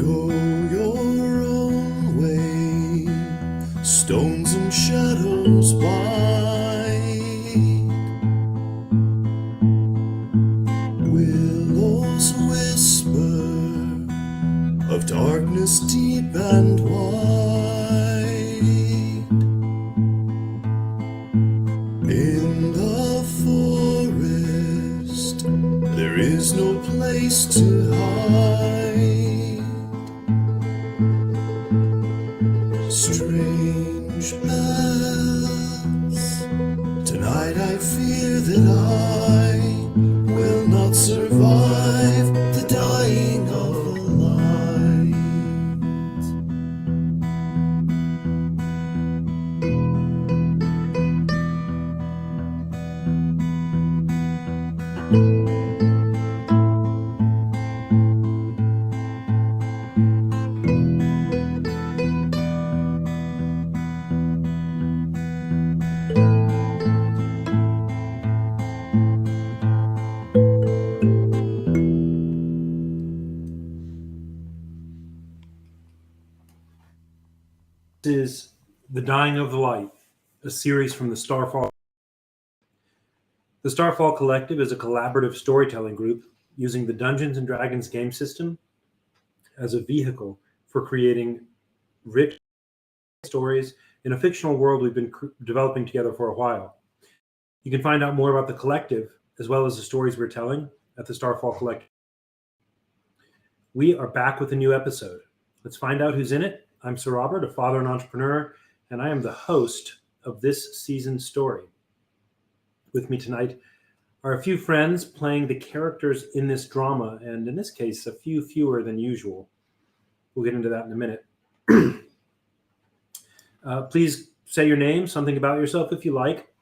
Go your own way, stones and shadows wide, willows whisper of darkness deep and wide. In the forest there is no place to hide. Strange paths, tonight I fear that I will not survive the dying of the light. Is The Dying of the Light, a series from the Starfall. The Starfall Collective is a collaborative storytelling group using the Dungeons & Dragons game system as a vehicle for creating rich stories in a fictional world we've been developing together for a while. You can find out more about the collective as well as the stories we're telling at the Starfall Collective. We are back with a new episode. Let's find out who's in it. I'm Sir Robert, a father and entrepreneur, and I am the host of this season's story. With me tonight are a few friends playing the characters in this drama, and in this case, a few fewer than usual. We'll get into that in a minute. Please say your name, something about yourself if you like,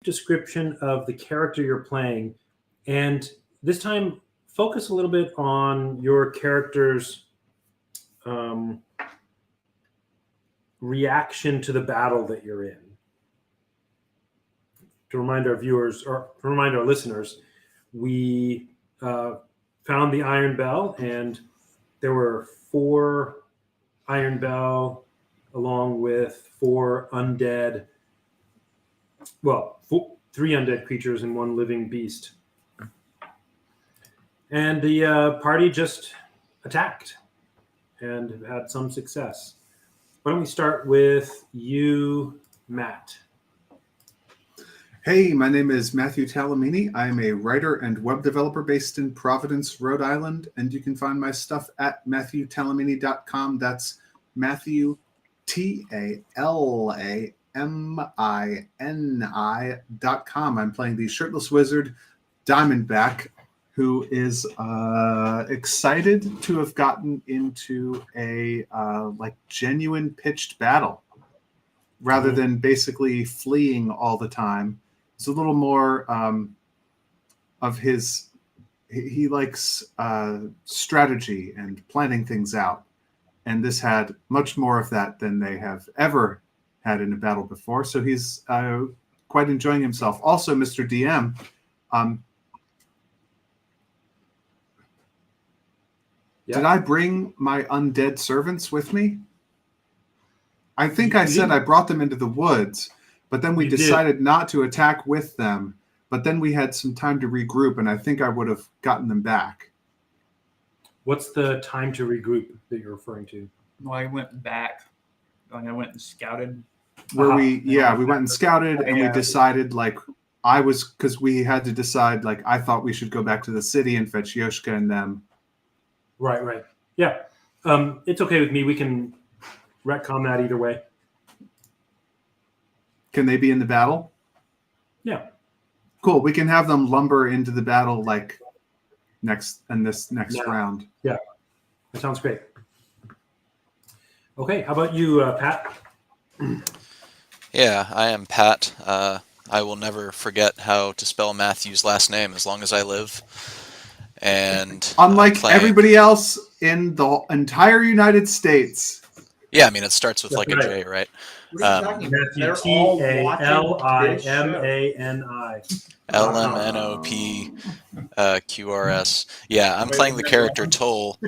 description of the character you're playing, and this time focus a little bit on your character's reaction to the battle that you're in. To remind our viewers, or to remind our listeners, we found the Iron Bell, and there were 4 Iron Bell along with 4 undead, well, 3 undead creatures and 1 living beast. And the party just attacked and had some success. Why don't we start with you, Matt? Hey, my name is Matthew Talamini. I'm a writer and web developer based in Providence, Rhode Island, and you can find my stuff at MatthewTalamini.com. That's Matthew, TALAMINI.com. I'm playing the shirtless wizard, Diamondback, who is excited to have gotten into a genuine pitched battle rather than basically fleeing all the time. It's a little more of his. He likes strategy and planning things out, and this had much more of that than they have ever had in a battle before. So he's quite enjoying himself. Also, Mr. DM. Yeah. Did I bring my undead servants with me? I think I said I brought them into the woods, but then we decided not to attack with them. But then we had some time to regroup, and I think I would have gotten them back. What's the time to regroup that you're referring to? Well, I went back. I went and scouted. We went and scouted, and we decided because we had to decide, I thought we should go back to the city and fetch Yoshka and them. Right. Yeah. It's okay with me. We can retcon that either way. Can they be in the battle? Yeah. Cool. We can have them lumber into the battle next round. Yeah. That sounds great. Okay. How about you, Pat? Yeah, I am Pat. I will never forget how to spell Matthew's last name as long as I live. And unlike everybody else in the entire United States. Yeah, I mean, it starts with a J, right? Matthew, Talimani. LMNOPQRS. Yeah, I'm playing the character Toll,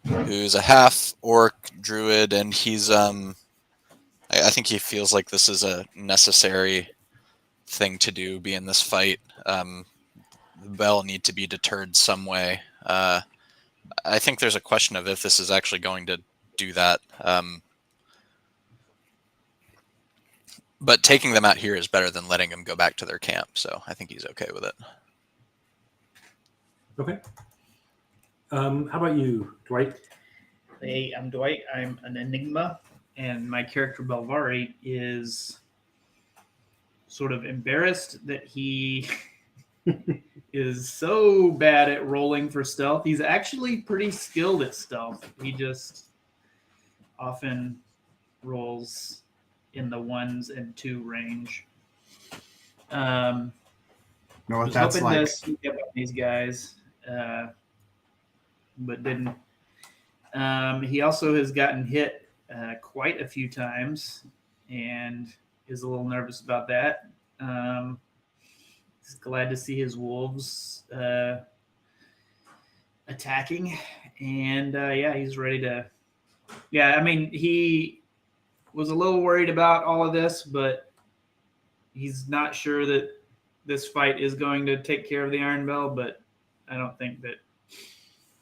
who's a half orc druid, and he's I think he feels like this is a necessary thing to do, be in this fight. The Bell need to be deterred some way. I think there's a question of if this is actually going to do that. But taking them out here is better than letting them go back to their camp, so I think he's okay with it. Okay. How about you, Dwight? Hey, I'm Dwight. I'm an Enigma, and my character Belvari is sort of embarrassed that he is so bad at rolling for stealth. He's actually pretty skilled at stealth. He just often rolls in the 1s and 2 range. Know what Was that's hoping like. to sneak up on these guys, but didn't. He also has gotten hit quite a few times and is a little nervous about that. He's glad to see his wolves attacking, and yeah, he's ready to. Yeah, I mean, he was a little worried about all of this, but he's not sure that this fight is going to take care of the Iron Bell. But I don't think that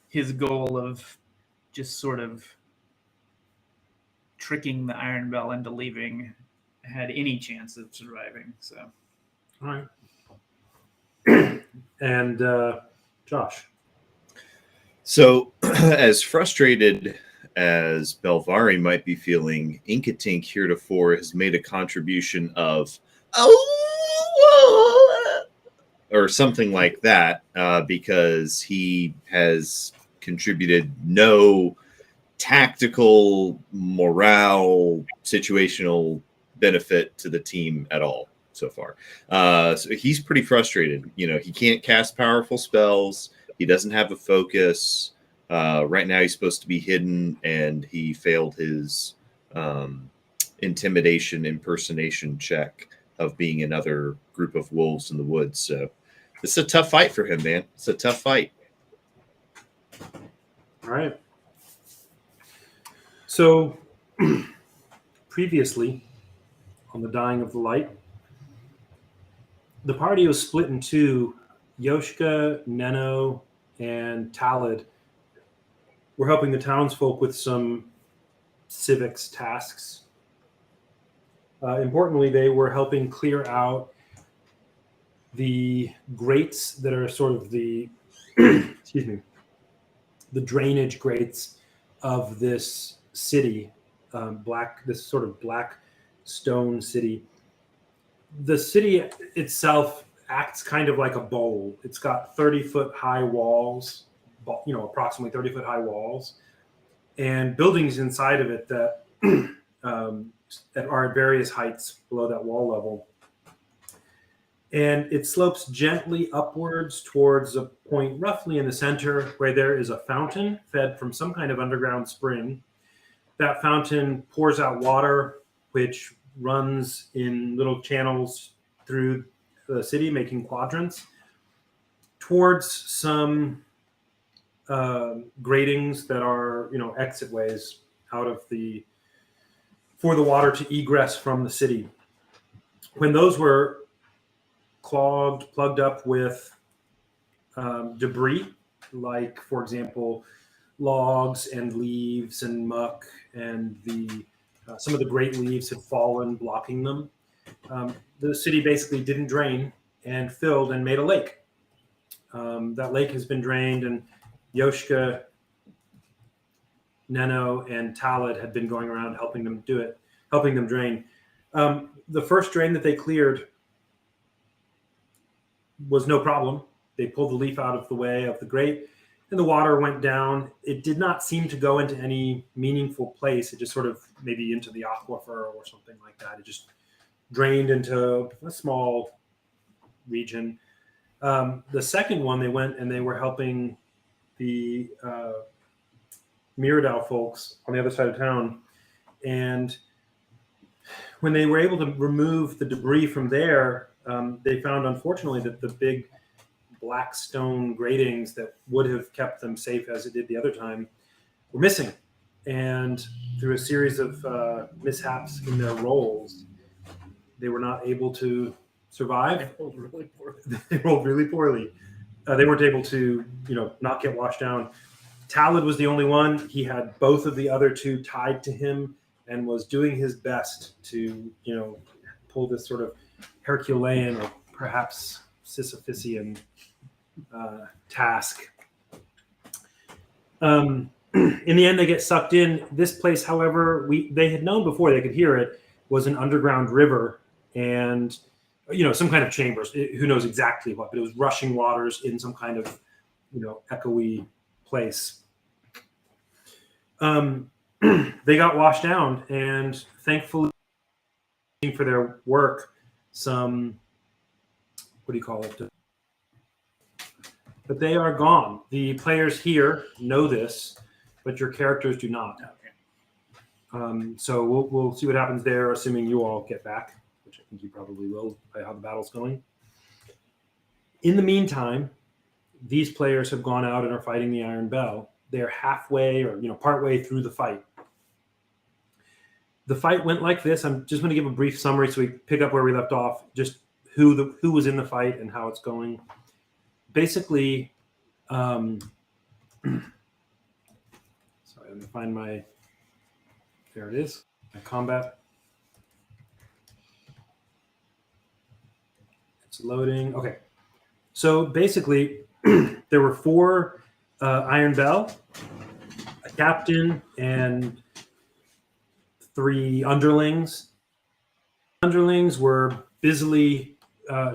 his goal of just sort of tricking the Iron Bell into leaving had any chance of surviving. So, All right. And Josh. So, as frustrated as Belvari might be feeling, Inkatink heretofore has made a contribution of or something like that, because he has contributed no tactical, morale, situational benefit to the team at all so far. So he's pretty frustrated. You know, he can't cast powerful spells. He doesn't have a focus. Right now he's supposed to be hidden, and he failed his intimidation impersonation check of being another group of wolves in the woods. So it's a tough fight for him, man. It's a tough fight. All right. So previously on the Dying of the Light, the party was split in two. Yoshka, Neno, and Talid were helping the townsfolk with some civics tasks. Importantly, they were helping clear out the grates that are sort of the excuse me, the drainage grates of this city, this sort of black stone city. The city itself acts kind of like a bowl. It's got 30-foot high walls, approximately 30-foot high walls, and buildings inside of it that that are at various heights below that wall level. And it slopes gently upwards towards a point roughly in the center where there is a fountain fed from some kind of underground spring. That fountain pours out water, which runs in little channels through the city, making quadrants towards some gratings that are, exit ways out of for the water to egress from the city. When those were plugged up with debris, like, for example, logs and leaves and muck, and some of the great leaves had fallen, blocking them. The city basically didn't drain and filled and made a lake. That lake has been drained, and Yoshka, Neno, and Talid had been going around helping them drain. The first drain that they cleared was no problem. They pulled the leaf out of the way of the grate, and the water went down. It did not seem to go into any meaningful place. It just sort of maybe into the aquifer or something like that. It just drained into a small region. The second one, they went and they were helping the Miradau folks on the other side of town. And when they were able to remove the debris from there, they found, unfortunately, that the big black stone gratings that would have kept them safe as it did the other time were missing, and through a series of mishaps in their roles, they were not able to survive. rolled really poorly. They rolled really poorly. They weren't able to, not get washed down. Talid was the only one. He had both of the other two tied to him and was doing his best to, pull this sort of Herculean or perhaps Sisyphusian task. In the end, they get sucked in. This place, however, they had known before, they could hear it, was an underground river and, some kind of chambers. Who knows exactly what, but it was rushing waters in some kind of, echoey place. They got washed down, and thankfully, for their work, some, what do you call it? But they are gone. The players here know this, but your characters do not. Okay. So we'll see what happens there, assuming you all get back, which I think you probably will by how the battle's going. In the meantime, these players have gone out and are fighting the Iron Bell. They're halfway or partway through the fight. The fight went like this. I'm just going to give a brief summary so we pick up where we left off. Just who was in the fight and how it's going. Basically, sorry, let me find my. There it is. My combat. It's loading. Okay. So basically, there were 4 Iron Bell, a captain, and 3 underlings. Underlings were busily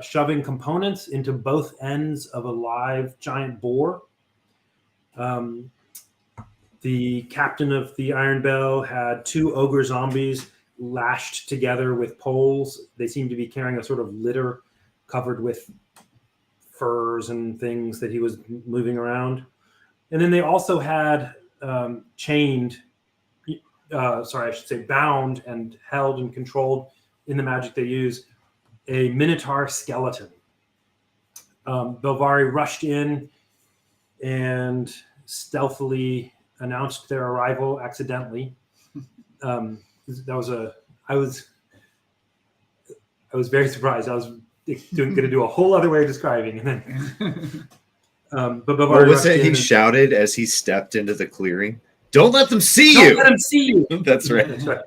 shoving components into both ends of a live giant boar. The captain of the Iron Bell had 2 ogre zombies lashed together with poles. They seemed to be carrying a sort of litter covered with furs and things that he was moving around. And then they also had bound and held and controlled in the magic they use, a Minotaur skeleton. Belvari rushed in and stealthily announced their arrival accidentally. I was very surprised. I was going to do a whole other way of describing, and then but Belvari What was rushed it in he and- shouted as he stepped into the clearing? Don't let them see Don't you! let him see you. That's right. That's right.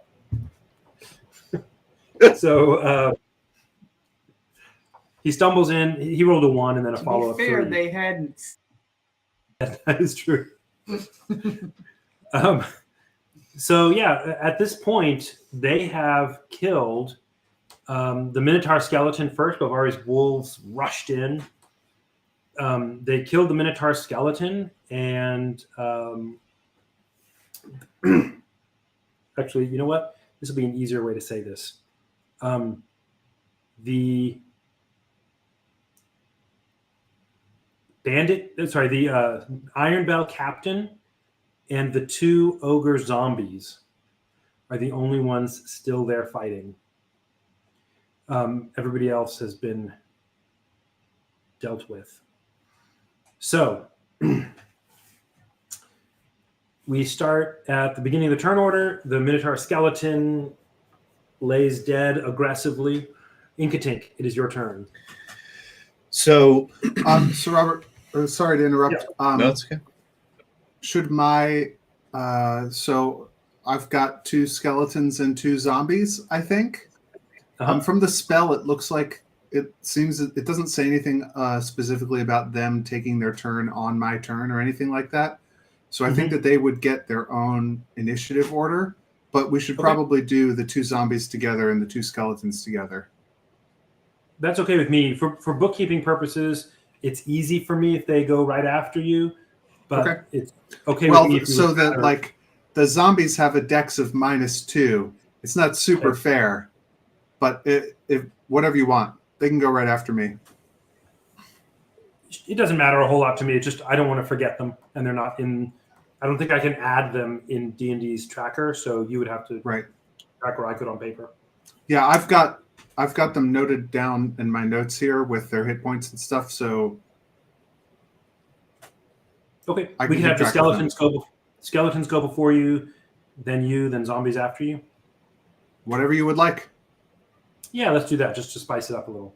So he stumbles in. He rolled a 1 and then a To follow-up be fair, 3. they hadn't. That is true. So yeah, at this point, they have killed the Minotaur skeleton first. Belvari's wolves rushed in. They killed the Minotaur skeleton, and actually, you know what? This will be an easier way to say this. The Iron Bell captain and the 2 ogre zombies are the only ones still there fighting. Everybody else has been dealt with. So we start at the beginning of the turn order. The Minotaur skeleton lays dead aggressively. Inkatink, it is your turn. So, So Robert, sorry to interrupt. no, it's okay. Should my so I've got 2 skeletons and 2 zombies, I think. From the spell, it looks like it doesn't say anything specifically about them taking their turn on my turn or anything like that. So I think that they would get their own initiative order, but we should probably do the 2 zombies together and the 2 skeletons together. That's okay with me. For bookkeeping purposes, it's easy for me if they go right after you, but it's okay with me if you so look that better. like the zombies have a dex of -2. It's not super fair, but if whatever you want, they can go right after me. It doesn't matter a whole lot to me. It's just I don't want to forget them, and they're not in. I don't think I can add them in D&D's tracker, so you would have to Right. track where I could on paper. Yeah, I've got them noted down in my notes here with their hit points and stuff. So Okay, I we can can have keep the track of them. skeletons go. skeletons go before you, then zombies after you? Whatever you would like. Yeah, let's do that, just to spice it up a little.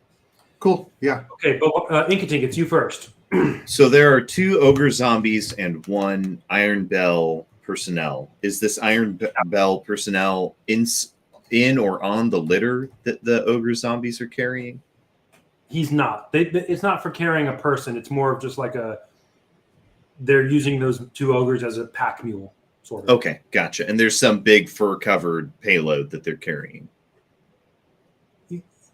Cool. Yeah. Okay, but Inkatink, it's you first. So there are 2 ogre zombies and 1 Iron Bell personnel. Is this Iron Bell personnel in or on the litter that the ogre zombies are carrying? He's not. It's not for carrying a person. It's more of just like they're using those 2 ogres as a pack mule, sort of. Okay, gotcha. And there's some big fur-covered payload that they're carrying.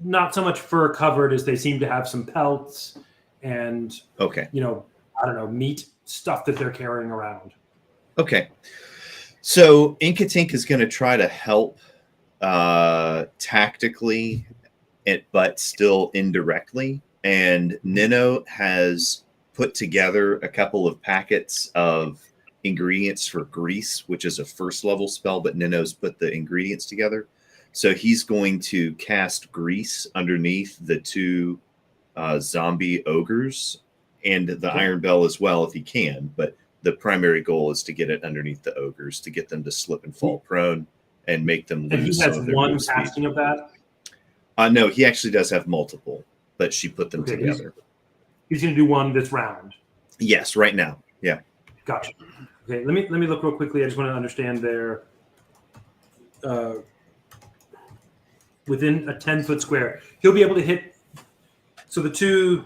Not so much fur covered as they seem to have some pelts and, Okay. I don't know, meat stuff that they're carrying around. Okay. So Inkatink is going to try to help tactically, but still indirectly. And Nino has put together a couple of packets of ingredients for grease, which is a 1st level spell, but Nino's put the ingredients together. So he's going to cast grease underneath the 2 zombie ogres and the Iron Bell as well, if he can. But the primary goal is to get it underneath the ogres, to get them to slip and fall prone and make them lose. And he some has of their one move speed. casting of that? No, he actually does have multiple, but she put them together. He's going to do one this round. Yes, right now. Yeah. Gotcha. Okay, let me look real quickly. I just want to understand their within a 10-foot square. He'll be able to hit. So the 2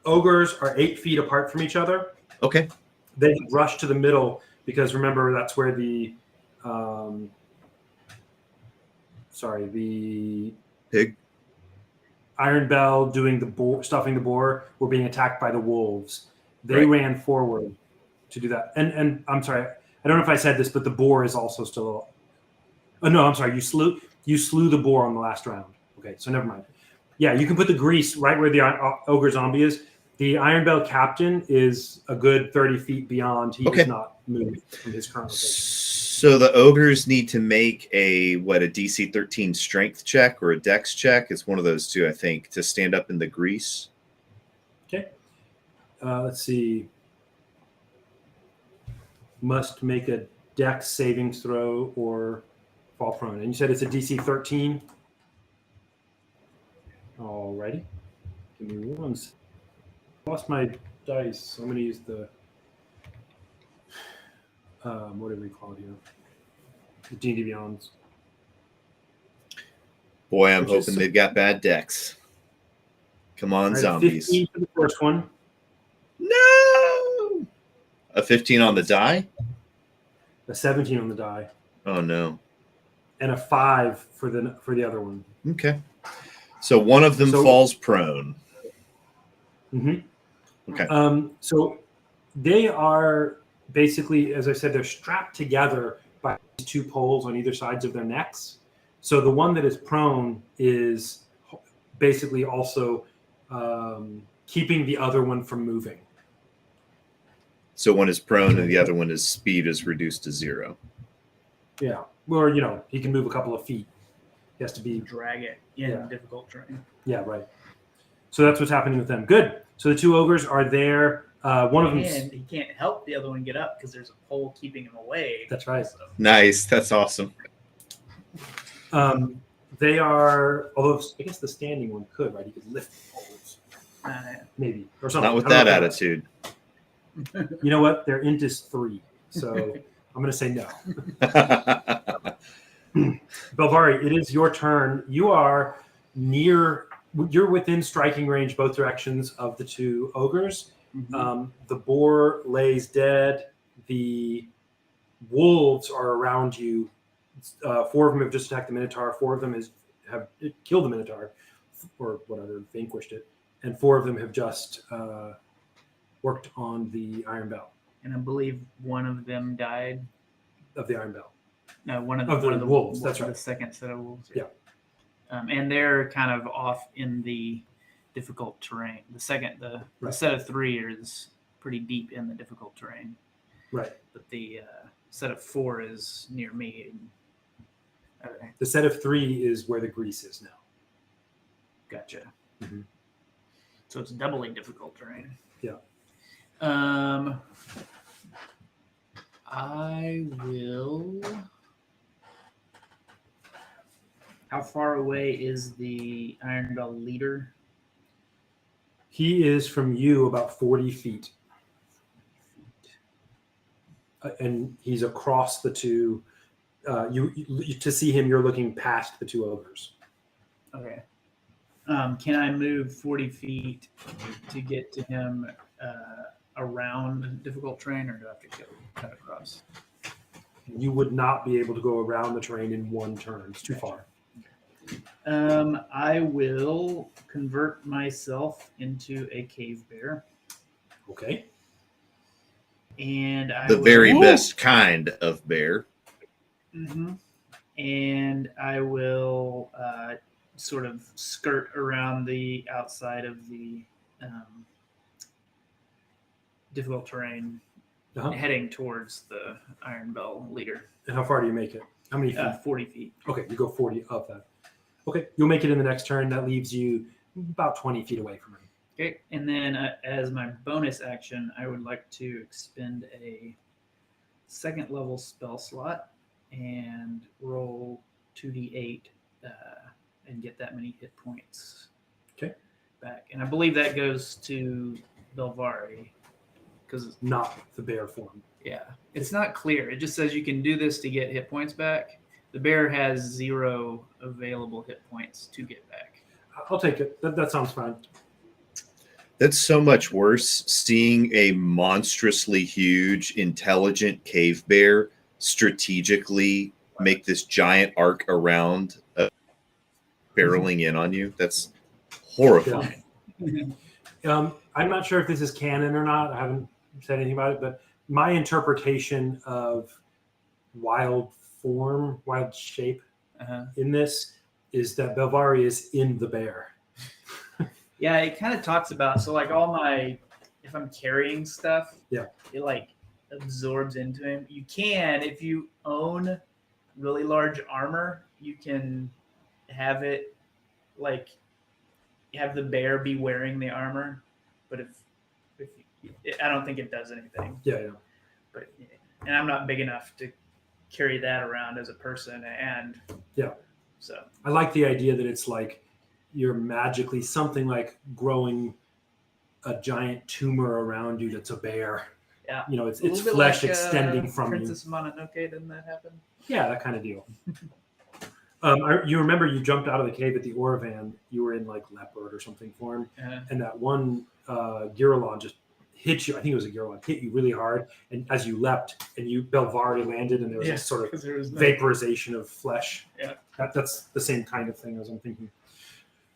ogres are 8 feet apart from each other. Okay. They rush to the middle because remember that's where the Pig. Iron Bell doing the stuffing the boar were being attacked by the wolves. They Right. ran forward to do that. And I'm sorry, I don't know if I said this, but the boar is also still. Oh no, I'm sorry. You slew the boar on the last round. Okay, so never mind. Yeah, you can put the grease right where the ogre zombie is. The Iron Bell captain is a good 30 feet beyond. He does not move from his current location. So the ogres need to make a DC 13 strength check or a dex check. It's one of those 2, I think, to stand up in the grease. Okay. Let's see. Must make a dex savings throw or fall prone. And you said it's a DC 13? Alrighty. Give me one. Lost my dice. I'm going to use the whatever we call it here. The D&D Beyonds. Boy, I'm hoping they've got bad decks. Come on, Right, zombies. 15 for the first one. No! A 15 on the die? A 17 on the die. Oh, no. And a 5 for the other one. Okay. So one of them falls prone. Mm-hmm. Okay. So they are basically, as I said, they're strapped together by 2 poles on either sides of their necks. So the one that is prone is basically also keeping the other one from moving. So one is prone and the other one is speed is reduced to 0. Yeah. Or, he can move a couple of feet. He has to be... Drag it in difficult terrain. Yeah, right. So that's what's happening with them. Good. So the 2 ogres are there. One of them... And he can't help the other one get up because there's a pole keeping him away. That's right. Also. Nice. That's awesome. They are... Although I guess the standing one could, right? He could lift the poles. Maybe. Or something. Not with that attitude. You know what? Their int is 3. So I'm going to say no. Belvari, it is your turn. You are you're within striking range both directions of the 2 ogres. Mm-hmm. The boar lays dead. The wolves are around you. 4 of them have just attacked the Minotaur. 4 of them have killed the Minotaur, or whatever, vanquished it. And 4 of them have just worked on the Iron Bell. And I believe one of them died. Of the Iron Bell. No, one of the wolves. That's right. The second set of wolves. Yeah. And they're kind of off in the difficult terrain. The set of 3 is pretty deep in the difficult terrain. Right. But the set of 4 is near me. Okay. The set of 3 is where the grease is now. Gotcha. Mm-hmm. So it's doubly difficult terrain. Yeah. I will. How far away is the Iron Bell leader? He is from you about 40 feet. And he's across the two. You to see him, you're looking past the two ogres. Okay. Can I move 40 feet to get to him around difficult terrain, or do I have to go cut across? You would not be able to go around the terrain in one turn. It's too far. I will convert myself into a cave bear, Okay. and I The will, very best kind of bear. Mhm. And I will sort of skirt around the outside of the difficult terrain, Uh-huh. heading towards the Iron Bell leader. And how far do you make it? How many feet? 40 feet. Okay, you go 40 of that. Okay, you'll make it in the next turn. That leaves you about 20 feet away from him. Okay, and then as my bonus action, I would like to expend a second level spell slot and roll 2d8 and get that many hit points. Okay. Back, and I believe that goes to Belvari because Not the bear form. yeah, it's not clear. It just says you can do this to get hit points back. The bear has 0 available hit points to get back. I'll take it. That sounds fine. That's so much worse seeing a monstrously huge, intelligent cave bear strategically make this giant arc around, barreling in on you. That's horrifying. I'm not sure if this is canon or not. I haven't said anything about it, but my interpretation of wild form, wild shape in this is that Belvari is in the bear. Yeah, it kind of talks about, so like all my, if I'm carrying stuff, Yeah, it like absorbs into him. You can, if you own really large armor, you can have it like have the bear be wearing the armor, but if I don't think it does anything. yeah. But and I'm not big enough to carry that around as a person, and Yeah. so I like the idea that it's like you're magically something like growing a giant tumor around you that's a bear. yeah, You know, it's a little bit flesh like, extending from Princess Mononoke. Didn't that happen? you. Yeah, that kind of deal. You remember you jumped out of the cave at the Oravan. You were in like leopard or something form, and that one Giralon just hit you. I think it was a Giralon, hit you really hard, and as you leapt, and you Belvari landed, and there was this sort of vaporization of flesh. Yeah, that's the same kind of thing as I'm thinking.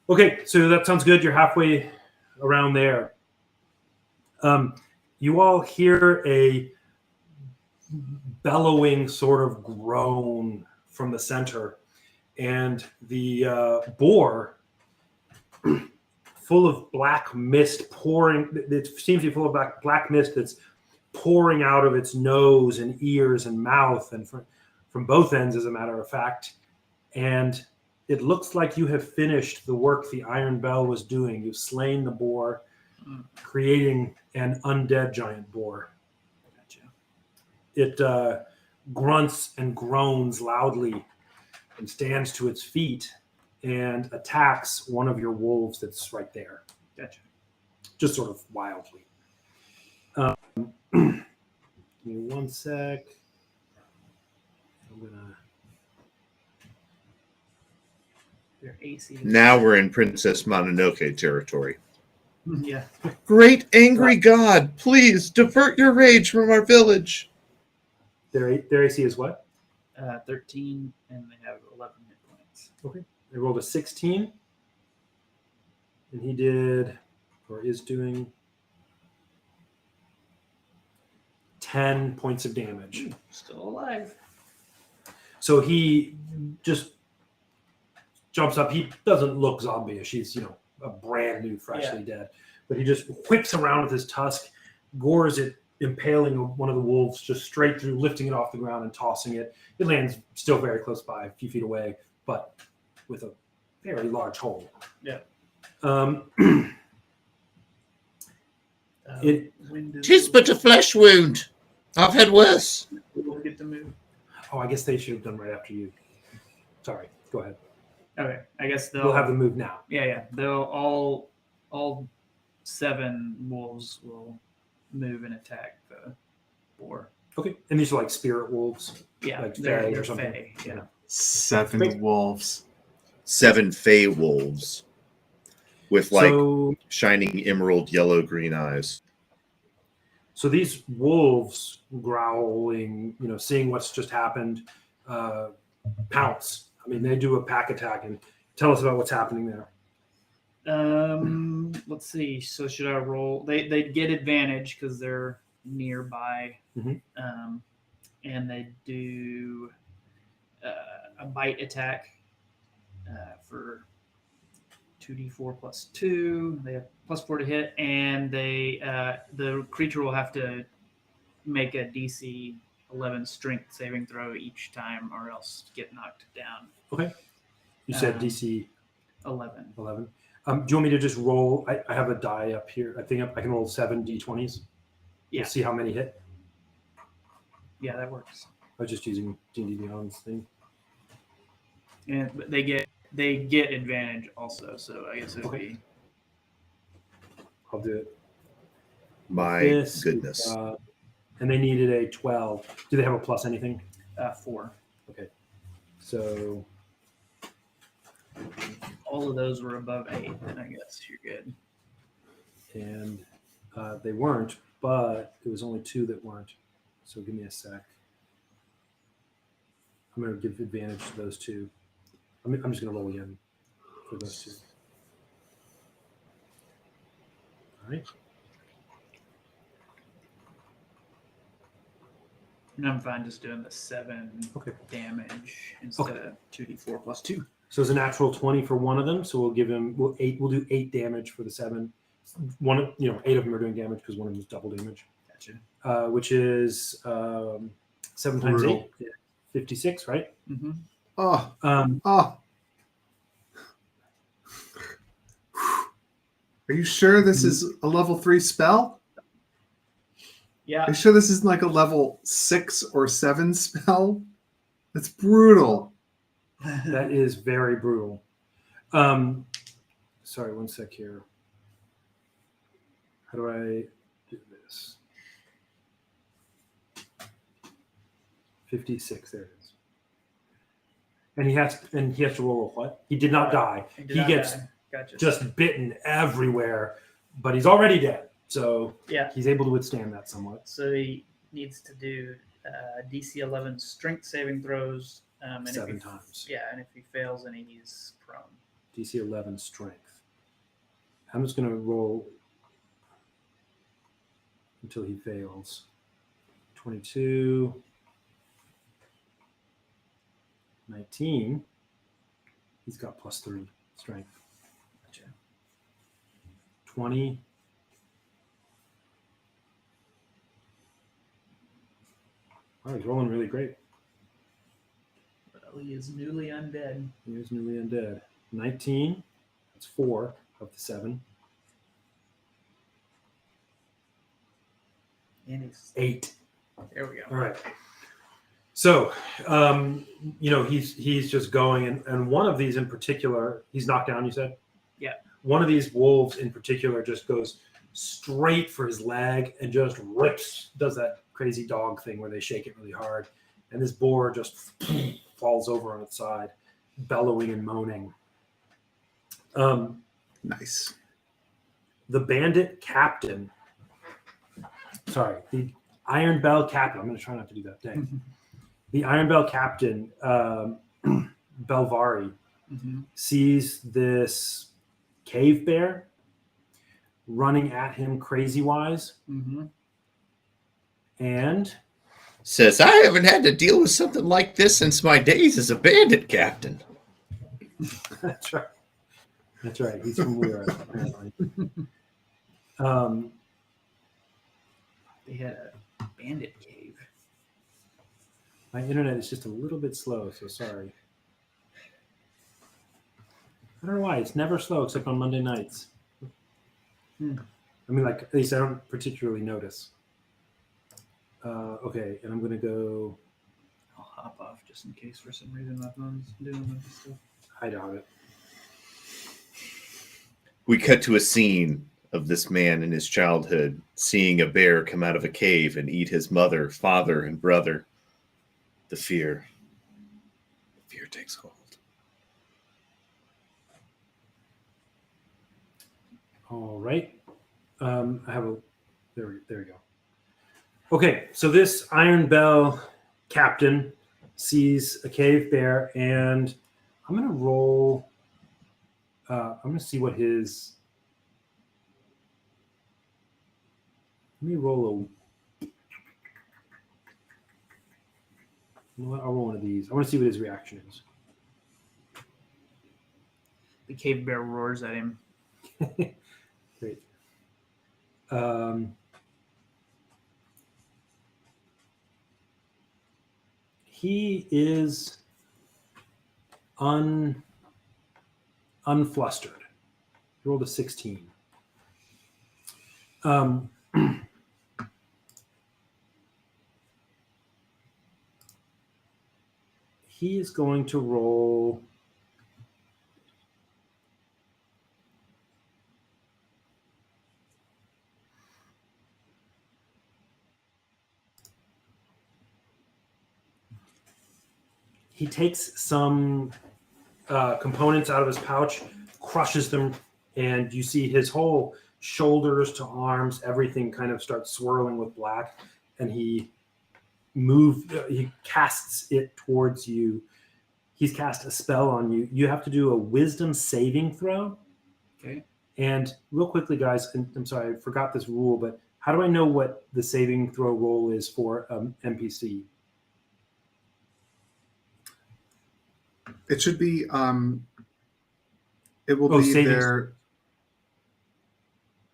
Okay, so that sounds good. You're halfway around there. You all hear a bellowing sort of groan from the center, and the boar, full of black mist pouring, it seems to be full of black mist that's pouring out of its nose and ears and mouth, and from both ends, as a matter of fact. And it looks like you have finished the work the Iron Bell was doing. You've slain the boar, creating an undead giant boar. Gotcha. It grunts and groans loudly and stands to its feet and attacks one of your wolves that's right there. Gotcha. Just sort of wildly. Give me one sec. I'm gonna. Their AC. Now we're in Princess Mononoke territory. Yeah. Great angry god, please divert your rage from our village. Their AC is what? 13, and they have 11 hit points. Okay. They rolled a 16. And he did, or is doing, 10 points of damage. Still alive. So he just jumps up. He doesn't look zombie-ish. He's, a brand new, freshly dead. But he just whips around with his tusk, gores it, impaling one of the wolves just straight through, lifting it off the ground and tossing it. It lands still very close by, a few feet away, but with a very large hole. Yeah. Tis but a flesh wound. I've had worse. We'll get to move. Oh, I guess they should have done right after you. Sorry. Go ahead. Okay, I guess they'll We'll have them move now. Yeah. They'll all 7 wolves will move and attack the boar. Okay. And these are like spirit wolves. Yeah, Like they're fae or something? fae, yeah. 7 Great. wolves. 7 fey wolves with like So, shining emerald yellow green eyes. so these wolves growling, seeing what's just happened, pounce. I mean, they do a pack attack, and tell us about what's happening there. Let's see. So should I roll? They get advantage because they're nearby, Mhm. and they do a bite attack for 2d4 plus 2. They have plus 4 to hit, and the creature will have to make a DC 11 strength saving throw each time, or else get knocked down. Okay. You said Um, DC 11. 11. Do you want me to just roll? I have a die up here. I think I can roll 7 d20s. Yeah. We'll see how many hit. Yeah, that works. I was just using D&D Beyond's thing. And they get advantage also, so I guess it would be I'll do it. My This, goodness. and they needed a 12. Do they have a plus anything? 4. So All of those were above 8, then I guess you're good. and they weren't, but it was only 2 that weren't. So give me a sec. I'm going to give advantage to those 2. I'm just going to roll again for those 2. All right. And I'm fine just doing the 7 Okay. damage instead of 2d4 plus 2. So it's a natural 20 for one of them. So we'll give him we'll do 8 damage for the 7. 8 of them are doing damage because one of them is double damage. Gotcha. Which is 7 times Brutal. 8, 56, right? Mm-hmm. Oh, Um, oh. Are you sure this is a level 3 spell? Yeah. Are you sure this isn't like a level 6 or 7 spell? That's brutal. that is very brutal. Sorry, one sec here. How do I do this? 56, there it is. And he has to roll a what? He did not die. He gets Gotcha. just bitten everywhere, but he's already dead. So yeah. he's able to withstand that somewhat. So he needs to do DC 11 strength saving throws. And 7 if he, times. Yeah, and if he fails, then he's prone. DC 11 strength. I'm just going to roll until he fails. 22. 19. He's got plus 3 strength. Gotcha. 20. Wow, he's rolling really great. Well, he is newly undead. He is newly undead. 19. That's 4 of the 7. And he's 8. there. We go. All right. So, he's just going, and one of these in particular, he's knocked down. You said, Yeah. One of these wolves in particular just goes straight for his leg and just rips. Does that crazy dog thing where they shake it really hard, and this boar just falls over on its side, bellowing and moaning. Nice. The bandit captain. Sorry, the Iron Bell captain. I'm going to try not to do that. Dang. The Iron Bell captain, Belvari, sees this cave bear running at him crazy wise. And Says, I haven't had to deal with something like this since my days as a bandit captain. that's right. That's right. He's from Weir, apparently. They had a bandit cave. My internet is just a little bit slow, so sorry. I don't know why. It's never slow except on Monday nights. I mean, like, at least I don't particularly notice. Okay, and I'm gonna go. I'll hop off just in case for some reason my phone's doing this stuff. I doubt it. We cut to a scene of this man in his childhood seeing a bear come out of a cave and eat his mother, father, and brother. The fear takes hold. All right. I have a. There you go. Okay, so this Iron Bell captain sees a cave bear, and I'm gonna roll. I'm gonna see what his. Let me roll a. You know what? I'll roll one of these. I want to see what his reaction is. The cave bear roars at him. Great. He is unflustered. He rolled a 16. He is going to roll. He takes some components out of his pouch, crushes them, and you see his whole shoulders to arms, everything kind of starts swirling with black, and he casts it towards you. He's cast a spell on you. You have to do a wisdom saving throw. Okay. And real quickly, guys, and I'm sorry, I forgot this rule, but how do I know what the saving throw roll is for NPC? It should be. It will be savings. there.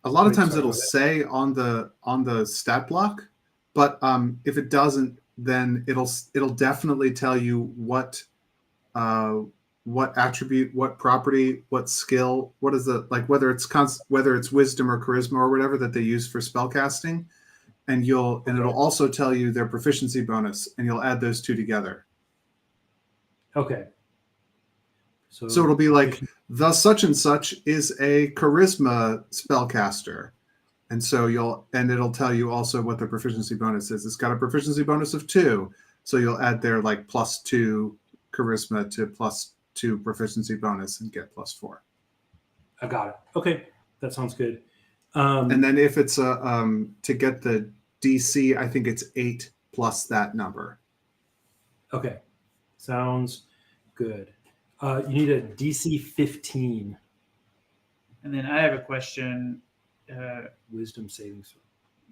A lot of times sorry, it'll go ahead. say on the stat block, but if it doesn't, then it'll definitely tell you what attribute, what property, what skill, what is the like whether it's wisdom or charisma or whatever that they use for spell casting, and it'll also tell you their proficiency bonus, and you'll add those two together. Okay. So it'll be like the such and such is a charisma spellcaster. And so it'll tell you also what the proficiency bonus is. It's got a proficiency bonus of 2. So you'll add their like +2 charisma to +2 proficiency bonus and get +4. I got it. Okay. That sounds good. And then if it's to get the DC, I think it's 8 plus that number. Okay. Sounds good. You need a DC 15 And then I have a question. wisdom savings.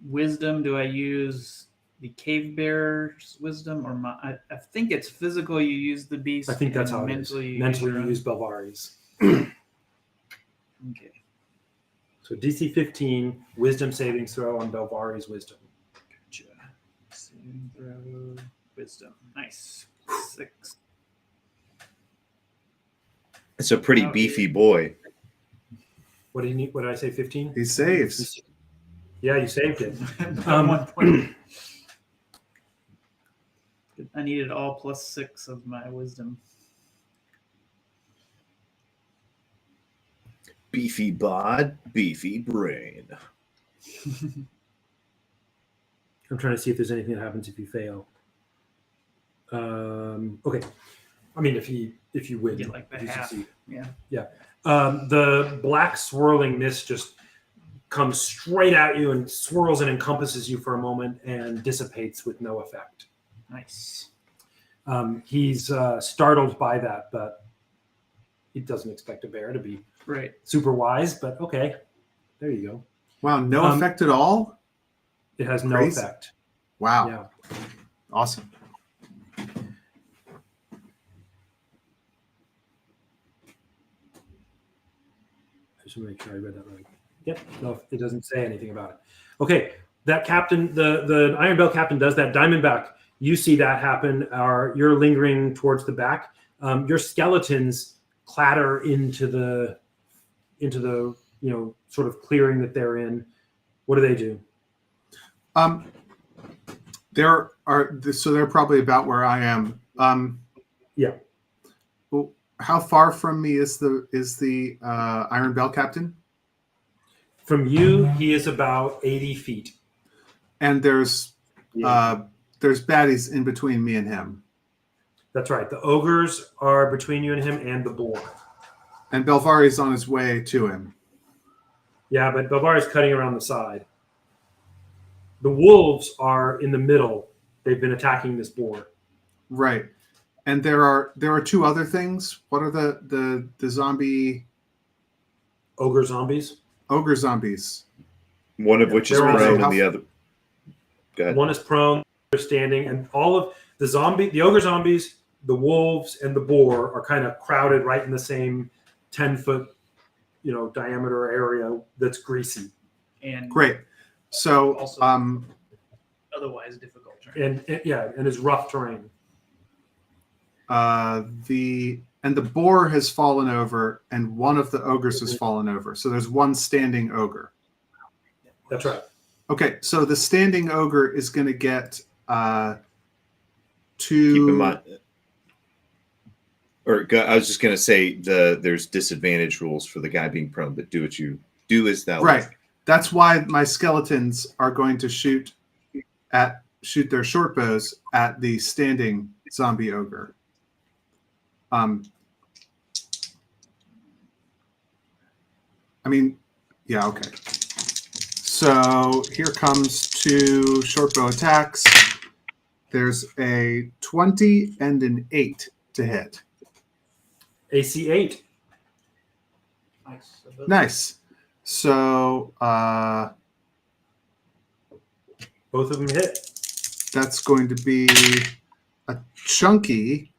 Wisdom, do I use the cave bear's wisdom or I think it's physical you use the beast. I think that's how it is. Mentally you use Belvari's. Okay. So DC 15, wisdom savings throw on Belvari's wisdom. Gotcha. Saving throw, wisdom. Nice. 6. It's a pretty beefy boy. What do you need? What did I say? 15? He saves. Yeah, you saved it. 1 point. I needed all +6 of my wisdom. Beefy bod, beefy brain. I'm trying to see if there's anything that happens if you fail. Okay. I mean, if you win, Get like the if you half. succeed. Yeah. The black swirling mist just comes straight at you and swirls and encompasses you for a moment and dissipates with no effect. Nice. He's startled by that, but he doesn't expect a bear to be Right. super wise. But okay, there you go. Wow, no effect at all? It has no Crazy. effect. Wow. Yeah. Awesome. I just want to make sure I read that right. Yep. No, it doesn't say anything about it. Okay. That captain, the Iron Bell captain does that. Diamondback, you see that happen. You're lingering towards the back. Your skeletons clatter into the sort of clearing that they're in. What do they do? They're probably about where I am. Yeah. Well, how far from me is the Iron Bell Captain? From you, he is about 80 feet. And there's Yeah. baddies in between me and him. That's right. The ogres are between you and him, and the boar. And Belvari's on his way to him. Yeah, but Belvari's cutting around the side. The wolves are in the middle. They've been attacking this boar. Right. And there are two other things. What are the zombie Ogre zombies. ogre zombies? One of which is They're also- prone and the other. Go ahead. One is prone, they're standing, and all of the ogre zombies, the wolves, and the boar are kind of crowded right in the same 10-foot, diameter area that's greasy. And Great. So Also- otherwise difficult terrain. And it's rough terrain. the boar has fallen over and one of the ogres has fallen over. So there's one standing ogre. That's right. Okay, so the standing ogre is going to get two. Keep in mind, I was just going to say there's disadvantage rules for the guy being prone, but do as thou Right. wilt. That's why my skeletons are going to shoot their short bows at the standing zombie ogre. Yeah, okay. So here comes two short bow attacks. There's a 20 and an 8 to hit. AC 8. Nice. Nice. So Both of them hit. that's going to be a chunky.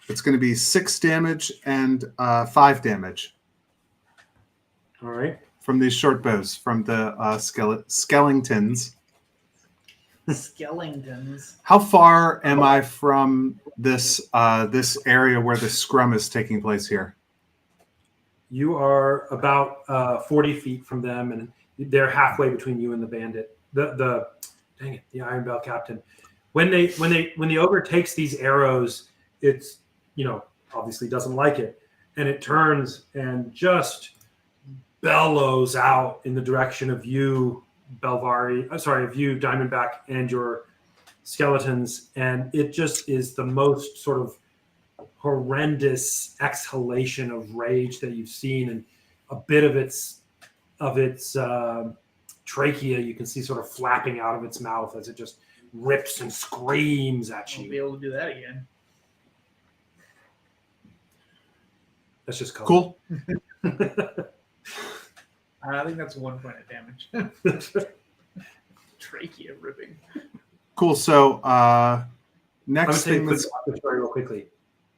It's going to be 6 damage and 5 damage All right. from these short bows, from the skeletons. Skeletons. How far am I from this area where the scrum is taking place here? You are about 40 feet from them, and they're halfway between you and the bandit. The Iron Bell Captain. When the ogre takes these arrows, it's obviously doesn't like it, and it turns and just bellows out in the direction of you, of you, Diamondback, and your skeletons, and it just is the most sort of horrendous exhalation of rage that you've seen, and a bit of its trachea you can see sort of flapping out of its mouth as it just rips and screams at I'll be you. able to do that again. That's just color. Cool. I think that's 1 point of damage. Trachea ripping. Cool. So I'm next going to tell you thing a quick that's story real quickly.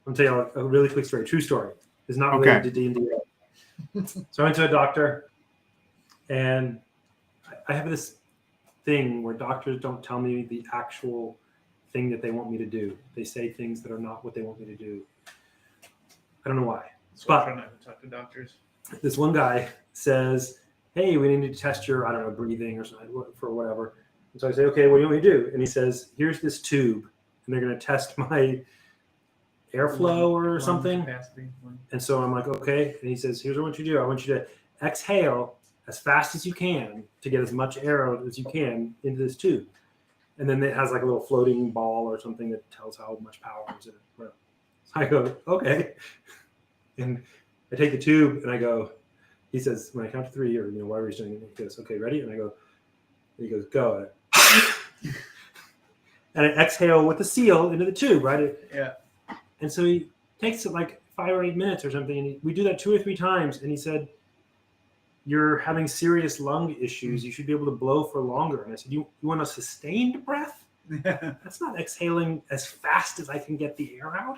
I'm going to tell you a really quick story. True story. It's not related to D&D. So I went to a doctor, and I have this thing where doctors don't tell me the actual thing that they want me to do. They say things that are not what they want me to do. I don't know why. So I'm But trying not to talk to doctors. this one guy says, hey, we need to test your, breathing or something for whatever. And so I say, okay, what do you want me to do? And he says, here's this tube, and they're going to test my airflow or Lung something. capacity. And so I'm like, okay. And he says, here's what I want you to do. I want you to exhale as fast as you can to get as much air out as you can into this tube. And then it has like a little floating ball or something that tells how much power is in it. So I go, okay. And I take the tube and I go, he says, when I count to 3 or whatever he's doing, he goes, okay, ready? And I go, and he goes, go. And I exhale with the seal into the tube, right? Yeah. And so he takes it like 5 or 8 minutes or something. And we do that 2 or 3 times. And he said, you're having serious lung issues. You should be able to blow for longer. And I said, you want a sustained breath? That's not exhaling as fast as I can get the air out.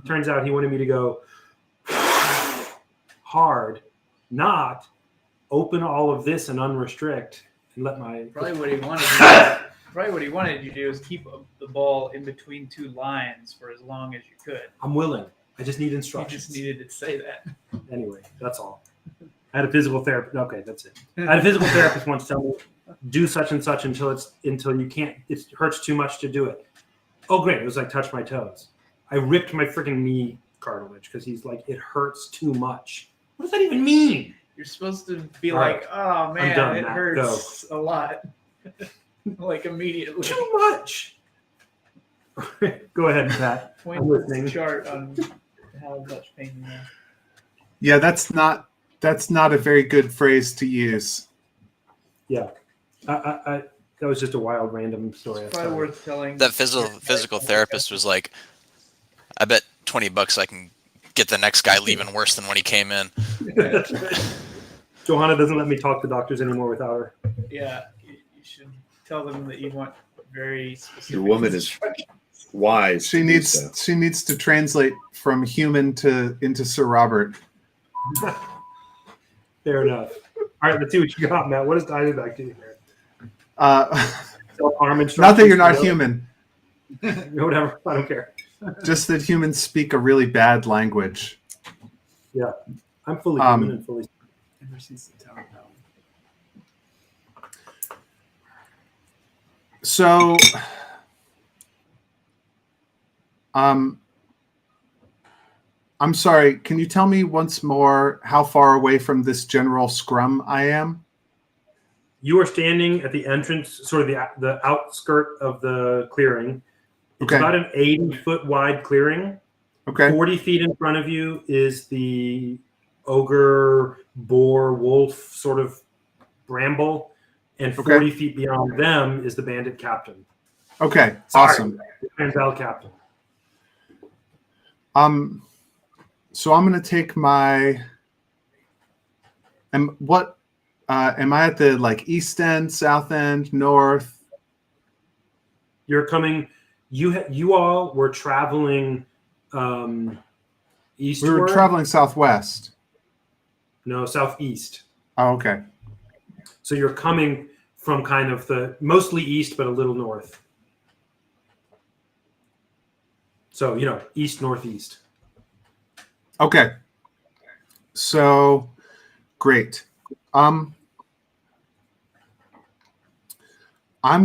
Turns out he wanted me to go hard, not open all of this and unrestrict and let my Probably what he wanted you to do is keep the ball in between 2 lines for as long as you could. I'm willing. I just need You instructions. just needed to say that. Anyway, that's all. I had a physical therapist. Okay, that's it. I had a physical therapist once tell me do such and such until you can't. It hurts too much to do it. Oh, great! It was like touch my toes. I ripped my freaking knee cartilage because he's like, it hurts too much. What does that even mean? You're supposed to be All like, oh man, done, it Matt. hurts a lot. Like immediately. Too much. Go ahead, Pat. Point I'm listening. this chart on how much pain you have. Yeah, that's not a very good phrase to use. Yeah, I that was just a wild random story. It's probably worth telling. That physical therapist was like, I bet $20 I can get the next guy leaving worse than when he came in. Johanna doesn't let me talk to doctors anymore without her. Yeah, you should tell them that you want very specific. Your woman is wise. She needs to translate from human into Sir Robert. Fair enough. All right, let's see what you got, Matt. What does Diamondback do here? Self-harm Not that you're not instructions? human, Whatever. I don't care. just that humans speak a really bad language. Yeah, I'm fully human and fully. Ever since the Tower Down. So, I'm sorry. Can you tell me once more how far away from this general scrum I am? You are standing at the entrance, sort of the outskirt of the clearing. It's Okay. about an 80-foot wide clearing. Okay. 40 feet in front of you is the ogre, boar, wolf sort of bramble, and 40 feet beyond them is the bandit captain. Okay. Sorry, Awesome. the Transal captain. So I'm going to take my. Am I at the like east end, south end, north? You're coming. You all were traveling eastward. We were traveling southwest. No, southeast. Oh, okay. So you're coming from kind of the mostly east, but a little north. So, east, northeast. Okay. So great. I'm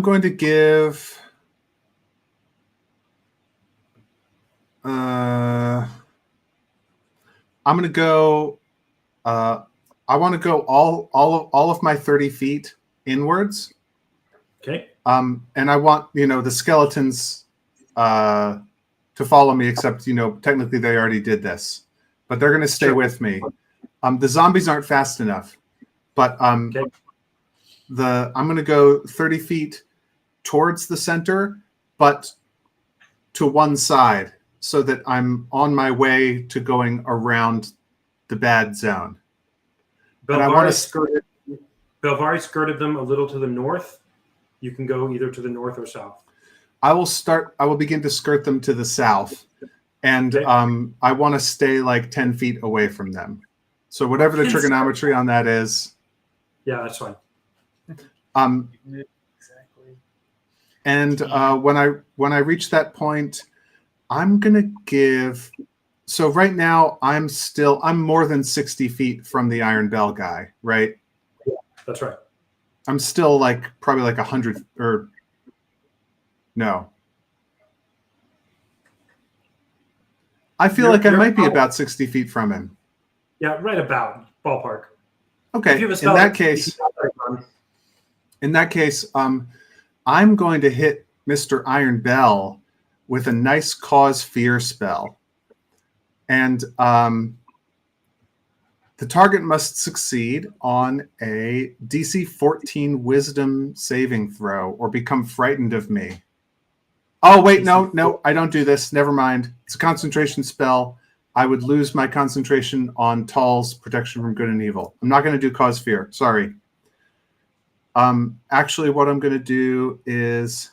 going to give I'm going to go I want to go all of my 30 feet inwards. Okay. And I want, the skeletons to follow me, except, technically they already did this, but they're going to stay with me. The zombies aren't fast enough, but I'm going to go 30 feet towards the center, but to one side so that I'm on my way to going around the bad zone. And I want to Belvari skirted them a little to the north. You can go either to the north or south. I will begin to skirt them to the south, and I want to stay like 10 feet away from them. So whatever the trigonometry on that is. Yeah, that's fine. Exactly. And when I reach that point, I'm gonna give. So right now I'm more than 60 feet from the Iron Bell guy, right? Yeah, that's right. I'm still probably 100 or no. I feel like I might be about 60 feet from him. Yeah, right about ballpark. Okay. In that case, I'm going to hit Mr. Iron Bell with a nice cause fear spell. And the target must succeed on a DC 14 wisdom saving throw or become frightened of me. Oh, wait, no, I don't do this. Never mind. It's a concentration spell. I would lose my concentration on Tall's protection from good and evil. I'm not going to do cause fear. Sorry. Actually, what I'm going to do is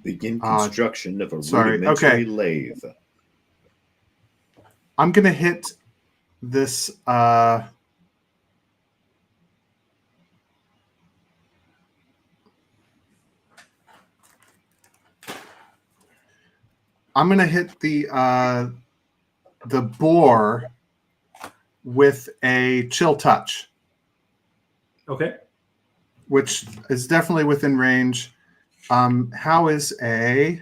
begin construction of a rudimentary lathe. I'm going to hit this. I'm gonna hit the boar with a chill touch, Okay. which is definitely within range. How is a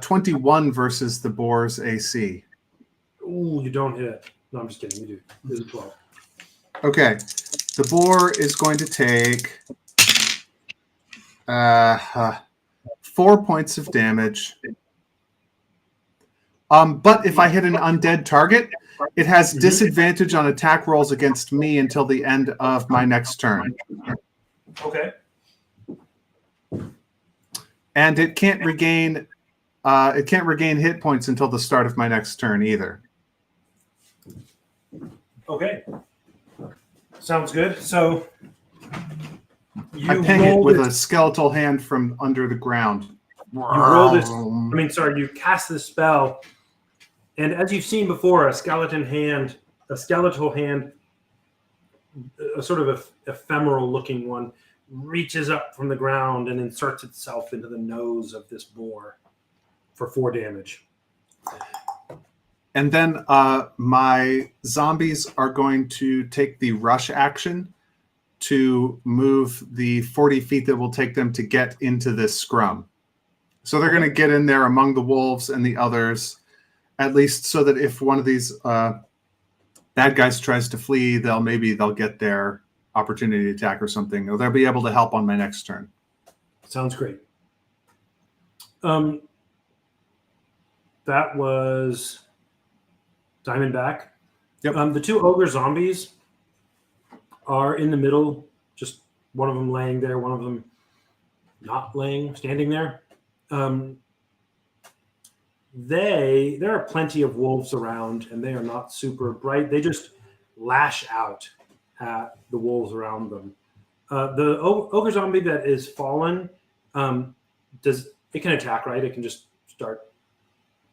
21 versus the boar's AC? Ooh, you don't hit. No, I'm just kidding. You do. This is 12. Okay, the boar is going to take 4 points of damage. But if I hit an undead target, it has disadvantage on attack rolls against me until the end of my next turn. Okay. And it can't regain hit points until the start of my next turn either. Okay. Sounds good. So I you ping it roll with this, a skeletal hand from under the ground. you roll this. You cast this spell, and as you've seen before, a skeletal hand, a sort of ephemeral-looking one, reaches up from the ground and inserts itself into the nose of this boar for 4 damage. And then my zombies are going to take the rush action to move the 40 feet that will take them to get into this scrum. So they're going to get in there among the wolves and the others, at least so that if one of these bad guys tries to flee, they'll get their opportunity attack or something, or they'll be able to help on my next turn. Sounds great. That was Diamondback. Yep. The 2 ogre zombies are in the middle, just one of them laying there, one of them not standing there. There are plenty of wolves around, and they are not super bright. They just lash out at the wolves around them. The ogre zombie that is fallen, it can attack, right? It can just start.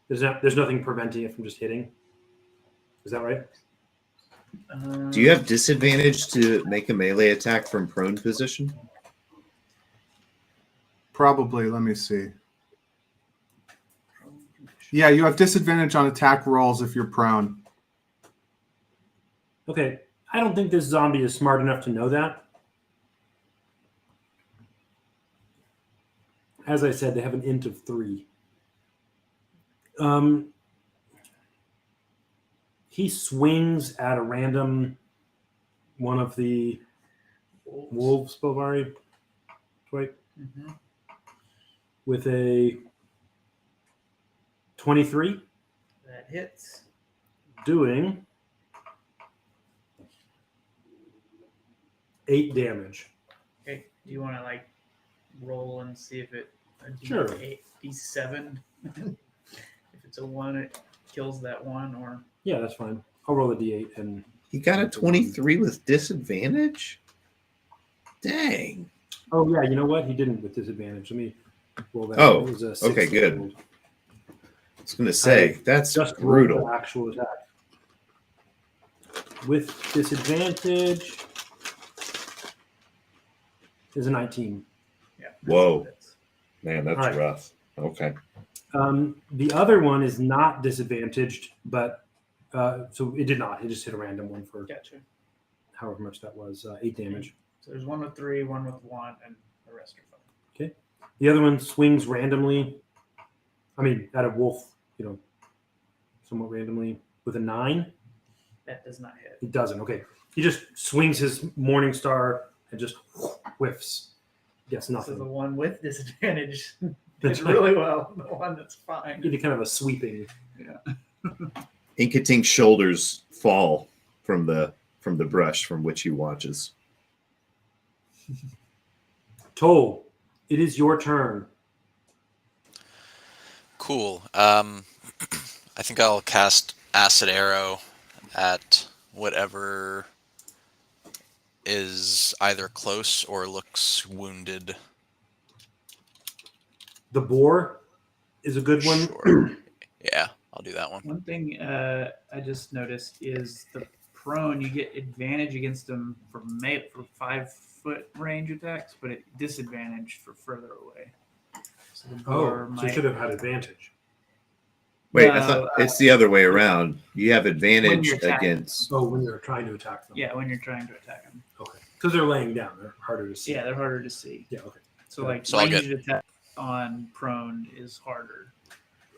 There's nothing preventing it from just hitting. Is that right? Do you have disadvantage to make a melee attack from prone position? Probably. Let me see. Yeah, you have disadvantage on attack rolls if you're prone. Okay. I don't think this zombie is smart enough to know that. As I said, they have an int of 3. He swings at a random one of the wolves, Bovari, with a 23. That hits. Doing 8 damage. Okay. Do you want to roll and see if it Sure. D7? If it's a 1, it kills that one, or Yeah, that's fine. I'll roll a d8 and He got a 23 with disadvantage? Dang. oh yeah, you know what? He didn't with disadvantage. Let me roll that. Oh, It was a 6 okay, good. rolled. I was going to say, that's Just brutal. rolled the actual attack with disadvantage is a 19. yeah. Whoa. That's Man, that's All right. rough. Okay. The other one is not disadvantaged, but so it did not. It just hit a random one for gotcha. however much that was, 8 damage. So there's one with 3, one with 1, and the rest are 5. The other one swings randomly. I mean, at a wolf, somewhat randomly with a 9. That does not hit. He doesn't. Okay. He just swings his Morning Star and just whiffs. Gets So the nothing. one with disadvantage That's did right. really well. The one that's fine. He did kind of a sweeping. Inkatink's shoulders fall from the brush from which he watches. Toll, it is your turn. Cool. I think I'll cast Acid Arrow at whatever is either close or looks wounded. The boar is a good one. Sure. Yeah, I'll do that one. One thing I just noticed is the prone. You get advantage against them for 5-foot range attacks, but disadvantage for further away. So the boar Oh, so you might. should have had advantage. Wait, I No, thought it's the other way around. You have when advantage you're attacking against. Oh, when you're trying to attack them. Yeah, when you're trying to attack them. Okay. Because they're laying down. They're harder to see. Yeah, they're harder to see. Yeah, okay. So like So I'll get- ranged attack on prone is harder.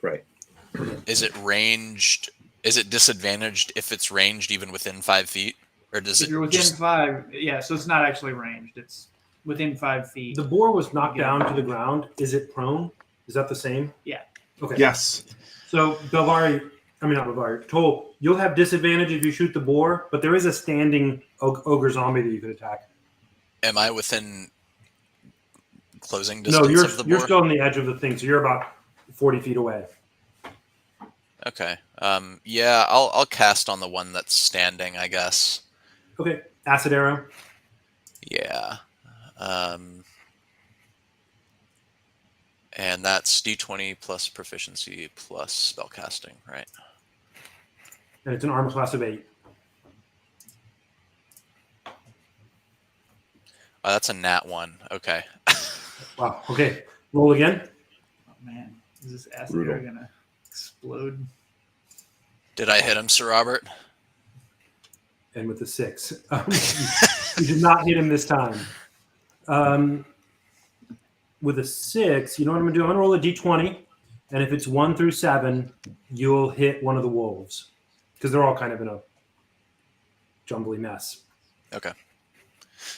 Right. Is it ranged? Is it disadvantaged if it's ranged even within 5 feet, or does If it you're within just? 5, yeah, so it's not actually ranged. It's within 5 feet. The boar was knocked down to the ground. Is it prone? Is that the same? Yeah. Okay. Yes. So not Belvari, Toll, you'll have disadvantage if you shoot the boar, but there is a standing ogre zombie that you could attack. Am I within closing distance No, of the you're boar? still on the edge of the thing, so you're about 40 feet away. Okay. Yeah, I'll cast on the one that's standing, I guess. Okay. Acid arrow. Yeah. And that's D20 plus proficiency plus spellcasting, right? And it's an armor class of 8. Oh, that's a nat 1. Okay. Wow. Okay. Roll again. Oh man, is this acid Brutal. arrow gonna explode? Did I hit him, Sir Robert? And with a 6. You did not hit him this time. With a 6, you know what I'm going to do? I'm going to roll a d20. And if it's 1 through 7, you'll hit one of the wolves. Because they're all kind of in a jumbly mess. Okay.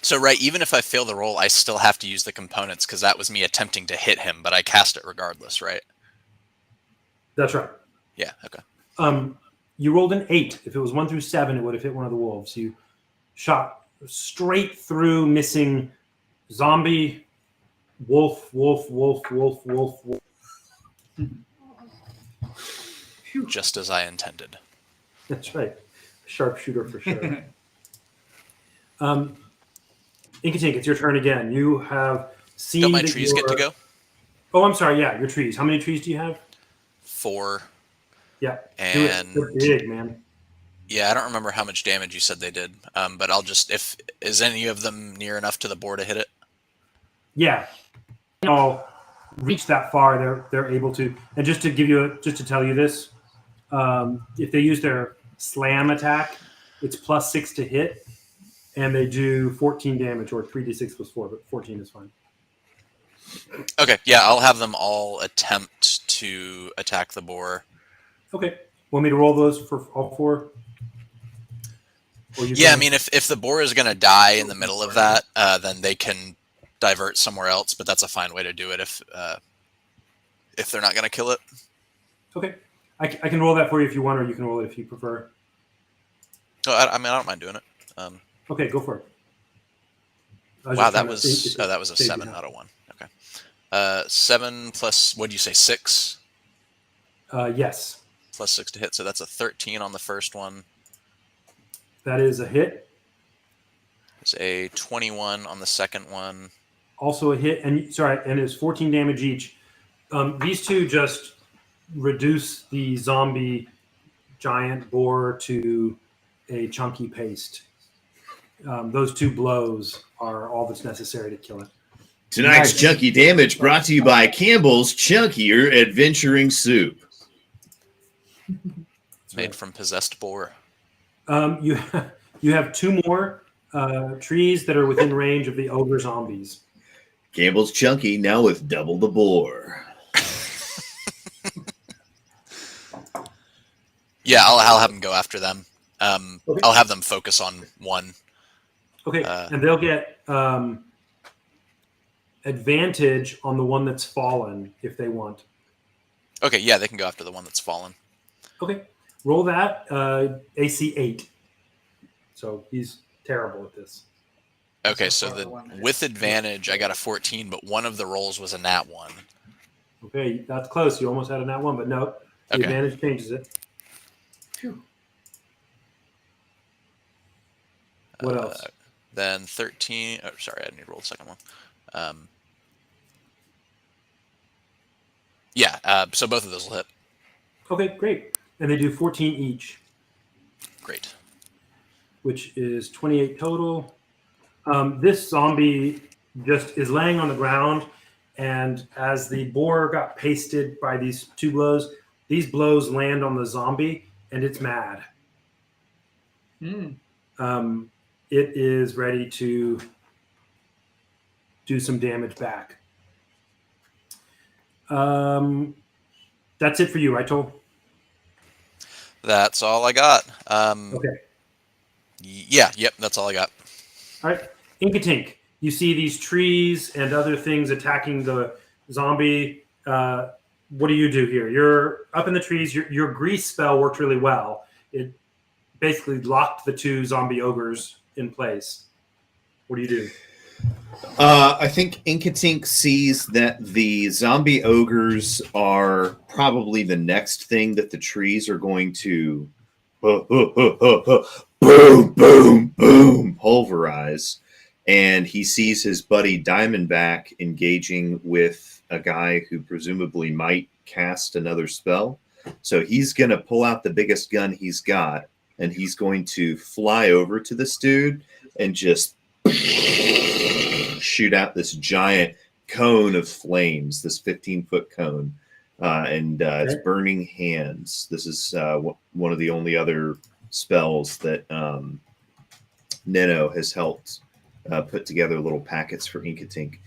So, right, even if I fail the roll, I still have to use the components because that was me attempting to hit him, but I cast it regardless, right? That's right. Yeah, okay. You rolled an 8. If it was 1 through 7, it would have hit one of the wolves. You shot straight through, missing zombie, wolf. Just as I intended. That's right. Sharpshooter for sure. Inkatink, it's your turn again. You have seen Don't my that trees get to go? Oh, I'm sorry. Yeah, your trees. How many trees do you have? 4. Yeah. And Do it. They're big, man. yeah, I don't remember how much damage you said they did. But I'll just is any of them near enough to the boar to hit it? Yeah. All reach that far, they're able to. And just to tell you this, if they use their slam attack, it's +6 to hit, and they do 14 damage, or 3d6 plus 4, but 14 is fine. Okay, yeah, I'll have them all attempt to attack the boar. Okay. Want me to roll those for all 4? Or you Yeah, can- I mean, if the boar is going to die in the middle of that, then they can divert somewhere else. But that's a fine way to do it if they're not going to kill it. Okay. I can roll that for you if you want, or you can roll it if you prefer. Oh, I mean, I don't mind doing it. Okay, go for it. Wow, that was a 7, not a 1. Okay, 7 plus what do you say? 6 Yes, plus 6 to hit, so that's a 13 on the first one. that is a hit. It's a 21 on the second one. Also a hit, and it's 14 damage each. These two just reduce the zombie giant boar to a chunky paste. Those 2 blows are all that's necessary to kill it. Tonight's Nice. Chunky Damage brought to you by Campbell's Chunkier Adventuring Soup. That's Made right. from possessed boar. You have 2 more trees that are within range of the ogre zombies. Campbell's Chunky now with double the boar. Yeah, I'll have them go after them. Okay. I'll have them focus on one. Okay, and they'll get advantage on the one that's fallen if they want. Okay, yeah, they can go after the one that's fallen. Okay, roll that AC 8. So he's terrible at this. Okay, So so far, the one that with advantage, I got a 14, but one of the rolls was a nat 1. Okay, that's close. You almost had a nat 1, but no. The Okay. advantage changes it. What else? Then 13. Oh, sorry, I need to roll the second one. So both of those will hit. Okay, great. And they do 14 each, Great. which is 28 total. This zombie just is laying on the ground, And as the boar got pasted by these 2 blows, these blows land on the zombie, and it's mad. Hmm. It is ready to do some damage back. That's it for you, right, Toll? That's all I got. Okay. Yep, that's all I got. All right. Inkatink, you see these trees and other things attacking the zombie. What do you do here? You're up in the trees. Your grease spell worked really well. It basically locked the 2 zombie ogres in place. What do you do? I think Inkatink sees that the zombie ogres are probably the next thing that the trees are going to boom, boom, boom, pulverize. And he sees his buddy Diamondback engaging with a guy who presumably might cast another spell. So he's going to pull out the biggest gun he's got, and he's going to fly over to this dude and just shoot out this giant cone of flames, this 15-foot cone. It's Burning Hands. This is one of the only other spells that Nino has helped put together little packets for Inkatink.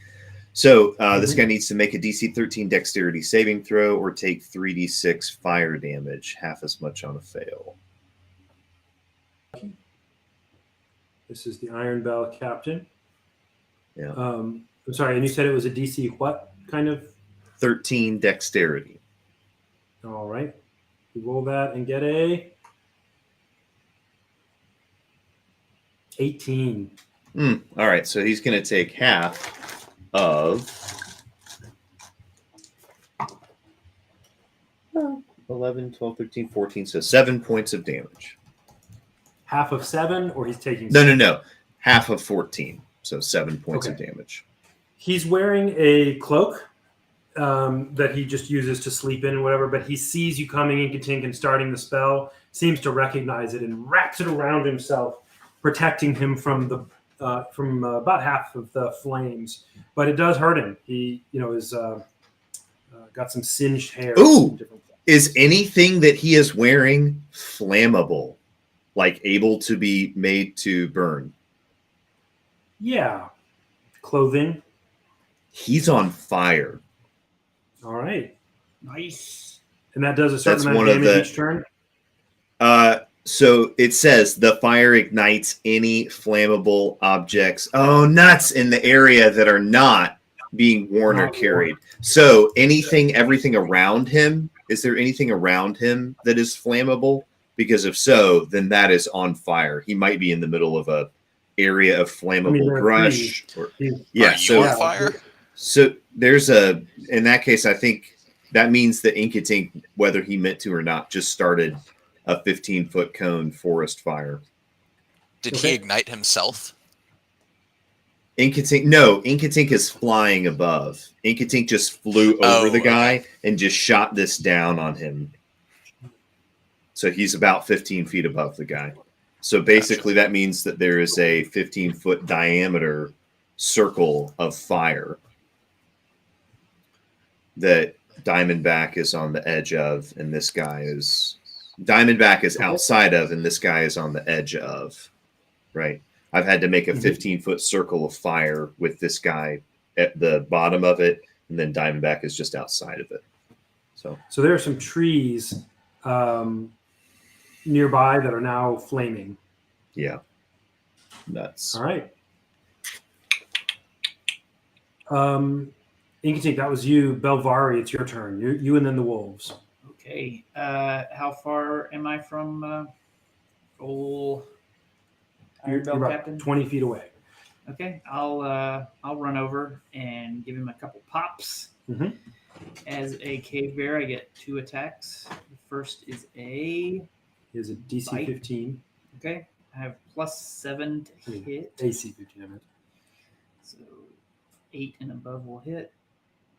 So this guy needs to make a DC 13 dexterity saving throw or take 3d6 fire damage, half as much on a fail. This is the Iron Bell Captain. Yeah. I'm sorry, and you said it was a DC what kind of? 13 dexterity. All right. You roll that and get a 18. All right, so he's going to take half of 11, 12, 13, 14, so 7 points of damage. Half of 7, or he's taking No. Half of 14, so 7 points of Okay. damage. He's wearing a cloak that he just uses to sleep in and whatever, but he sees you coming, Inkatink, and starting the spell, seems to recognize it and wraps it around himself, protecting him from about half of the flames. But it does hurt him. He, is got some singed hair. Ooh! Is anything that he is wearing flammable, like able to be made to burn? Yeah. Clothing. He's on fire. All right. Nice. And that does a certain That's amount one of of damage the- each turn? So it says the fire ignites any flammable objects. Oh, nuts! In the area that are not being worn or carried. So everything around him, is there anything around him that is flammable? Because if so, then that is on fire. He might be in the middle of a area of flammable brush. Are you on fire? So in that case, I think that means that Inkatink, whether he meant to or not, just started a 15-foot cone forest fire. Did he ignite himself? Inkatink is flying above. Inkatink just flew over the guy and just shot this down on him. So he's about 15 feet above the guy. So basically that means that there is a 15-foot diameter circle of fire that Diamondback is on the edge of, and this guy is... Diamondback is outside of, and this guy is on the edge of, right? I've had to make a 15-foot circle of fire with this guy at the bottom of it, and then Diamondback is just outside of it. So there are some trees nearby that are now flaming. Yeah. Nuts. All right. Inkatink, that was you. Belvari, it's your turn. You and then the wolves. Okay. How far am I from old You're Iron Bell about Captain? 20 feet away. Okay, I'll run over and give him a couple pops. As a cave bear, I get 2 attacks. The first is He has a DC Bite. 15. okay. I have +7 to hit, AC 15, I meant. so 8 and above will hit.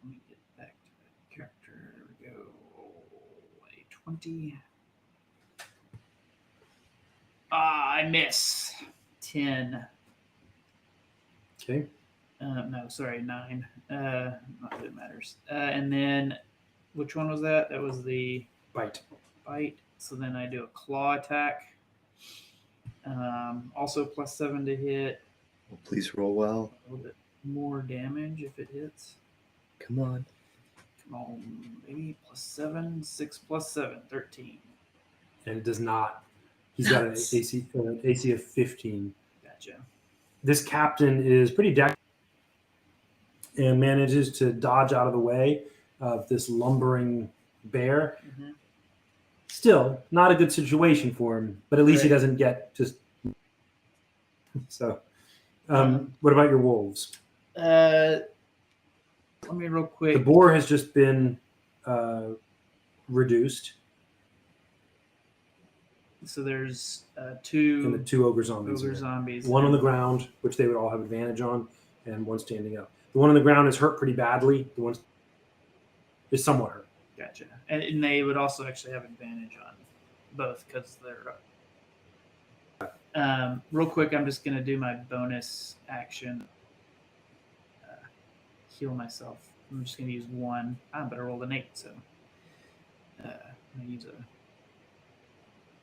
Let me get back to the character. There we go. A 20. I miss 10. Okay. No, sorry, 9. Not that it matters. And then, which one was that? That was the Bite. bite. So then I do a claw attack. Also +7 to hit. Please roll well. A little bit more damage if it hits. Come on. Come on, maybe +7, 6 +7, 13. And it does not. He's got an AC of 15. Gotcha. This captain is pretty decked and manages to dodge out of the way of this lumbering bear. Mhm. Still, not a good situation for him, but at least he Right. doesn't get just. So, what about your wolves? Let me real The quick. boar has just been reduced, So there's and the two 2 ogre zombies. ogre are- zombies. One on the ground, which they would all have advantage on, and one standing up. The one on the ground is hurt pretty badly. The one is somewhat hurt. Gotcha. And they would also actually have advantage on both because they're. Real quick, I'm just going to do my bonus action. Heal myself. I'm just going to use 1. But I rolled an 8, so I'm going to use a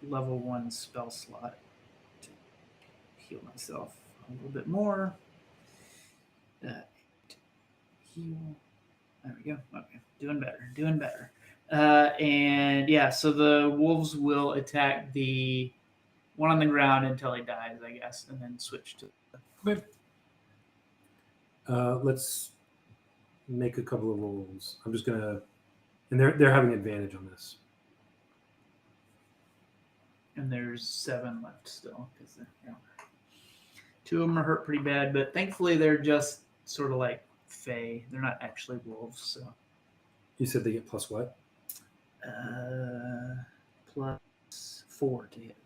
level 1 spell slot to heal myself a little bit more. Heal. There we go. Okay, doing better. And yeah, so the wolves will attack the one on the ground until he dies, I guess, and then switch to. Let's make a couple of rolls. I'm just gonna, and they're having advantage on this. And there's 7 left still because 2 of them are hurt pretty bad, but thankfully they're just sort of like fey. They're not actually wolves, so. You said they get plus what? +4 to hit.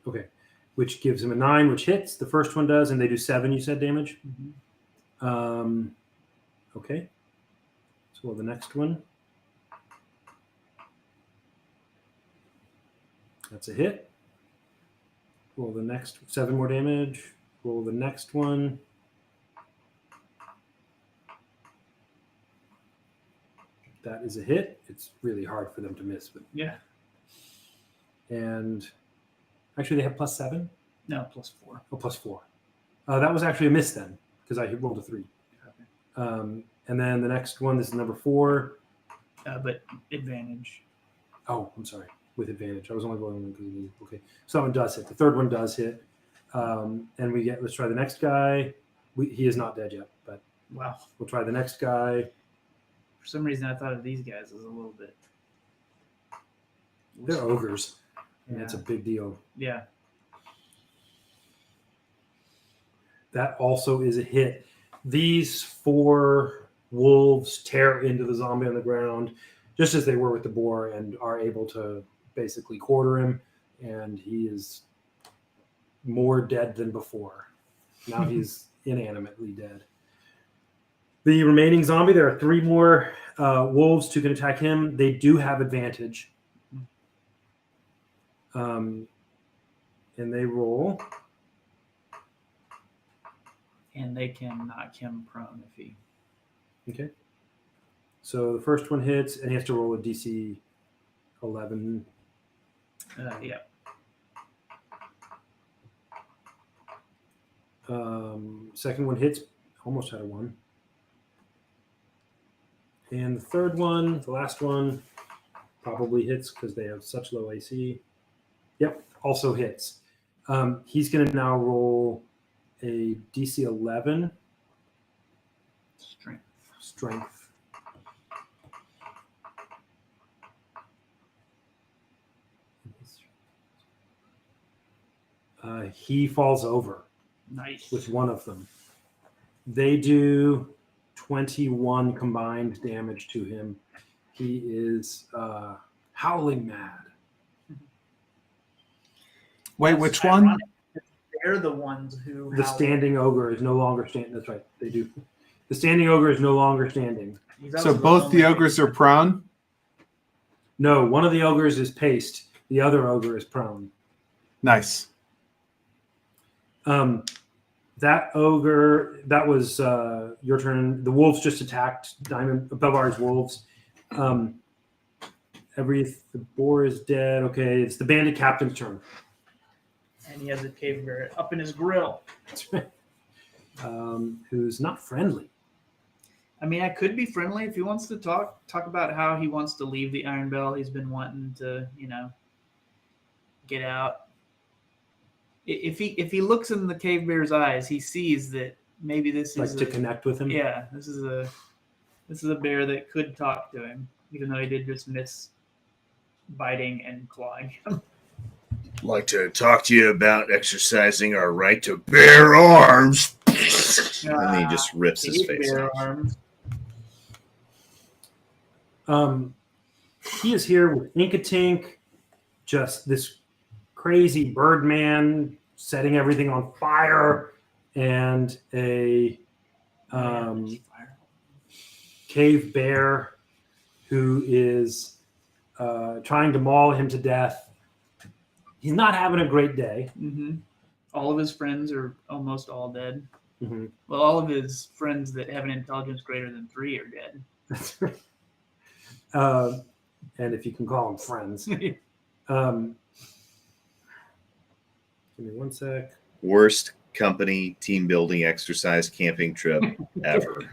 Okay, which gives him a 9, which hits. The first one does, and they do 7. You said damage. Mm-hmm. Okay. So the next one. That's a hit. Roll the next 7 more damage. Roll the next one. That is a hit. It's really hard for them to miss, but Yeah. and actually they have +7. No, +4. Oh, +4. That was actually a miss then because I rolled a 3. Okay. And then the next one, this is number 4. But advantage. Oh, I'm sorry. With advantage. I was only rolling one because okay. So that one does hit. The third one does hit. And let's try the next guy. He is not dead yet, but Wow. we'll try the next guy. For some reason, I thought of these guys as a little bit. They're ogres. And Yeah. that's a big deal. Yeah. That also is a hit. These 4 wolves tear into the zombie on the ground, just as they were with the boar, and are able to basically quarter him. And he is more dead than before. Now he's inanimately dead. The remaining zombie, there are 3 more wolves who can attack him. They do have advantage. And they roll. And they can knock him prone if he. Okay. So the first one hits, and he has to roll a DC 11. Yeah. Second one hits, almost had a 1. And the third one, the last one, probably hits because they have such low AC. Yep, also hits. He's going to now roll a DC 11 strength. He falls over Nice. with one of them. They do 21 combined damage to him. He is howling mad. Wait, That's which one? ironic. They're the ones who. The standing ogre is no longer standing. That's right. They do. The standing ogre is no longer standing. So both the ogres are prone? No, one of the ogres is paced. The other ogre is prone. Nice. That ogre, that was your turn. The wolves just attacked Belvar's wolves. The boar is dead. Okay, it's the bandit captain's turn. And he has a cave bear up in his grill. Who's not friendly. I mean, I could be friendly if he wants to talk about how he wants to leave the Iron Bell. He's been wanting to, get out. If he looks in the cave bear's eyes, he sees that maybe this is to connect with him. Yeah, this is a bear that could talk to him, even though he did just miss biting and clawing him. Like to talk to you about exercising our right to bear arms. And then he just rips his face bear off. arms. He is here with Inkatink, just this crazy Birdman setting everything on fire, and a cave bear who is trying to maul him to death. He's not having a great day. Mm-hmm. All of his friends are almost all dead. Mm-hmm. Well, all of his friends that have an intelligence greater than 3 are dead. And if you can call them friends. Give me one sec. Worst company team building exercise camping trip ever.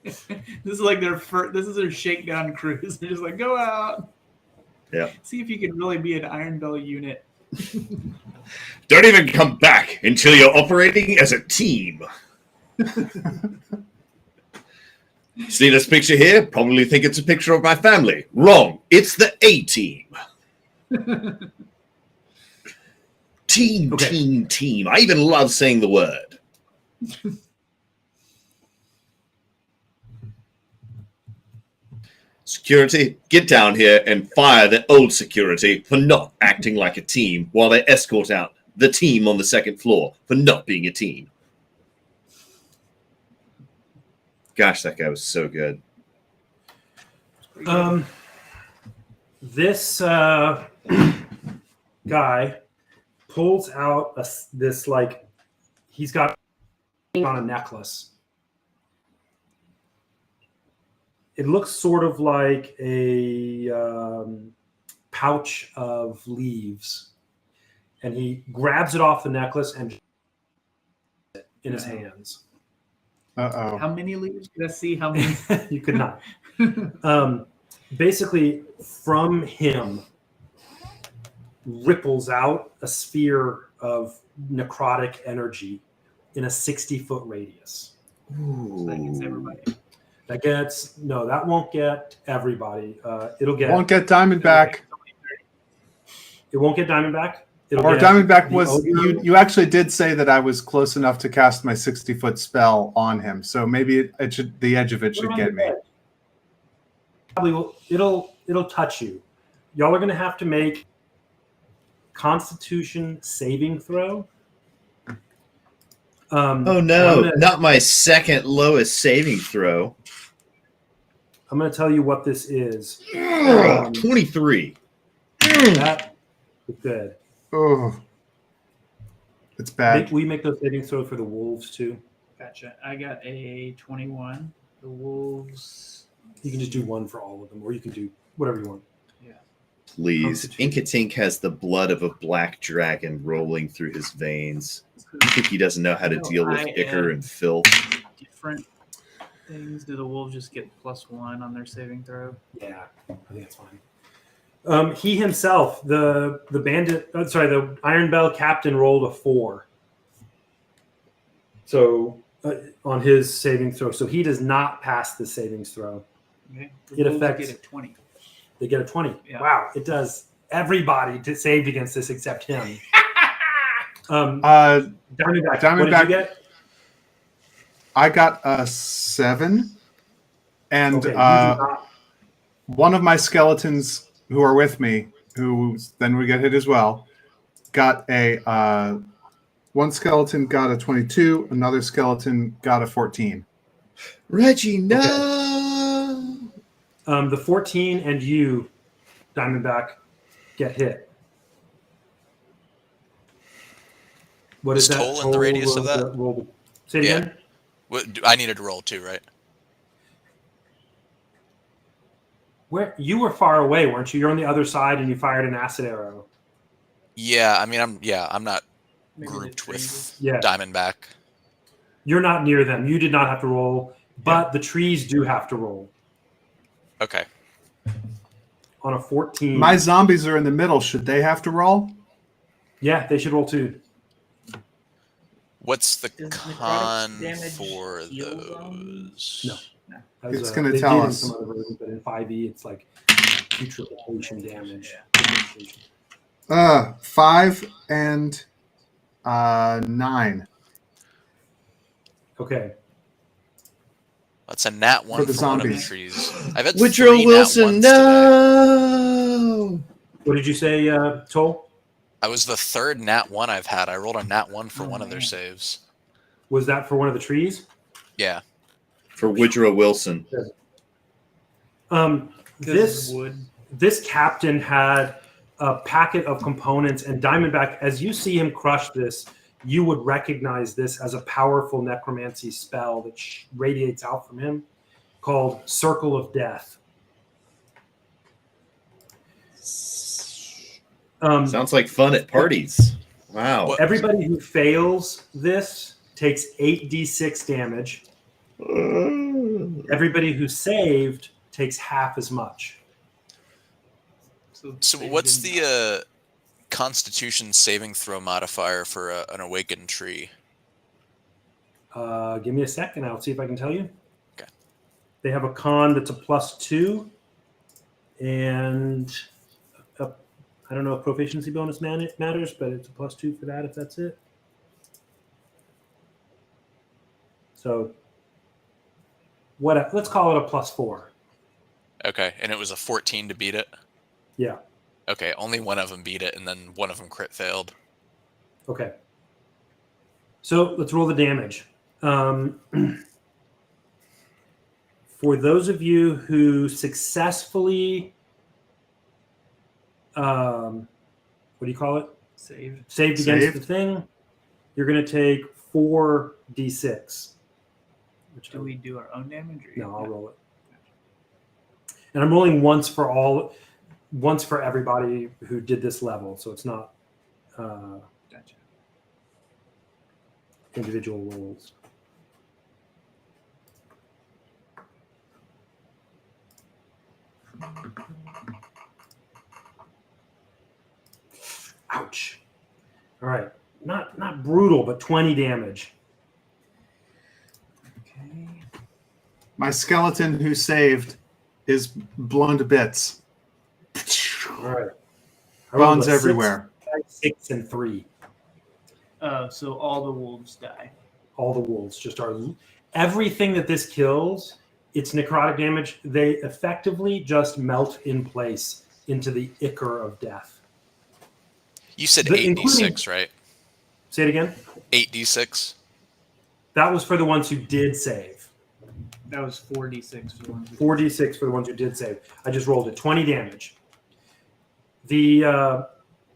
This is like this is their shakedown cruise. They're just like, go out. Yeah. See if you can really be an Iron Bell unit. Don't even come back until you're operating as a team. See this picture here? Probably think it's a picture of my family. Wrong. It's the A-team. Team, Okay. team, team. I even love saying the word. Security, get down here and fire the old security for not acting like a team while they escort out the team on the second floor for not being a team. Gosh, that guy was so good. This guy pulls out this he's got on a necklace. It looks sort of like a pouch of leaves, and he grabs it off the necklace and in his hands. Uh-oh. How many leaves? Let's see how many. You could not. Basically, from him ripples out a sphere of necrotic energy in a 60-foot radius. So that gets everybody. That won't get everybody. It'll get. Won't get Diamondback. It won't get Diamondback. Or Diamondback the was ogre. you actually did say that I was close enough to cast my 60-foot spell on him, so maybe it should, the edge of it should get me. Probably it'll touch you. Y'all are gonna have to make Constitution saving throw. Oh no, not my second lowest saving throw. I'm gonna tell you what this is. 23. That is good. Oh, it's bad. We make those saving throws for the wolves too. Gotcha. I got a 21. The wolves. You can just do one for all of them, or you can do whatever you want. Please. Constitution. Inkatink has the blood of a black dragon rolling through his veins. You think he doesn't know how to deal with ichor and filth? Different things. Do the wolves just get +1 on their saving throw? Yeah, I think that's fine. He himself, the Iron Bell captain rolled a 4. So on his saving throw, so he does not pass the savings throw. Okay. It wolves affects- get a 20. They get a 20. Yeah. Wow, it does everybody saved against this except him. Diamondback, What did you get? I got a 7, and Okay, you do not. one of my skeletons who are with me, who then we get hit as well, got a one skeleton got a 22, another skeleton got a 14. Reggie, no! The 14 and you, Diamondback, get hit. What Is is that? toll in the radius of that? Roll. Say it Yeah. again. I needed to roll too, right? Where you were far away, weren't you? You're on the other side, and you fired an acid arrow. Yeah, I mean, I'm not Maybe the grouped with trees. Yeah. Diamondback. You're not near them. You did not have to roll, but the trees do have to roll Okay. on a 14. My zombies are in the middle. Should they have to roll? Yeah, they should roll too. What's the Does necrotic con damage for heal zombies? those? No. It's gonna they tell did us. In some other versions, but in 5e, it's like putrefaction damage. 5 and 9 Okay. That's a nat 1 the for one of the zombies. trees. I've had Woodrow 3 Wilson, nat 1s today. no. What did you say, Toll? I was the third nat 1 I've had. I rolled a nat 1 for one of their man. saves. Was that for one of the trees? Yeah. For Woodrow Wilson. This wood. this captain had a packet of components, and Diamondback, as you see him crush this, you would recognize this as a powerful necromancy spell that radiates out from him called Circle of Death. Sounds like fun at parties. Wow. What- Everybody who fails this takes 8d6 damage. Everybody who saved takes half as much. So what's the Constitution saving throw modifier for an awakened tree? Give me a second. I'll see if I can tell you. Okay. They have a con that's a +2, and I don't know if proficiency bonus matters, but it's a +2 for that if that's it. So let's call it a +4. Okay, and it was a 14 to beat it? Yeah. Okay, only one of them beat it, and then one of them crit failed. Okay. So let's roll the damage. For those of you who successfully, what do you call it? Saved against the thing, you're going to take 4d6. Do we do our own damage? Or No, I'll roll it. And I'm rolling once for everybody who did this level, so it's not Gotcha. individual rolls. Ouch. All right. Not brutal, but 20 damage. Okay. My skeleton who saved is blown to bits. All right. I rolled Bones a 6, everywhere. 5, 6, and 3. So all the wolves die. All the wolves just are. Everything that this kills, it's necrotic damage. They effectively just melt in place into the ichor of death. You said Including- 8d6, right? Say it again. 8d6? That was for the ones who did save. That was 4d6 for the ones. 4d6 for the ones who did save. I just rolled it. 20 damage. The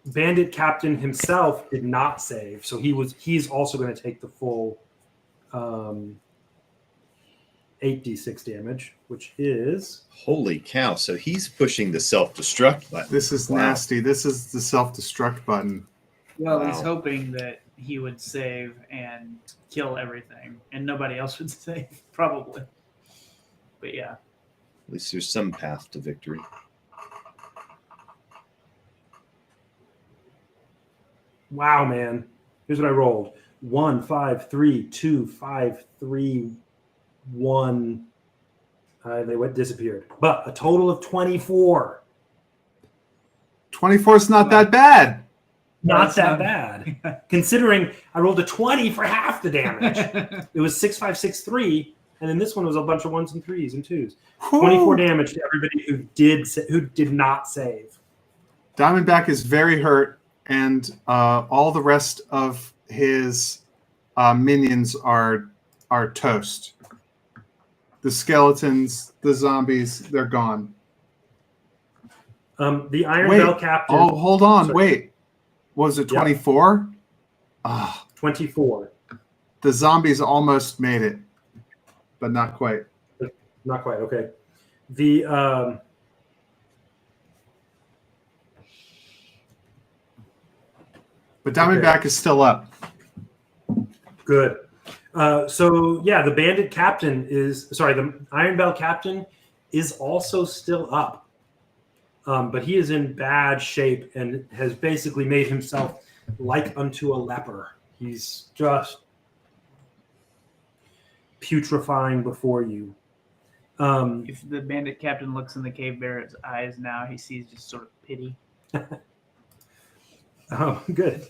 bandit captain himself did not save, so he's also going to take the full 8d6 damage, which is Holy cow. So he's pushing the self-destruct button. This is Wow. nasty. This is the self-destruct button. Well, Wow. he's hoping that he would save and kill everything, and nobody else would save, probably. But yeah. At least there's some path to victory. wow, man. Here's what I rolled: 1, 5, 3, 2, 5, 3, 1. They disappeared, but a total of 24. 24 is not that bad. Not That's that not- bad, considering I rolled a 20 for half the damage. It was 6, 5, 6, 3, and then this one was a bunch of 1s and 3s and 2s. 24 damage to everybody who did not save. Diamondback is very hurt, and all the rest of his minions are toast. The skeletons, the zombies, they're gone. The Iron Wait. Bell captain. Oh, hold on. Sorry. Wait. Was it Yeah. 24? Ah, 24. The zombies almost made it, but not quite. Not quite. Okay. The But Diamondback is still up. good. So yeah, the bandit captain the Iron Bell captain is also still up, but he is in bad shape and has basically made himself like unto a leper. He's just putrefying before you. If the bandit captain looks in the cave bear's eyes now, he sees just sort of pity. Oh, good.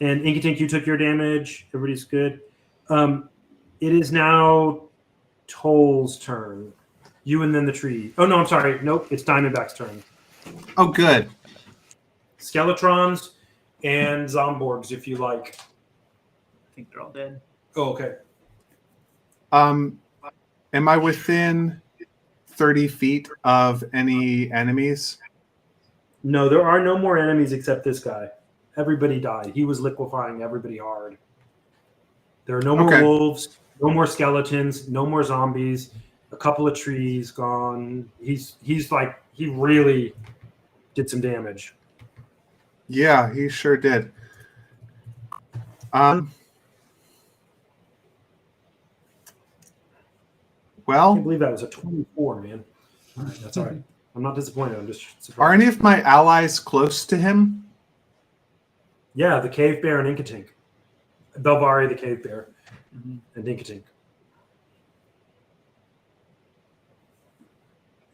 And Inkatink, you took your damage. Everybody's good. It is now Toll's turn. You and then the tree. Oh, no, I'm sorry. Nope, it's Diamondback's turn. Oh, good. Skeletrons and Zomborgs, if you like. I think they're all dead. Oh, okay. Am I within 30 feet of any enemies? No, there are no more enemies except this guy. Everybody died. He was liquefying everybody hard. There are no more Okay. wolves, no more skeletons, no more zombies. A couple of trees gone. He's like, he really did some damage. Yeah, he sure did. I Well, can't believe that was a 24, man. All right, that's all right. I'm not disappointed. I'm just surprised. are any of my allies close to him? Yeah, the cave bear and Inkatink. Belvari, the cave bear, and Inkatink.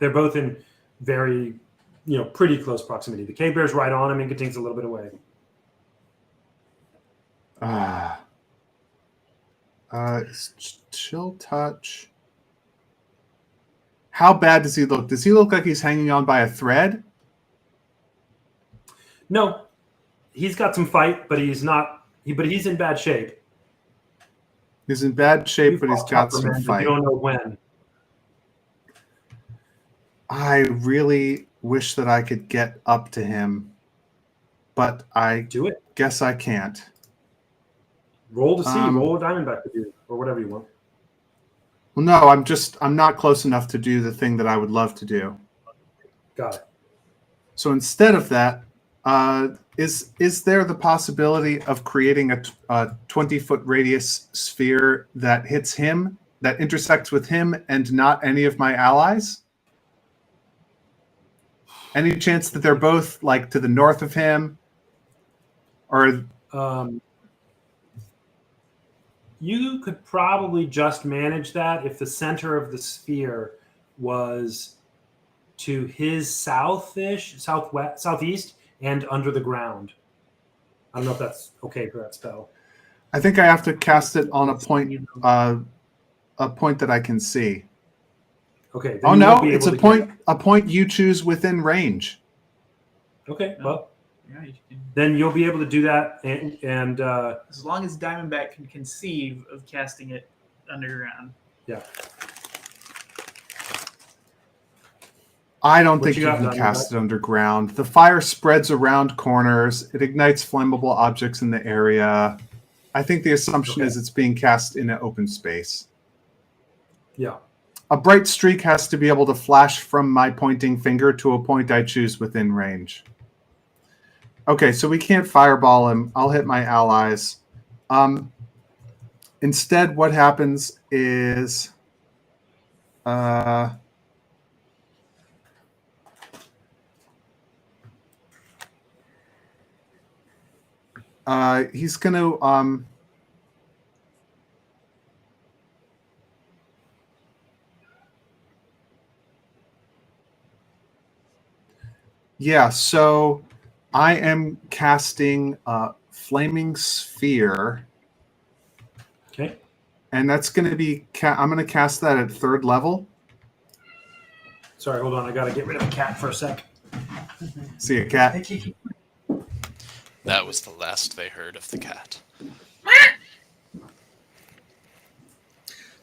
They're both in very, pretty close proximity. The cave bear's right on him. Inkatink's a little bit away. Chill touch. How bad does he look? Does he look like he's hanging on by a thread? No, he's got some fight, but he's not. But he's in bad shape. He's in bad shape, but he's got Tougher some men, fight. You don't know when. I really wish that I could get up to him, but I Do it. guess I can't. Roll to see. Roll a Diamondback with you, or whatever you want. Well, no, I'm not close enough to do the thing that I would love to do. Got it. So instead of that, is there the possibility of creating a 20-foot radius sphere that hits him, that intersects with him, and not any of my allies? Any chance that they're both like to the north of him, or you could probably just manage that if the center of the sphere was to his southeast, and under the ground. I don't know if that's okay for that spell. I think I have to cast it on a point that I can see. Okay. Oh no, it's a point you choose within range. Okay. Well, Yeah, you can. then you'll be able to do that, and As long as Diamondback can conceive of casting it underground. yeah. I don't What think you you got, can Diamondback? cast it underground. The fire spreads around corners. It ignites flammable objects in the area. I think the assumption Okay. is it's being cast in an open space. Yeah. A bright streak has to be able to flash from my pointing finger to a point I choose within range. Okay, so we can't fireball him. I'll hit my allies. Instead, what happens is he's going to yeah, so I am casting Flaming Sphere. Okay. And that's going to be, I'm going to cast that at 3rd level. Sorry, hold on. I got to get rid of the cat for a sec. See a cat? That was the last they heard of the cat.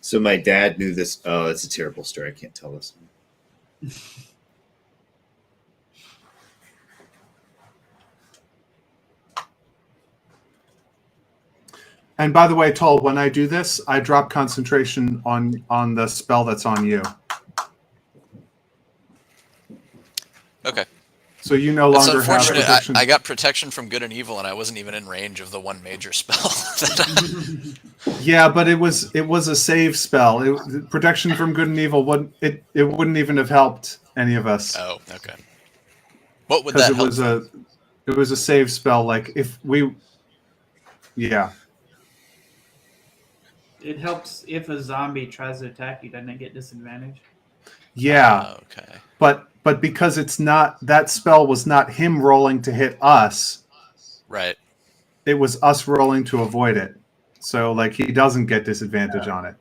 So my dad knew this. Oh, it's a terrible story. I can't tell this one. And by the way, Toll, when I do this, I drop concentration on the spell that's on you. Okay. So you no It's longer have unfortunate. protection. I got protection from good and evil, and I wasn't even in range of the one major spell. Yeah, but it was a save spell. Protection from good and evil wouldn't even have helped any of us Oh, okay. What would because that help? it was a save spell. Like if we, yeah, It helps if a zombie tries to attack you, doesn't it get disadvantage? yeah. Okay. But because it's not, that spell was not him rolling to hit us. Right. It was us rolling to avoid it. So like he doesn't get disadvantage on it.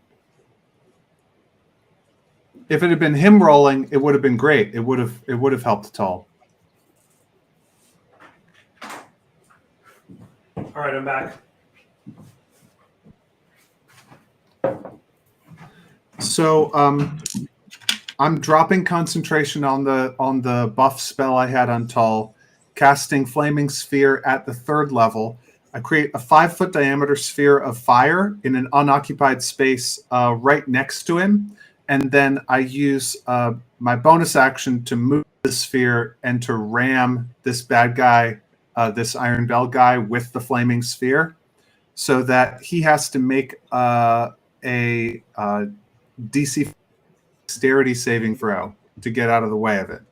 If it had been him rolling, it would have been great. It would have helped Tull. All right, I'm back. So I'm dropping concentration on the buff spell I had on Tull, casting Flaming Sphere at the 3rd level. I create a 5-foot diameter sphere of fire in an unoccupied space right next to him, and then I use my bonus action to move the sphere and to ram this bad guy, this Iron Bell guy, with the Flaming Sphere, so that he has to make a DC dexterity saving throw to get out of the way of it.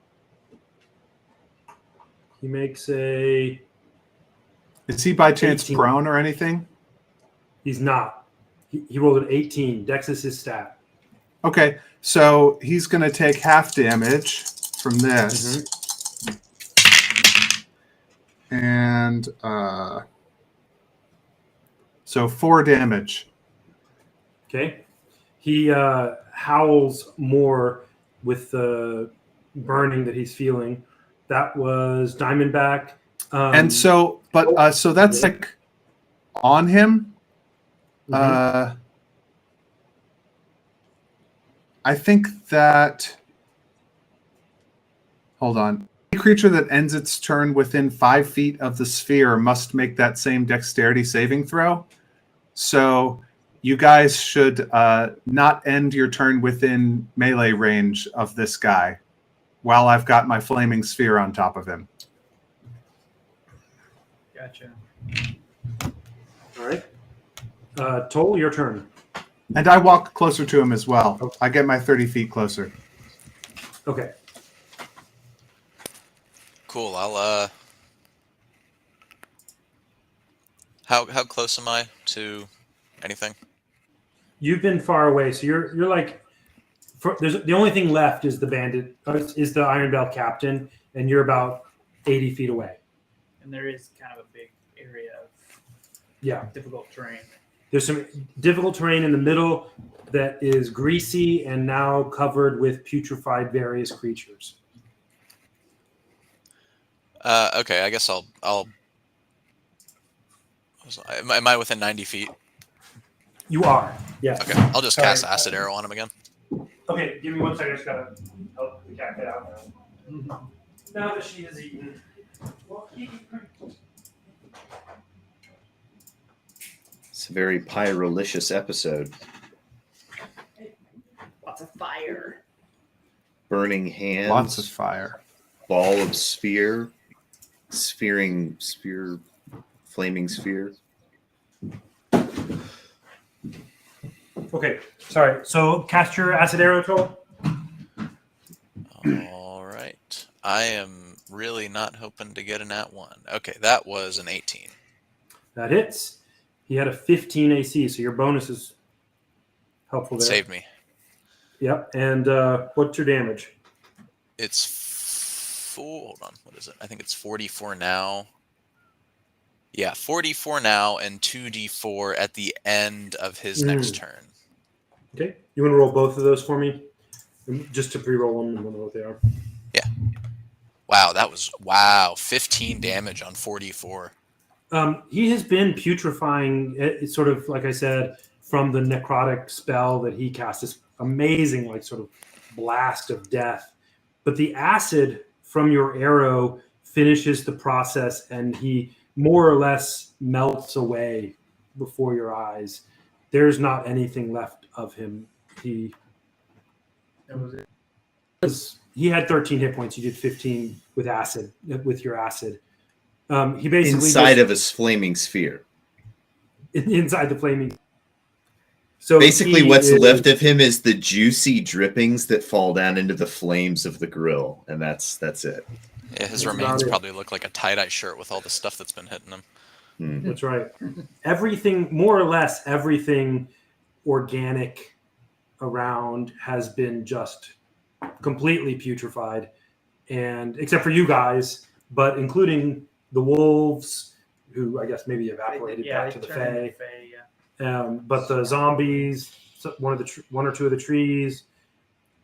He makes a. Is he by chance 18. prone or anything? He's not. He rolled an 18. Dex is his stat. Okay, so he's going to take half damage from this. And so 4 damage. Okay. He howls more with the burning that he's feeling. That was Diamondback. And so, but so that's like on him. Mhm. I think that. Hold on. Any creature that ends its turn within 5 feet of the sphere must make that same dexterity saving throw. So you guys should not end your turn within melee range of this guy while I've got my flaming sphere on top of him. Gotcha. All right. Toll, your turn. And I walk closer to him as well. Okay. I get my 30 feet closer. Okay. Cool. I'll How close am I to anything? You've been far away, so you're like. There's the only thing left is the bandit, is the Iron Bell captain, and you're about 80 feet away. And there is kind of a big area of Yeah. difficult terrain. There's some difficult terrain in the middle that is greasy and now covered with putrefied various creatures. Okay, I guess I'll. Am I within 90 feet? You are. Yes. Okay, I'll just cast Acid Arrow on him again. Okay, give me 1 second. I just gotta help the cat get out now. Now that she has eaten. It's a very pyrolicious episode. Lots of fire. Burning hands. Lots of fire. Ball of sphere. Flaming sphere. Okay, sorry. So cast your acid arrow, Toll. All right. I am really not hoping to get an at 1. Okay, that was an 18. That hits. He had a 15 AC, so your bonus is helpful there. Saved me. Yep. And what's your damage? It's hold on. What is it? I think it's 44 now. Yeah, 44 now and 2d4 at the end of his next turn. Okay. You want to roll both of those for me? Just to pre-roll them and we'll know what they are. Yeah. Wow, 15 damage on 44. He has been putrefying, it's sort of, like I said, from the necrotic spell that he cast, this amazing, like, sort of blast of death. But the acid from your arrow finishes the process, and he more or less melts away before your eyes. There's not anything left of him. That was it. He had 13 hit points. You did 15 with acid, with your acid. He basically Inside of his flaming sphere. inside the flaming. So Basically, he what's is- left of him is the juicy drippings that fall down into the flames of the grill, and that's it. Yeah, his That's remains about it. probably look like a tie-dye shirt with all the stuff that's been hitting him. Hmm. That's right. Everything, more or less, everything organic around has been just completely putrefied, and except for you guys, but including the wolves, who I guess maybe evaporated back to the turned into Fae. Fae, yeah. But the zombies, one or two of the trees,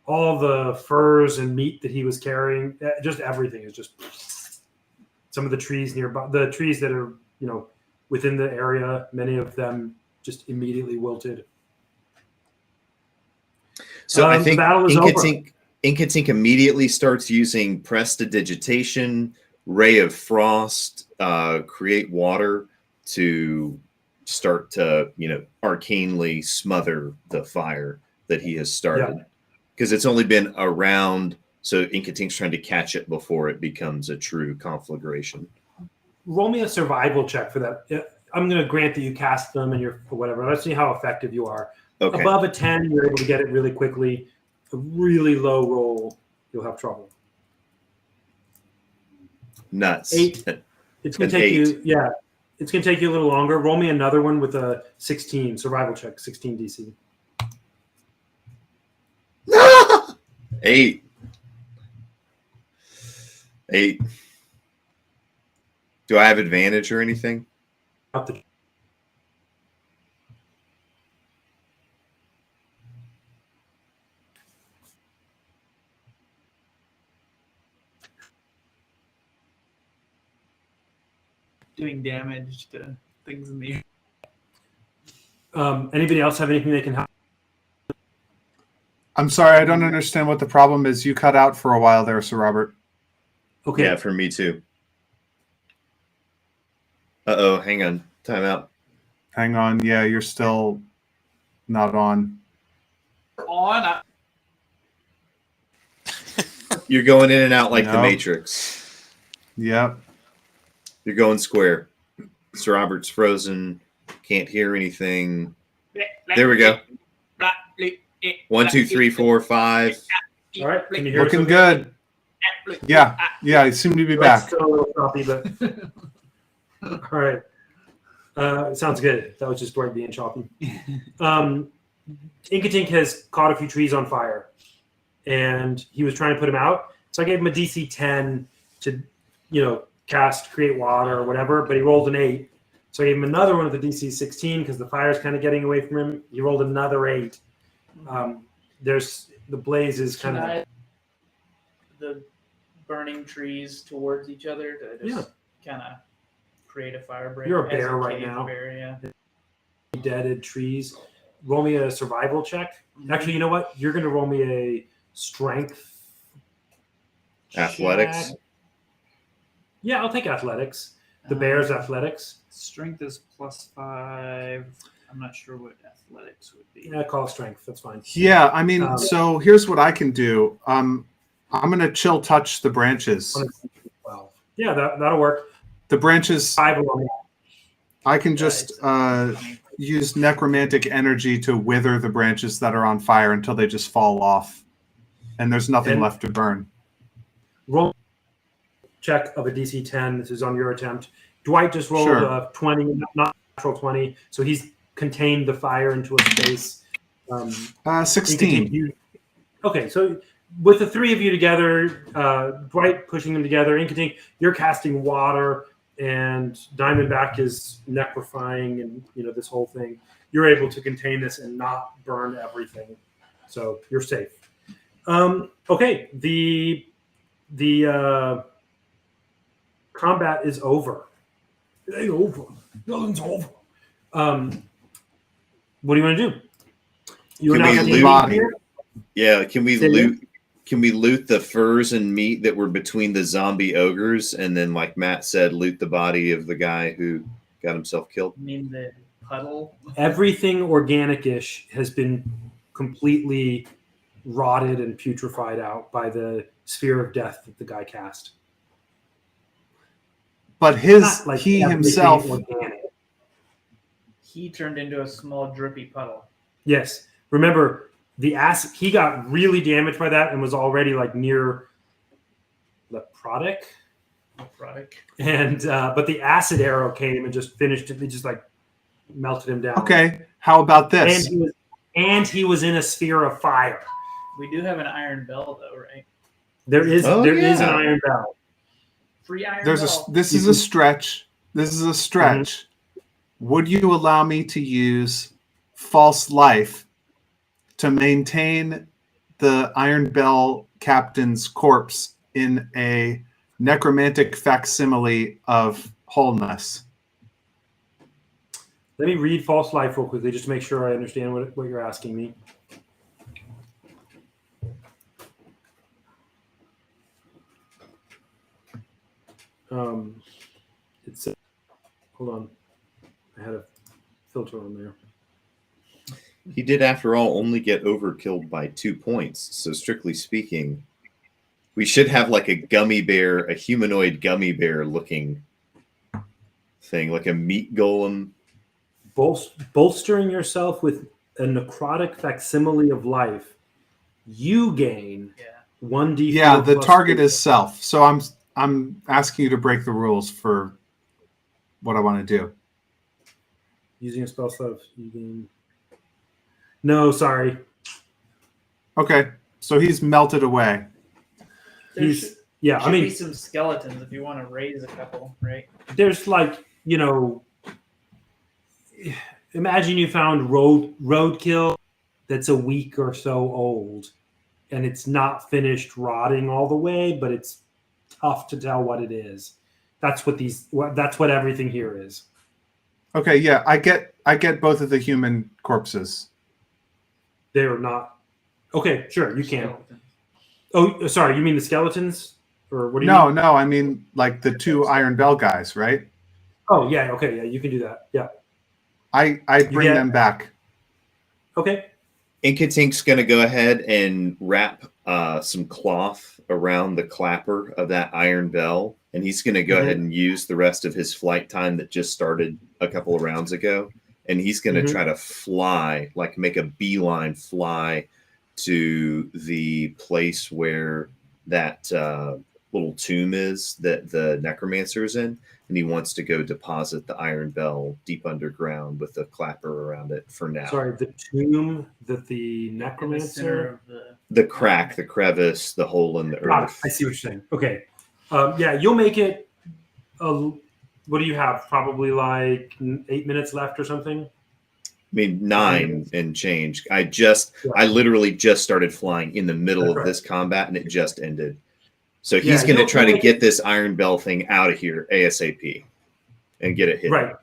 all the furs and meat that he was carrying, just everything is just. Some of the trees nearby, the trees that are within the area, many of them just immediately wilted. So I The think battle is over. Inkatink immediately starts using Prestidigitation, Ray of Frost, Create Water to start to, arcanely smother the fire that he has started. Because it's only been around, so Inkatink's trying to catch it before it becomes a true conflagration. Roll me a survival check for that. I'm going to grant that you cast them and you're whatever. Let's see how effective you are. Okay. Above a 10, you're able to get it really quickly. A really low roll, you'll have trouble. Nuts. 8. It's going An to take 8. you, yeah. It's going to take you a little longer. Roll me another one with a 16 survival check, 16 DC. 8. 8. Do I have advantage or anything? Not the- Doing damage to things in the air. Anybody else have anything they can help? I'm sorry, I don't understand what the problem is. You cut out for a while there, Sir Robert. Okay. Yeah, for me too. Uh-oh, hang on. Time out. Hang on. Yeah, you're still not on. On. You're going in and out like the No. Matrix. Yep. You're going square. Sir Robert's frozen. Can't hear anything. There we go. 1, 2, 3, 4, 5. All right. Can you hear us Looking okay? good. Yeah. Yeah, I seem to be back. Still a little choppy, but all right. Sounds good. That was just Dwight being choppy. Inkatink has caught a few trees on fire, and he was trying to put them out. So I gave him a DC 10 to, cast Create Water or whatever, but he rolled an 8. So I gave him another one with the DC 16 because the fire's kind of getting away from him. He rolled another 8. There's the blaze is kind of the burning trees towards each other to just kind of create a fire break. You're a as bear right cave now. Bear, yeah. deaded trees. Roll me a survival check. Actually, you know what? You're going to roll me a strength. Athletics. check. Yeah, I'll take athletics. The Bears' athletics. Strength is +5. I'm not sure what athletics would be. Yeah, call it strength. That's fine. Yeah, I mean, Um, so here's what I can do. I'm gonna chill touch the branches. 12. Yeah, that'll work. The branches. 5 along. I can just use necromantic energy to wither the branches that are on fire until they just fall off, and there's nothing And- left to burn. Roll check of a DC 10. This is on your attempt. Dwight just rolled Sure. a 20, not natural 20. So he's contained the fire into a space. 16. Okay, so with the three of you together, Dwight pushing them together, Inkatink, you're casting water, and Diamondback is necrophying, and this whole thing. You're able to contain this and not burn everything, so you're safe. Okay, the combat is over. It ain't over. Nothing's over. What do you want to do? You're Can not we getting loot- body here? Yeah, can we Say loot? Can we loot the furs and meat that were between the zombie ogres, and then, like Matt said, loot the body of the guy who got himself killed? I mean, the puddle. Everything organic-ish has been completely rotted and putrefied out by the sphere of death that the guy cast. But Not like he everything himself. organic. He turned into a small drippy puddle. Yes. Remember, the acid, he got really damaged by that and was already like near leprotic. And but the acid arrow came and just finished it. It just like melted him down. Okay, how about this? And he was in a sphere of fire. We do have an iron bell, though, right? There is Oh, there is an yeah. iron bell. Free iron This bell. is a stretch. This is a stretch. Would you allow me to use false life to maintain the Iron Bell captain's corpse in a necromantic facsimile of wholeness? Let me read false life real quickly just to make sure I understand what you're asking me. It's hold on. I had a filter on there. He did, after all, only get overkilled by 2 points. So strictly speaking, we should have like a gummy bear, a humanoid gummy bear looking thing, like a meat golem. Bolstering yourself with a necrotic facsimile of life, you gain 1d4. Yeah, the plus target 4. is self. So I'm asking you to break the rules for what I want to do. Using a spell slot, you gain. No, sorry. Okay, so he's melted away. There He's should I mean, be some skeletons if you want to raise a couple, right? there's like, imagine you found roadkill that's a week or so old and it's not finished rotting all the way, but it's tough to tell what it is. That's what everything here is. Okay, yeah, I get both of the human corpses. They're not. Okay, sure, you can. Skeletons. Oh, sorry, you mean the skeletons? Or what do you mean? No, I mean like the 2 Iron Bell guys, right? Oh, yeah, okay, yeah, you can do that. Yeah. I bring them back. Okay. Inkatink's going to go ahead and wrap some cloth around the clapper of that iron bell, and he's going to go ahead and use the rest of his flight time that just started a couple of rounds ago, and he's going to try to fly, like make a beeline fly to the place where that little tomb is that the necromancer is in, and he wants to go deposit the iron bell deep underground with a clapper around it for now. Sorry, the tomb that the In the center necromancer. of The crack, the crevice, the hole in the earth. I see what you're saying. Okay. Yeah, you'll make it. What do you have? Probably like 8 minutes left or something. I mean, 9 and change. I literally just started flying in the middle of this combat, and it just ended. So he's going to try to get this iron bell thing out of here ASAP and get it hit. Right.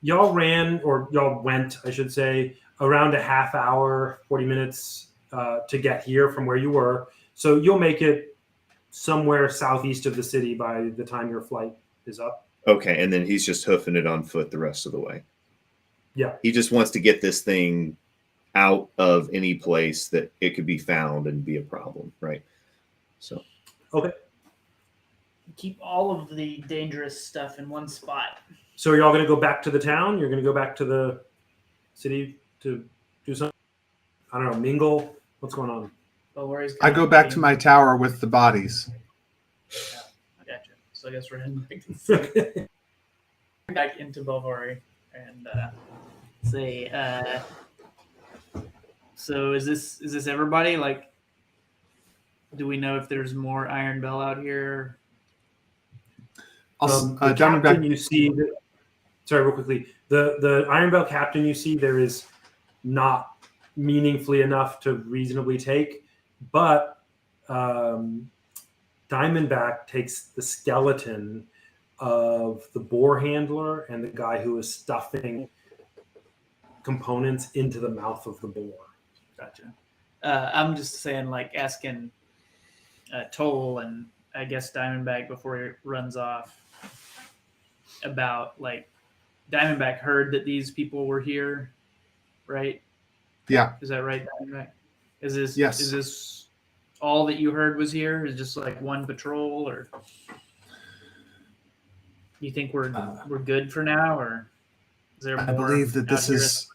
Y'all went, I should say, around a half hour, 40 minutes to get here from where you were. So you'll make it somewhere southeast of the city by the time your flight is up. Okay, and then he's just hoofing it on foot the rest of the way. Yeah. He just wants to get this thing out of any place that it could be found and be a problem, right? So. Okay. keep all of the dangerous stuff in one spot. So are y'all going to go back to the town? You're going to go back to the city to do something? I don't know, mingle? What's going on? I go back to my tower with the bodies. Yeah, I gotcha. So I guess we're heading back to the city. Back into Belvari and say, so is this everybody? Like, do we know if there's more Iron Bell out here? The captain you see, sorry, real quickly, the Iron Bell captain you see there is not meaningfully enough to reasonably take, but Diamondback takes the skeleton of the boar handler and the guy who is stuffing components into the mouth of the boar. Gotcha. I'm just saying, like, asking Toll and I guess Diamondback before he runs off about, like, Diamondback heard that these people were here, right? Yeah. Is that right, Diamondback? Is this Yes. Is this all that you heard was here? Is just like one patrol, or you think we're good for now, or is there more? I believe that this is.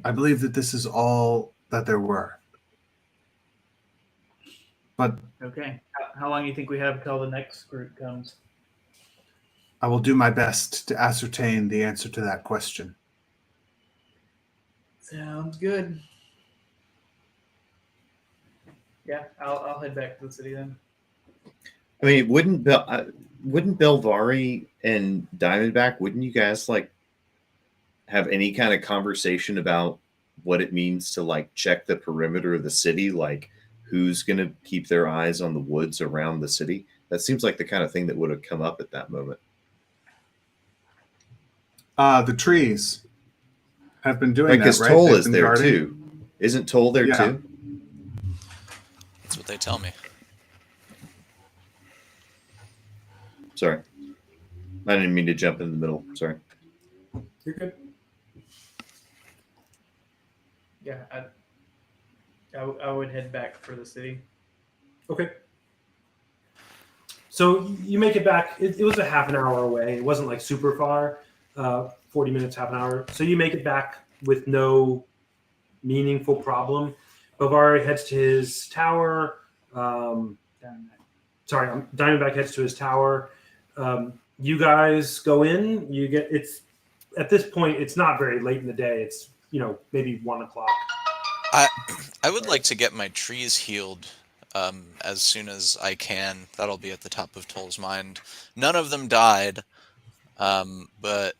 I believe that this is all that there were. But Okay. How long do you think we have till the next group comes? I will do my best to ascertain the answer to that question. Sounds good. Yeah, I'll head back to the city then. I mean, wouldn't Belvari and Diamondback? Wouldn't you guys like have any kind of conversation about what it means to like check the perimeter of the city? Like, who's going to keep their eyes on the woods around the city? That seems like the kind of thing that would have come up at that moment. The trees have been doing Because that, right? Toll They've is been there guarding. too. Isn't Toll there Yeah. too? That's what they tell me. Sorry. I didn't mean to jump in the middle. Sorry. You're good. Yeah, I would head back for the city. Okay. So you make it back. It was a half an hour away. It wasn't like super far, 40 minutes, half an hour. So you make it back with no meaningful problem. Belvari heads to his tower. Diamondback heads to his tower. You guys go in. It's at this point. It's not very late in the day. It's maybe 1 o'clock. I would like to get my trees healed as soon as I can. That'll be at the top of Toll's mind. None of them died, but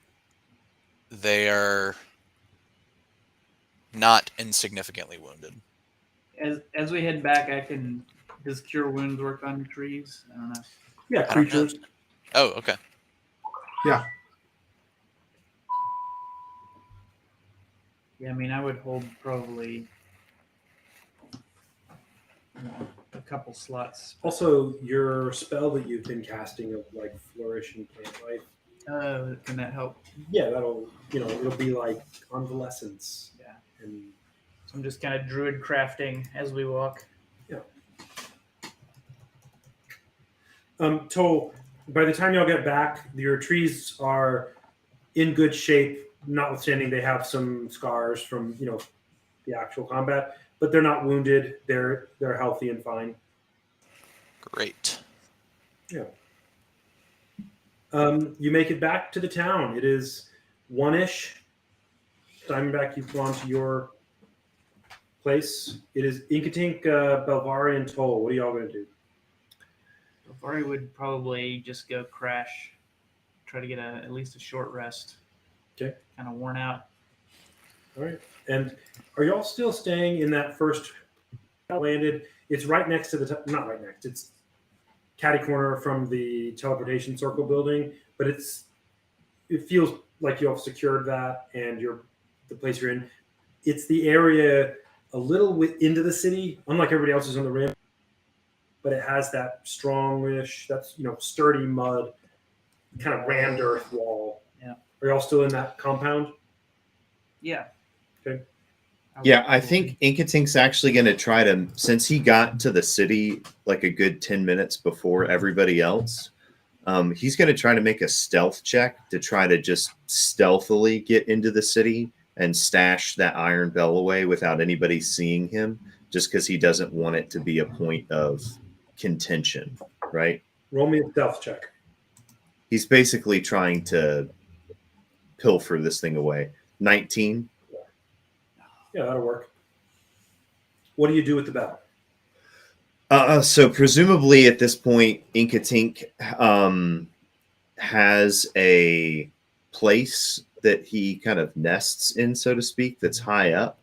they are not insignificantly wounded. As we head back, does cure wounds work on trees? I don't know. Yeah, I don't know. creatures. Oh, okay. Yeah. Yeah, I mean, I would hold probably a couple slots. Also, your spell that you've been casting of like flourish and plant life. Can that help? Yeah, that'll it'll be like convalescence. Yeah. And So I'm just kind of druid crafting as we walk. Toll, by the time y'all get back, your trees are in good shape, notwithstanding they have some scars from the actual combat, but they're not wounded. They're healthy and fine. Great. Yeah. You make it back to the town. It is 1-ish. Diamondback, you've gone to your place. It is Inkatink, Belvari, and Toll. What are y'all going to do? Belvari would probably just go crash, try to get at least a short rest. Okay. Kind of worn out. All right. And are y'all still staying in that first landed? It's right next to not right next. It's catty corner from the teleportation circle building, but it feels like you all secured that and the place you're in. It's the area a little into the city, unlike everybody else's on the rim, but it has that strongish, that's sturdy mud, kind of rammed earth wall. Yeah. Are y'all still in that compound? Yeah. Okay. Yeah, I think Inkatink's actually going to try to, since he got to the city like a good 10 minutes before everybody else, he's going to try to make a stealth check to try to just stealthily get into the city and stash that iron bell away without anybody seeing him, just because he doesn't want it to be a point of contention, right? Roll me a stealth check. He's basically trying to pilfer this thing away. 19. Yeah, that'll work. What do you do with the bell? So presumably at this point, Inkatink has a place that he kind of nests in, so to speak, that's high up.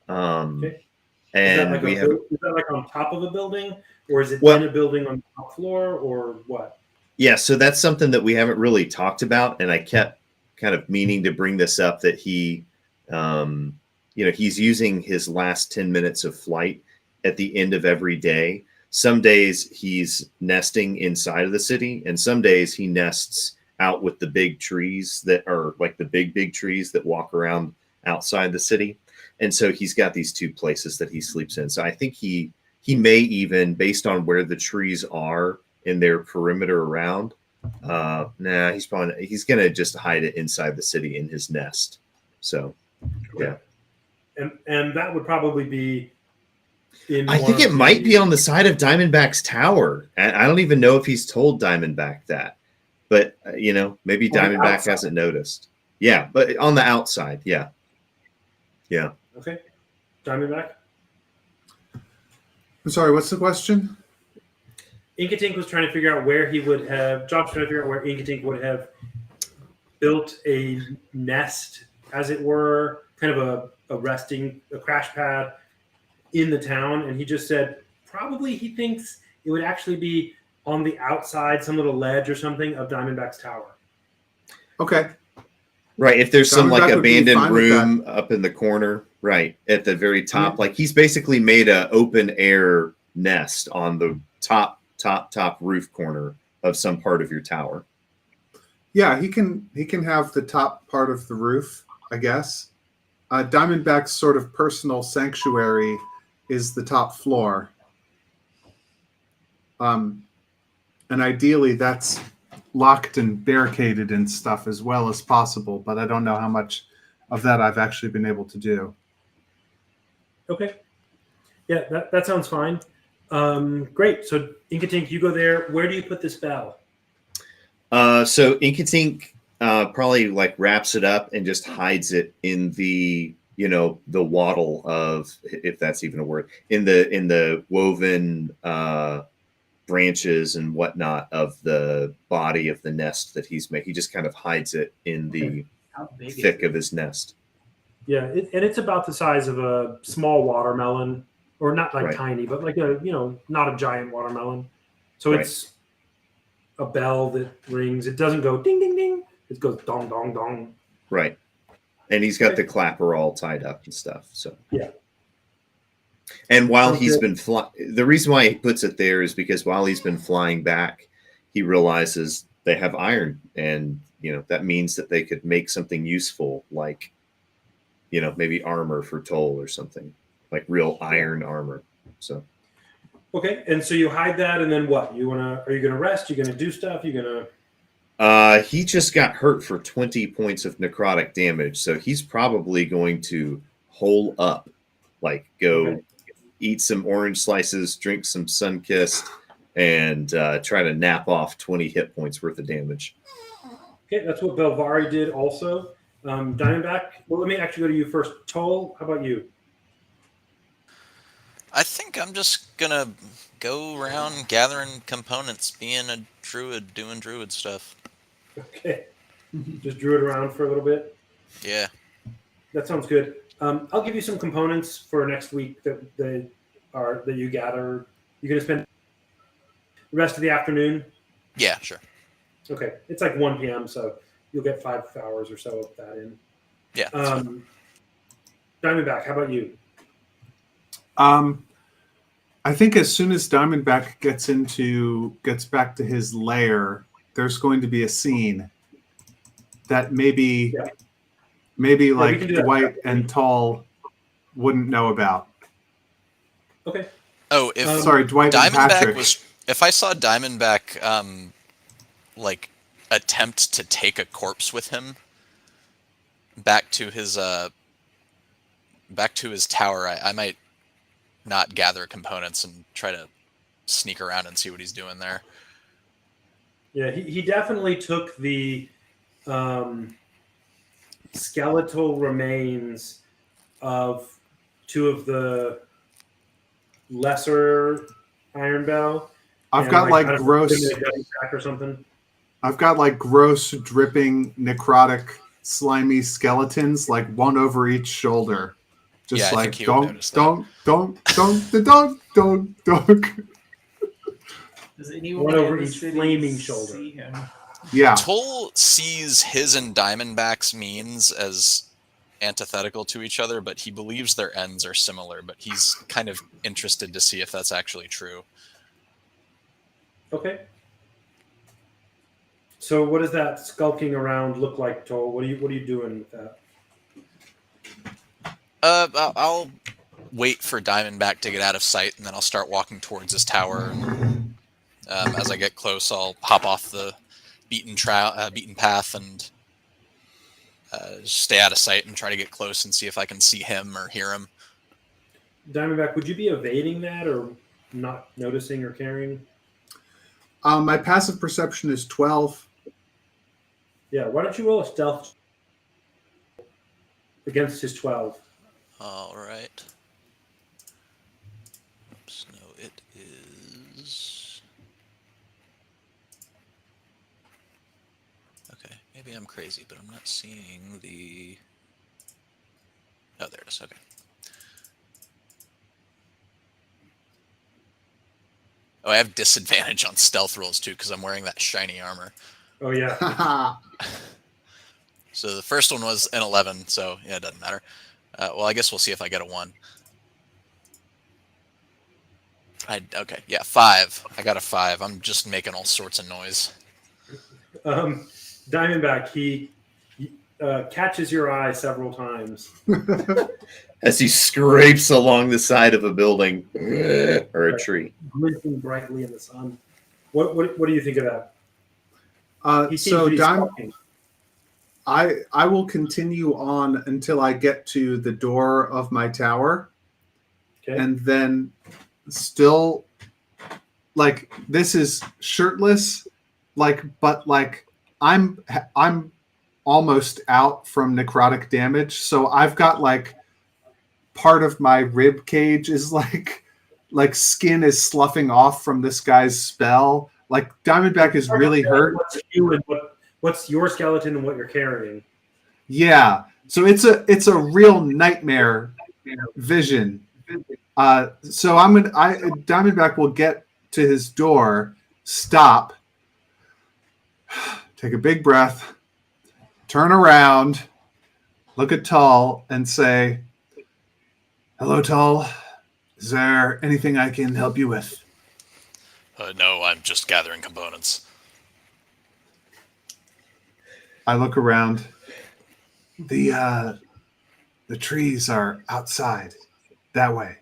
Okay. And is that like on top of a building, or is it Well- in a building on the top floor, or what? Yeah, so that's something that we haven't really talked about, and I kept kind of meaning to bring this up, that he, he's using his last 10 minutes of flight at the end of every day. Some days he's nesting inside of the city, and some days he nests out with the big trees that are like the big trees that walk around outside the city. And so he's got these two places that he sleeps in. So I think he may even, based on where the trees are in their perimeter around, he's gonna just hide it inside the city in his nest. So yeah. And that would probably be in I think it might be on the side of Diamondback's tower. I don't even know if he's told Diamondback that, but maybe Diamondback hasn't noticed. Yeah, but on the outside, yeah. Okay, Diamondback. I'm sorry, what's the question? Inkatink was trying to figure out where he would have. Job's trying to figure out where Inkatink would have built a nest, as it were, kind of a crash pad in the town, and he just said probably he thinks it would actually be on the outside, some little ledge or something of Diamondback's tower. Okay. Right. If there's some like Diamondback would be fine abandoned with room up in the corner, right at the very top, like he's basically made a open air nest on the top roof corner of some part of your tower. Yeah, he can have the top part of the roof, I guess. Diamondback's sort of personal sanctuary is the top floor. And ideally that's locked and barricaded and stuff as well as possible, but I don't know how much of that I've actually been able to do. Okay. Yeah, that sounds fine. Great. So Inkatink, you go there. Where do you put this bell? So Inkatink probably like wraps it up and just hides it in the the wattle of, if that's even a word, in the woven branches and whatnot of the body of the nest that he's made. He just kind of hides it in the thick of his nest. Yeah, and it's about the size of a small watermelon, or not like Right. tiny, but like not a giant watermelon. So Right. it's a bell that rings. It doesn't go ding ding ding. It goes dong dong dong. Right. And he's got the clapper all tied up and stuff. So yeah. And while Okay. he's been the reason why he puts it there is because while he's been flying back, he realizes they have iron, and that means that they could make something useful, like maybe armor for Toll or something, like real iron armor. So Okay, and so you hide that, and then what? Are you gonna rest? You gonna do stuff? You gonna? he just got hurt for 20 points of necrotic damage, so he's probably going to hole up, like go eat some orange slices, drink some Sunkist, and try to nap off 20 hit points worth of damage. Okay, that's what Belvari did also. Diamondback. Well, let me actually go to you first. Toll, how about you? I think I'm just gonna go around gathering components, being a druid, doing druid stuff. Okay, just drew it around for a little bit. Yeah. That sounds good. I'll give you some components for next week that you gather. You're gonna spend the rest of the afternoon. Yeah, sure. Okay, it's like 1 p.m., so you'll get 5 hours or so of that in. Yeah. Diamondback, how about you? I think as soon as Diamondback gets back to his lair, there's going to be a scene that maybe like Dwight and Tall wouldn't know about. Okay. Oh, if sorry, Dwight and Patrick. if I saw Diamondback like attempt to take a corpse with him back to his tower, I might not gather components and try to sneak around and see what he's doing there. Yeah, he definitely took the skeletal remains of 2 of the lesser Iron Bell. I've got like gross or something. I've got like gross, dripping, necrotic, slimy skeletons, like one over each shoulder. Just like don't. Does anyone one over in the each city flaming shoulder. see him? Yeah. Toll sees his and Diamondback's means as antithetical to each other, but he believes their ends are similar, but he's kind of interested to see if that's actually true. Okay. So what does that skulking around look like, Toll? What are you doing with that? I'll wait for Diamondback to get out of sight, and then I'll start walking towards his tower. And, as I get close, I'll hop off the beaten path and stay out of sight and try to get close and see if I can see him or hear him. Diamondback, would you be evading that or not noticing or caring? My passive perception is 12. Yeah, why don't you roll a stealth against his 12? All right. Oops, no, it is. Okay, maybe I'm crazy, but I'm not seeing the. Oh, there it is. Okay. Oh, I have disadvantage on stealth rolls too because I'm wearing that shiny armor. Oh yeah. So the first one was an 11, so yeah, it doesn't matter. Well, I guess we'll see if I get a 1. Okay, yeah, 5. I got a 5. I'm just making all sorts of noise. Diamondback, he catches your eye several times. As he scrapes along the side of a building or a tree. Glinting brightly in the sun. What do you think of that? He seems So to be skulking. I will continue on until I get to the door of my tower. Okay. And then still, like, this is shirtless, like, but like I'm almost out from necrotic damage, so I've got like part of my rib cage is like skin is sloughing off from this guy's spell. Like Diamondback is really hurt. What's you and what's your skeleton and what you're carrying? Yeah, so it's a real nightmare vision. So Diamondback will get to his door, stop, take a big breath, turn around, look at Tull, and say, "Hello, Tull. Is there anything I can help you with?" No, I'm just gathering components. I look around. The trees are outside, that way.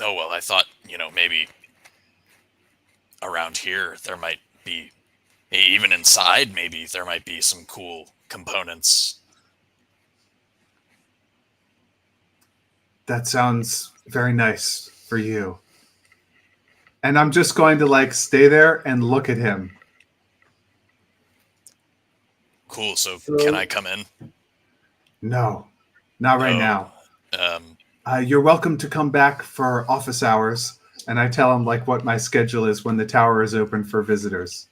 Oh, well, I thought, maybe around here there might be, even inside, maybe there might be some cool components. That sounds very nice for you. And I'm just going to like stay there and look at him. Cool, so can I come in? No, not right now. You're welcome to come back for office hours. And I tell him like what my schedule is when the tower is open for visitors.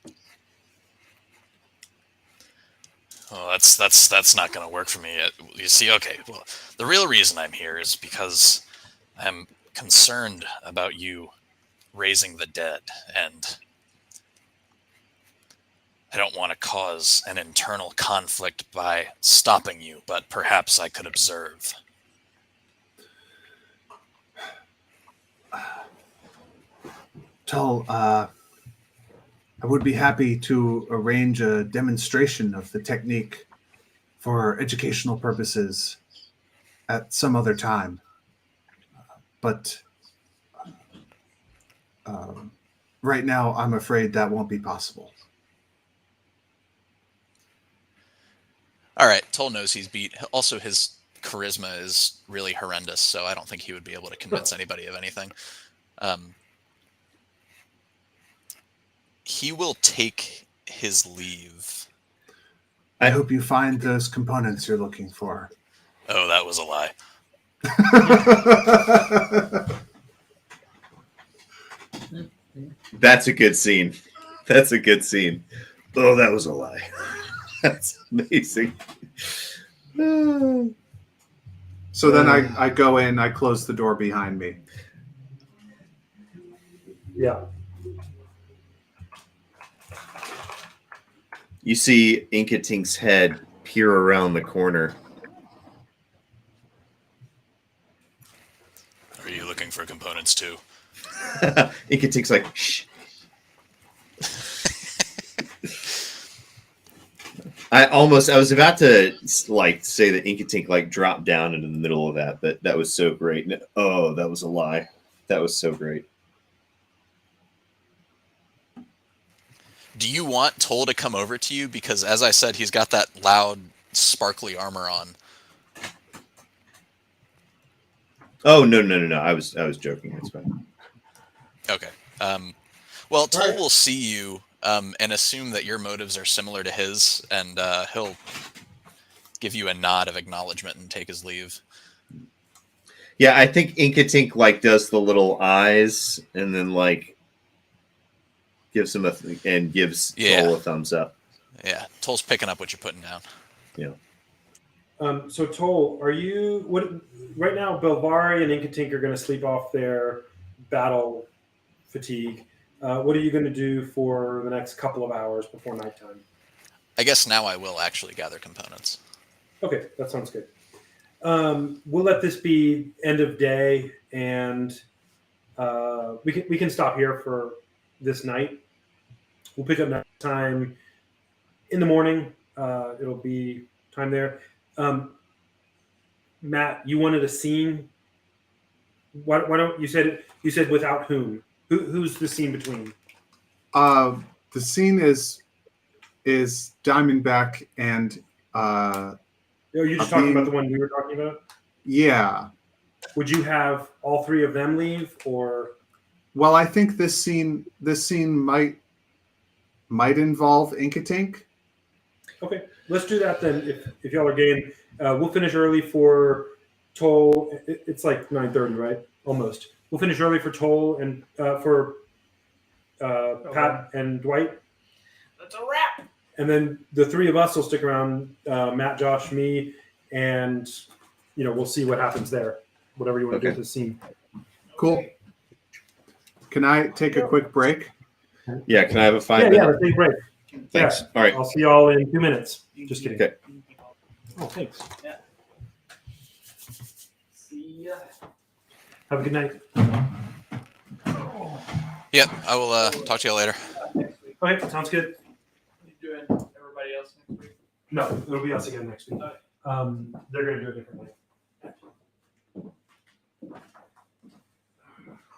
Well, that's not going to work for me. You see, okay, well, the real reason I'm here is because I'm concerned about you raising the dead, and I don't want to cause an internal conflict by stopping you, but perhaps I could observe. Tull, I would be happy to arrange a demonstration of the technique for educational purposes at some other time. But right now, I'm afraid that won't be possible. All right, Toll knows he's beat. Also, his charisma is really horrendous, so I don't think he would be able to convince anybody of anything. He will take his leave. I hope you find those components you're looking for. Oh, that was a lie. That's a good scene. That's a good scene. Oh, that was a lie. That's amazing. So then I go in, I close the door behind me. Yeah. You see Inkatink's head peer around the corner. Are you looking for components too? Inkatink's like, shh. I was about to like say that Inkatink like dropped down into the middle of that, but that was so great. Oh, that was a lie. That was so great. Do you want Toll to come over to you? Because as I said, he's got that loud, sparkly armor on. Oh no. I was joking. It's fine. Okay. Well, Toll right. will see you and assume that your motives are similar to his, and he'll give you a nod of acknowledgement and take his leave. Yeah, I think Inkatink like does the little eyes and then like gives him and gives Toll a thumbs up. Yeah, Toll's picking up what you're putting down. Yeah. So Toll, are you right now? Belvari and Inkatink are going to sleep off their battle fatigue. What are you going to do for the next couple of hours before nighttime? I guess now I will actually gather components. Okay, that sounds good. We'll let this be end of day, and we can stop here for this night. We'll pick up next time in the morning. It'll be time there. Matt, you wanted a scene. Why don't you said without whom? Who's the scene between? The scene is Diamondback and Are you just talking about the one we were talking about? yeah. Would you have all three of them leave, or? Well, I think this scene might involve Inkatink. Okay, let's do that then. If y'all are game, we'll finish early for Toll. It's like 9:30, right? Almost. We'll finish early for Toll and for Pat and Dwight. That's a wrap. And then the three of us will stick around. Matt, Josh, me, and we'll see what happens there. Whatever you want to do with the scene. Cool. Can I take a quick break? Yeah, can I have a 5 Yeah, minute? let's take a break. Thanks. Yeah. All right. I'll see y'all in 2 minutes. Just kidding. Okay. Oh, thanks. Yeah. See ya. Have a good night. Yep, I will talk to you later. Next week. Okay, sounds good. You doing everybody else next week? No, it'll be us again next week. They're going to do it differently.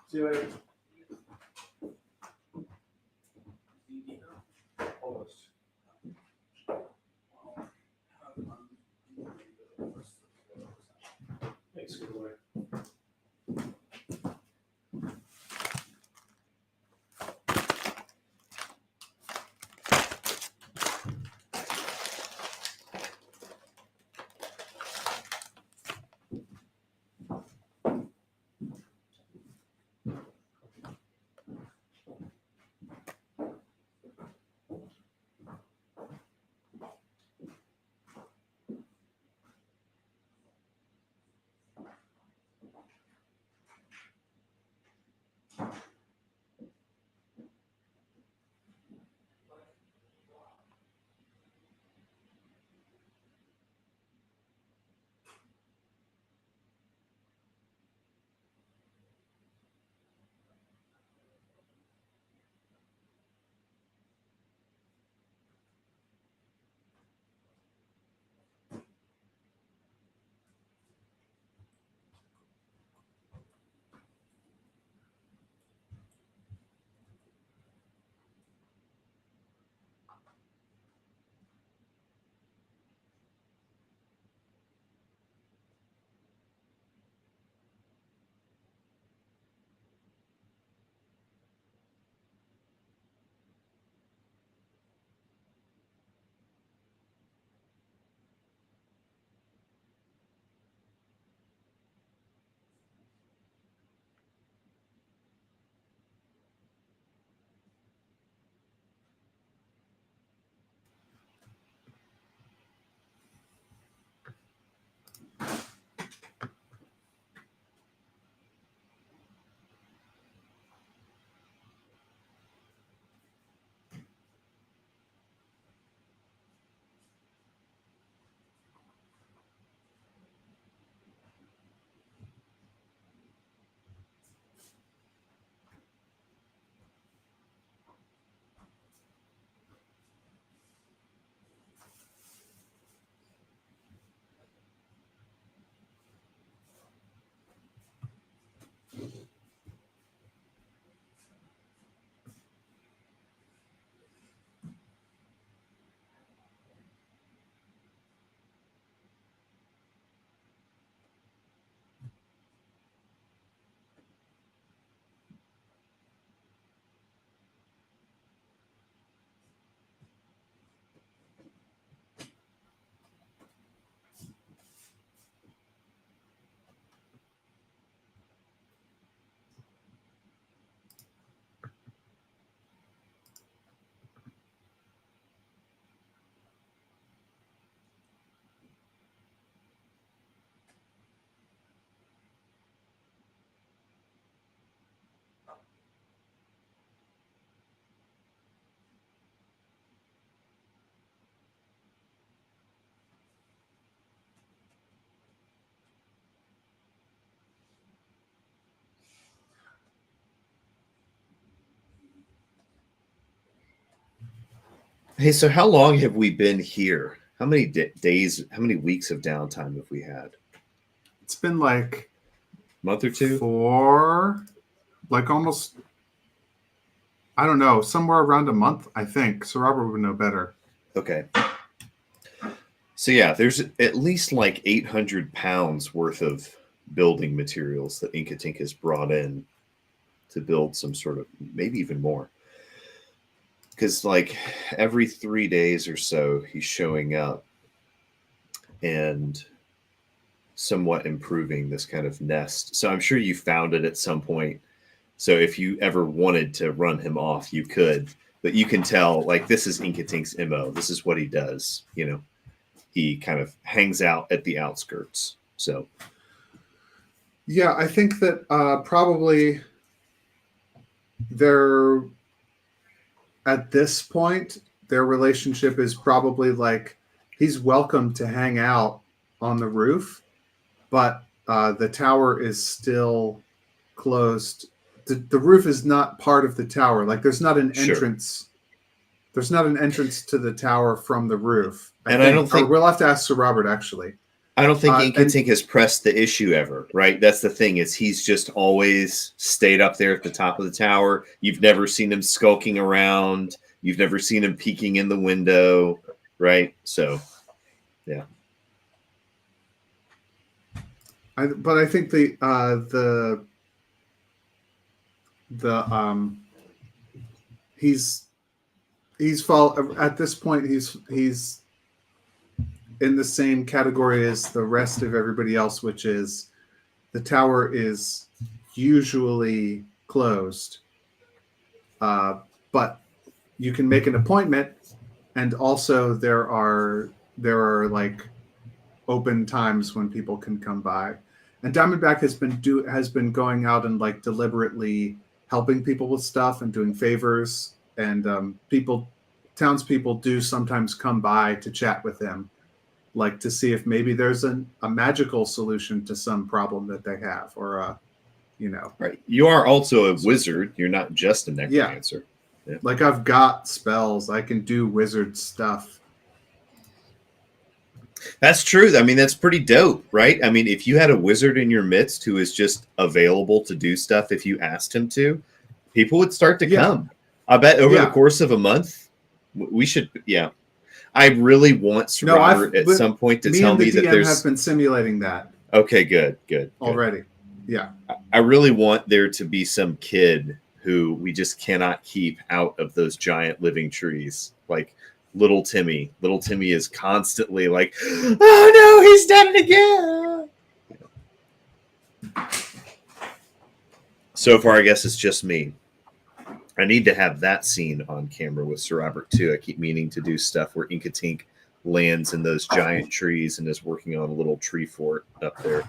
See you later. Almost. Thanks, good boy. Hey, so how long have we been here? How many days, how many weeks of downtime have we had? It's been like Month or two? almost, I don't know, somewhere around a month, I think. So Robert would know better. Okay. So yeah, there's at least like 800 pounds worth of building materials that Inkatink has brought in to build some sort of, maybe even more. Because like every 3 days or so, he's showing up and somewhat improving this kind of nest. So I'm sure you found it at some point. So if you ever wanted to run him off, you could. But you can tell, like, this is Inkatink's MO. This is what he does. You know, he kind of hangs out at the outskirts. So Yeah, I think that probably they're at this point, their relationship is probably like he's welcome to hang out on the roof, but the tower is still closed. The roof is not part of the tower. Like there's not an Sure. entrance. There's not an entrance to the tower from the roof. I don't think- Or we'll have to ask Sir Robert actually. I don't think and- Inkatink has pressed the issue ever, right? That's the thing, is he's just always stayed up there at the top of the tower. You've never seen him skulking around. You've never seen him peeking in the window, right? So, yeah. But I think he's at this point he's in the same category as the rest of everybody else, which is the tower is usually closed, but you can make an appointment, and also there are like open times when people can come by. And Diamondback has been going out and like deliberately helping people with stuff and doing favors, and townspeople do sometimes come by to chat with him, like to see if maybe there's a magical solution to some problem that they have, or Right. You are also a wizard. You're not just a necromancer. Yeah. Like I've got spells. I can do wizard stuff. That's true. I mean, that's pretty dope, right? I mean, if you had a wizard in your midst who is just available to do stuff if you asked him to, people would start to come. I bet over the course of a month, we should, I really want Robert at some point to tell me that there's... have been simulating that. Okay, good. Already. Yeah. I really want there to be some kid who we just cannot keep out of those giant living trees. Like little Timmy. Little Timmy is constantly like, oh no, he's done it again. So far, I guess it's just me. I need to have that scene on camera with Sir Robert too. I keep meaning to do stuff where Inkatink lands in those giant trees and is working on a little tree fort up there.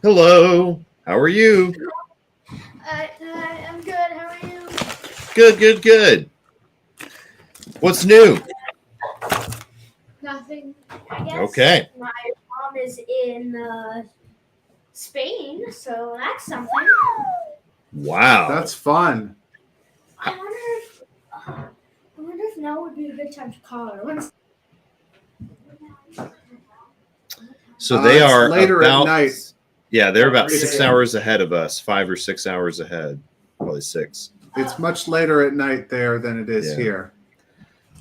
Hello, how are you? I'm good. How are you? Good. What's new? Nothing. I guess. Okay. My mom is in Spain, so that's something. Wow. That's fun. I wonder if now would be a good time to call her. So they It's are later about, at night. Yeah, they're about It's- 6 hours ahead of us, 5 or 6 hours ahead, probably 6. It's much later at night there than it is Yeah. here.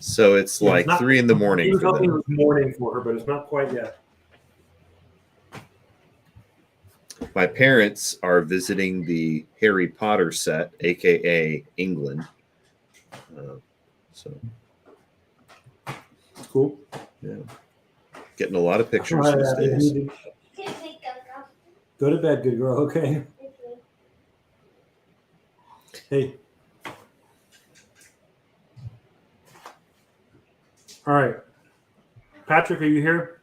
So it's Yeah, like it's not- 3 in the He morning was for hoping it them. was morning for her, but it's not quite yet. My parents are visiting the Harry Potter set, aka England. So Cool. yeah, getting a lot of pictures All right, these Abby, days. you need to go to bed, good girl. Okay. Hey. All right. Patrick, are you here?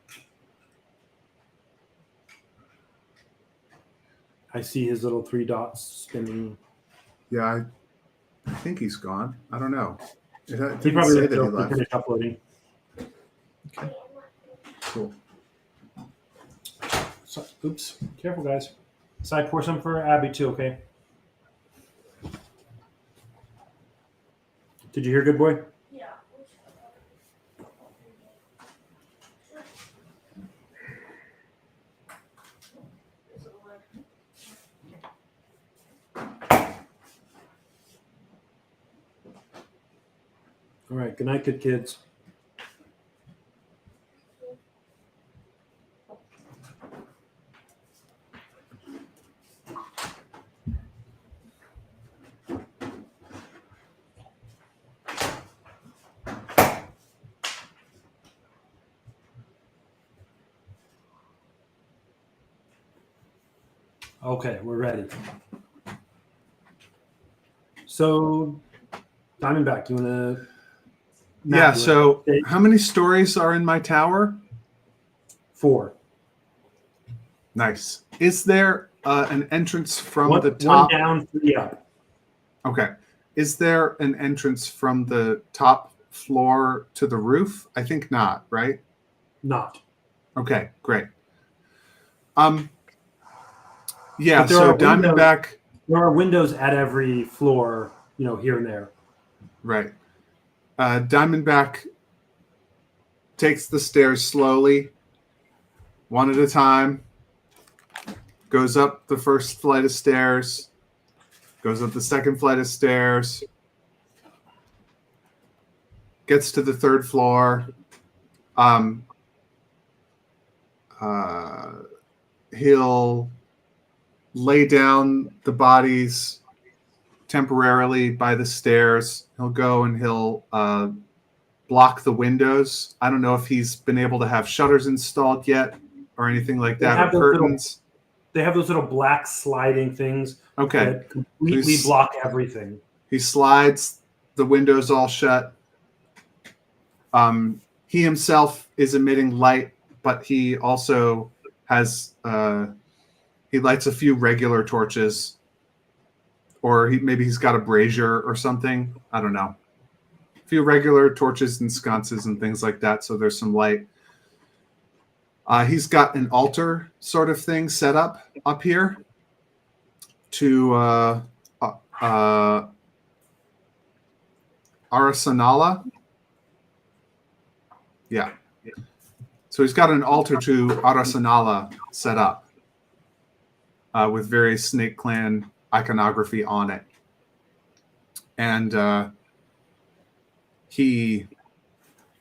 I see his little 3 dots spinning. Yeah, I think he's gone. I don't know. It He didn't probably say that he will left. finish uploading. Cool. So, oops. Careful, guys. Side pour some for Abby, too, okay? Did you hear, good boy? Yeah. All right. Good night, good kids. Okay, we're ready. So, Diamondback, you want to? Yeah, so how many stories are in my tower? 4. Nice. Is there an entrance from One, the one top? down, 3 up. Okay. Is there an entrance from the top floor to the roof? I think not, right? Not. Okay, great. Yeah, But there so are windows- Diamondback, There are windows at every floor, here and there. right. Diamondback takes the stairs slowly, one at a time, goes up the first flight of stairs, goes up the second flight of stairs, gets to the third floor. He'll lay down the bodies temporarily by the stairs. He'll go and he'll block the windows. I don't know if he's been able to have shutters installed yet or anything like They that, or have those little- curtains. They have those little black sliding things Okay. that completely He's- block everything. He slides the windows all shut. He himself is emitting light, but he also has he lights a few regular torches, or maybe he's got a brazier or something. I don't know. A few regular torches and sconces and things like that, so there's some light. He's got an altar sort of thing set up here to Arasanala. Yeah. So he's got an altar to Arasanala set up with various Snake Clan iconography on it. And he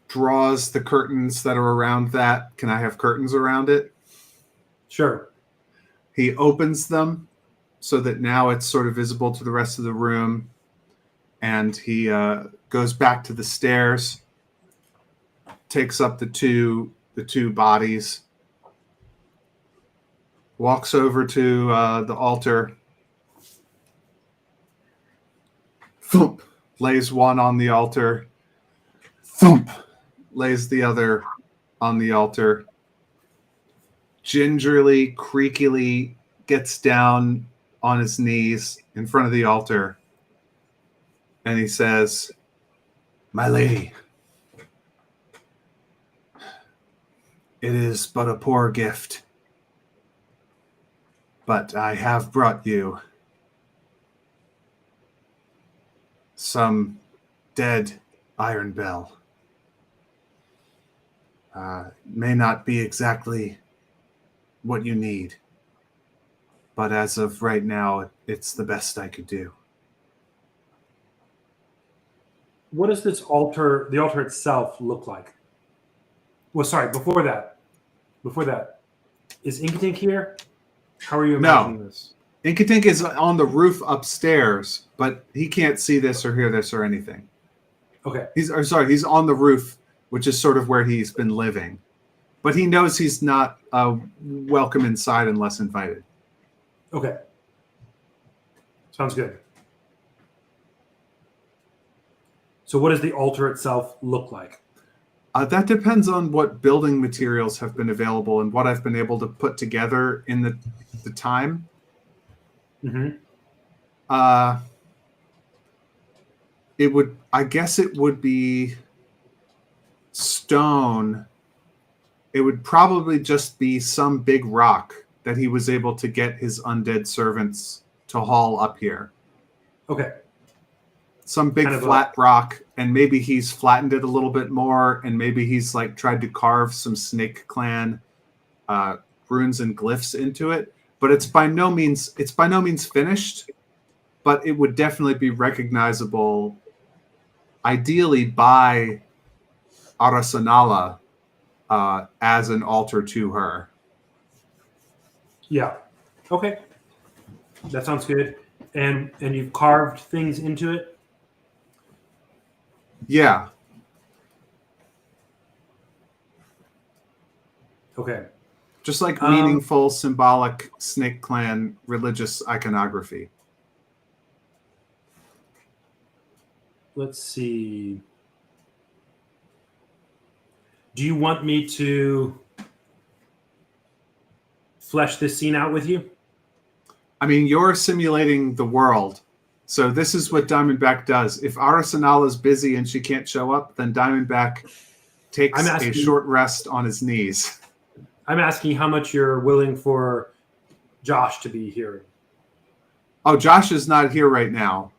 draws the curtains that are around that. Can I have curtains around it? Sure. He opens them so that now it's sort of visible to the rest of the room. And he goes back to the stairs, takes up the two bodies, walks over to the altar, thump, lays one on the altar, thump, lays the other on the altar, gingerly, creakily gets down on his knees in front of the altar, and he says, "My lady, it is but a poor gift, but I have brought you some dead iron bell. May not be exactly what you need, but as of right now, it's the best I could do." What does the altar itself look like? Well, sorry, before that, is Inkatink here? How are you imagining this? Inkatink is on the roof upstairs, but he can't see this or hear this or anything. Okay. He's on the roof, which is sort of where he's been living. But he knows he's not welcome inside unless invited. Okay. Sounds good. So what does the altar itself look like? That depends on what building materials have been available and what I've been able to put together in the time. Mm-hmm. I guess it would be stone. It would probably just be some big rock that he was able to get his undead servants to haul up here. Okay. Some big Kind of flat rock, and maybe he's flattened it a little bit more, and maybe he's like tried to carve some Snake Clan runes and glyphs into it. But it's by no means finished. But it would definitely be recognizable, ideally by Arasanala, as an altar to her. Yeah. Okay. That sounds good. And you've carved things into it? Yeah. Okay. Just like meaningful, symbolic Snake Clan religious iconography. Let's see. Do you want me to flesh this scene out with you? I mean, you're simulating the world. So this is what Diamondback does. If Arasanala's busy and she can't show up, then Diamondback takes a short rest on his knees. I'm asking how much you're willing for Josh to be here. Oh, Josh is not here right now.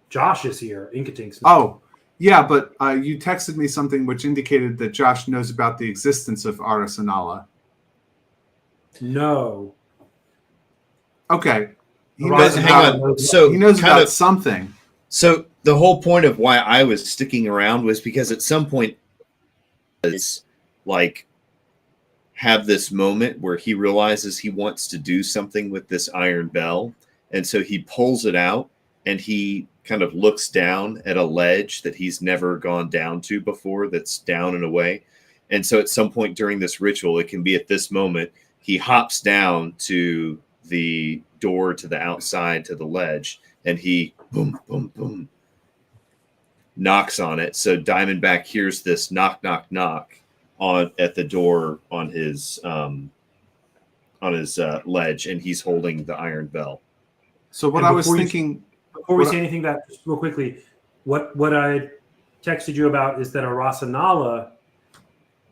Josh is here. Inkatink's not. Oh, yeah, but you texted me something which indicated that Josh knows about the existence of Arasanala. No. Okay. He knows about, so he knows about something. So the whole point of why I was sticking around was because at some point, it's like have this moment where he realizes he wants to do something with this iron bell, and so he pulls it out and he kind of looks down at a ledge that he's never gone down to before, that's down and away. And so at some point during this ritual, it can be at this moment, he hops down to the door to the outside to the ledge, and he boom, boom, boom, knocks on it. So Diamondback hears this knock, knock, knock at the door on his ledge, and he's holding the iron bell. So what I was thinking before we say anything, that just real quickly, what I texted you about is that Arasanala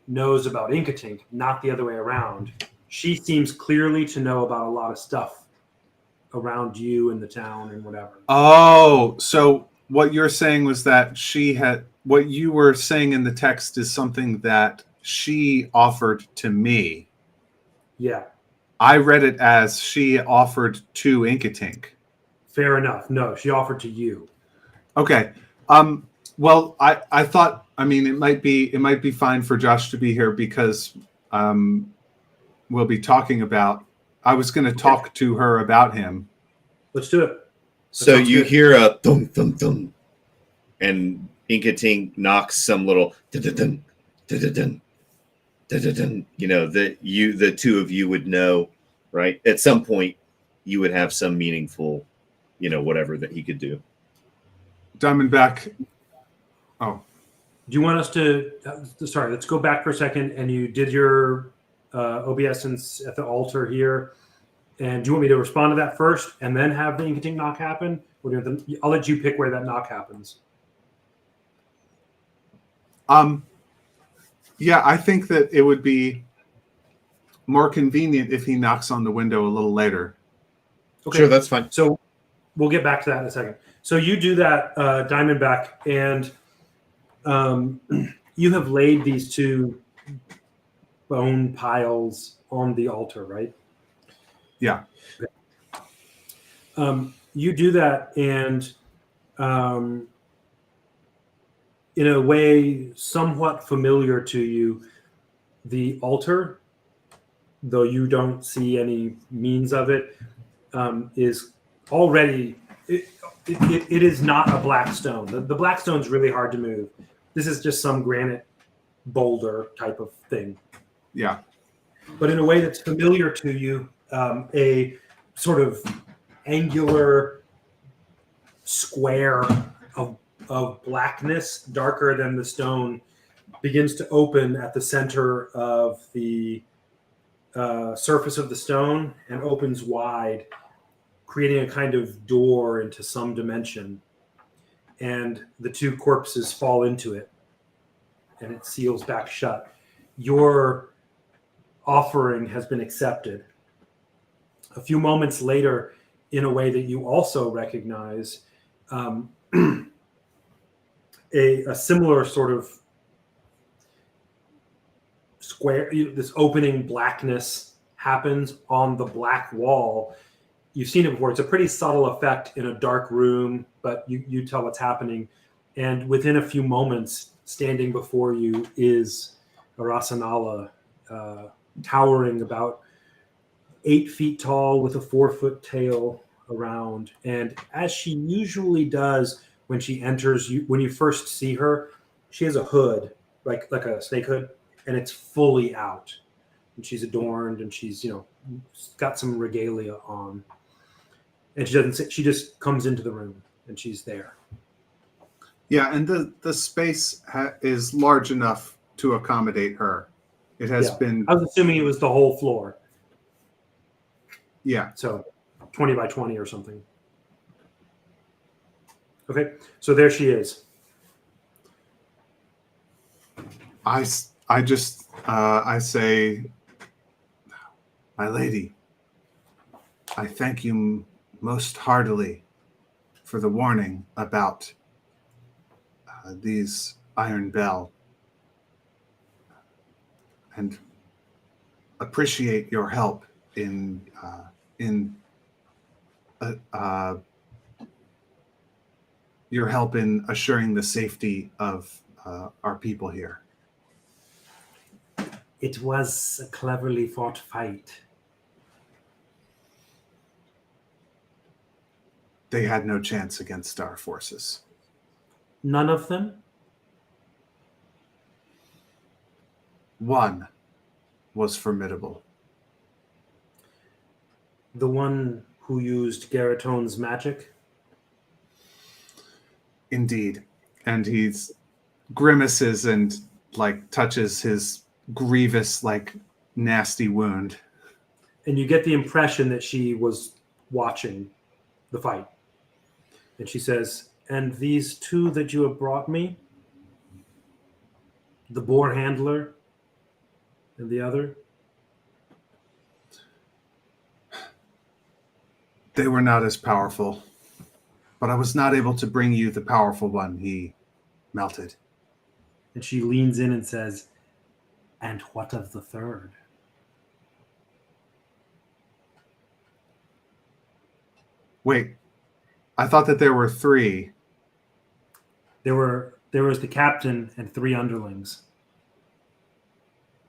knows about Inkatink, not the other way around. She seems clearly to know about a lot of stuff around you and the town and whatever. Oh, so what you're saying was that what you were saying in the text is something that she offered to me. Yeah. I read it as she offered to Inkatink. Fair enough. No, she offered to you. Okay. Well, I thought, I mean, it might be fine for Josh to be here because we'll be talking about, I was going to talk to her about him. Let's do it. So you hear a thum, thum, thum, and Inkatink knocks some little da-da-dun, da-da-dun, da-da-dun, that the two of you would know, right? At some point, you would have some meaningful, whatever that he could do. Diamondback. Oh. Do you want us to, sorry, let's go back for a second. And you did your obeisance at the altar here. And do you want me to respond to that first and then have the Inkatink knock happen? I'll let you pick where that knock happens. Yeah, I think that it would be more convenient if he knocks on the window a little later. Okay. Sure, that's fine. So we'll get back to that in a second. So you do that, Diamondback, and you have laid these two bone piles on the altar, right? Yeah. You do that, and in a way somewhat familiar to you, the altar, though you don't see any means of it, is already, it is not a black stone. The black stone's really hard to move. This is just some granite boulder type of thing. Yeah. But in a way that's familiar to you, a sort of angular square of blackness, darker than the stone, begins to open at the center of the surface of the stone and opens wide, creating a kind of door into some dimension. and the two corpses fall into it, and it seals back shut. Your offering has been accepted. A few moments later, in a way that you also recognize, a similar sort of square, this opening blackness happens on the black wall. You've seen it before. It's a pretty subtle effect in a dark room, but you tell what's happening. And within a few moments, standing before you is Arasanala, towering about 8 feet tall with a 4-foot tail around. And as she usually does when she enters, when you first see her, she has a hood, like a snake hood, and it's fully out. And she's adorned, and she's got some regalia on. And she doesn't. She just comes into the room, and she's there. Yeah, and the space is large enough to accommodate her. It has been. I was assuming it was the whole floor. Yeah. So 20 by 20 or something. Okay, so there she is. I say, my lady, I thank you most heartily for the warning about these Iron Bell, and appreciate your help in assuring the safety of our people here. It was a cleverly fought fight. They had no chance against our forces. None of them? One was formidable. The one who used Garatone's magic? Indeed. And he's grimaces and touches his grievous, nasty wound. And you get the impression that she was watching the fight. And she says, and these two that you have brought me, the boar handler and the other? They were not as powerful, but I was not able to bring you the powerful one. He melted. And she leans in and says, and what of the third? Wait, I thought that there were 3. There was the captain and 3 underlings.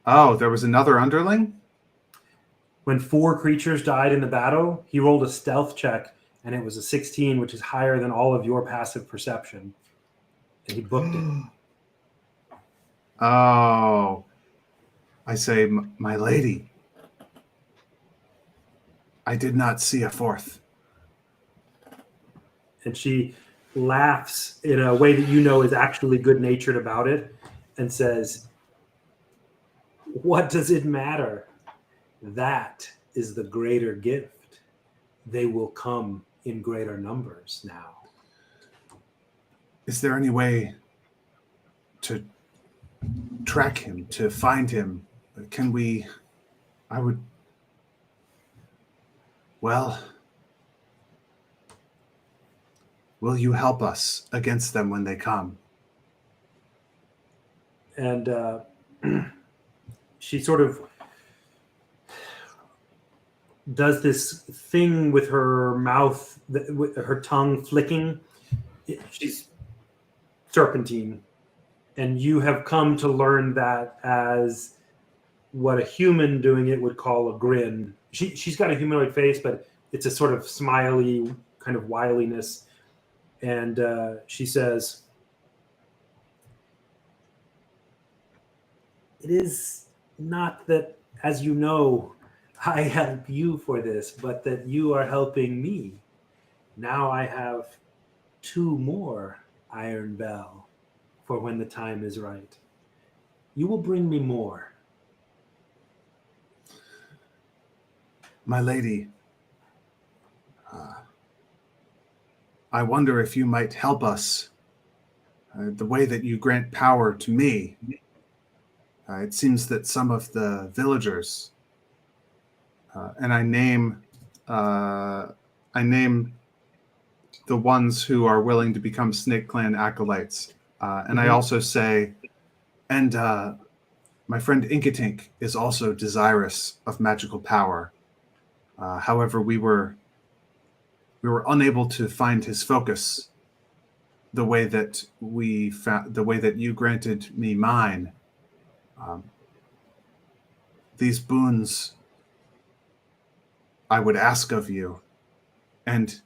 Oh, there was another underling? When 4 creatures died in the battle, he rolled a stealth check, and it was a 16, which is higher than all of your passive perception. And he booked it. Oh. I say, my lady, I did not see a 4th. And she laughs in a way that you know is actually good-natured about it and says, what does it matter? That is the greater gift. They will come in greater numbers now. Is there any way to track him, to find him? Can we... Well, will you help us against them when they come? And she sort of does this thing with her mouth, with her tongue flicking. She's serpentine. And you have come to learn that as what a human doing it would call a grin. She's got a humanoid face, but it's a sort of smiley kind of wiliness. And she says, it is not that, as you know, I help you for this, but that you are helping me. Now I have 2 more Iron Bell for when the time is right. You will bring me more. My lady, I wonder if you might help us the way that you grant power to me, it seems that some of the villagers, and I name the ones who are willing to become Snake Clan acolytes, and I also say, and my friend Inkatink is also desirous of magical power. However, we were unable to find his focus the way that the way that you granted me mine. These boons I would ask of you, and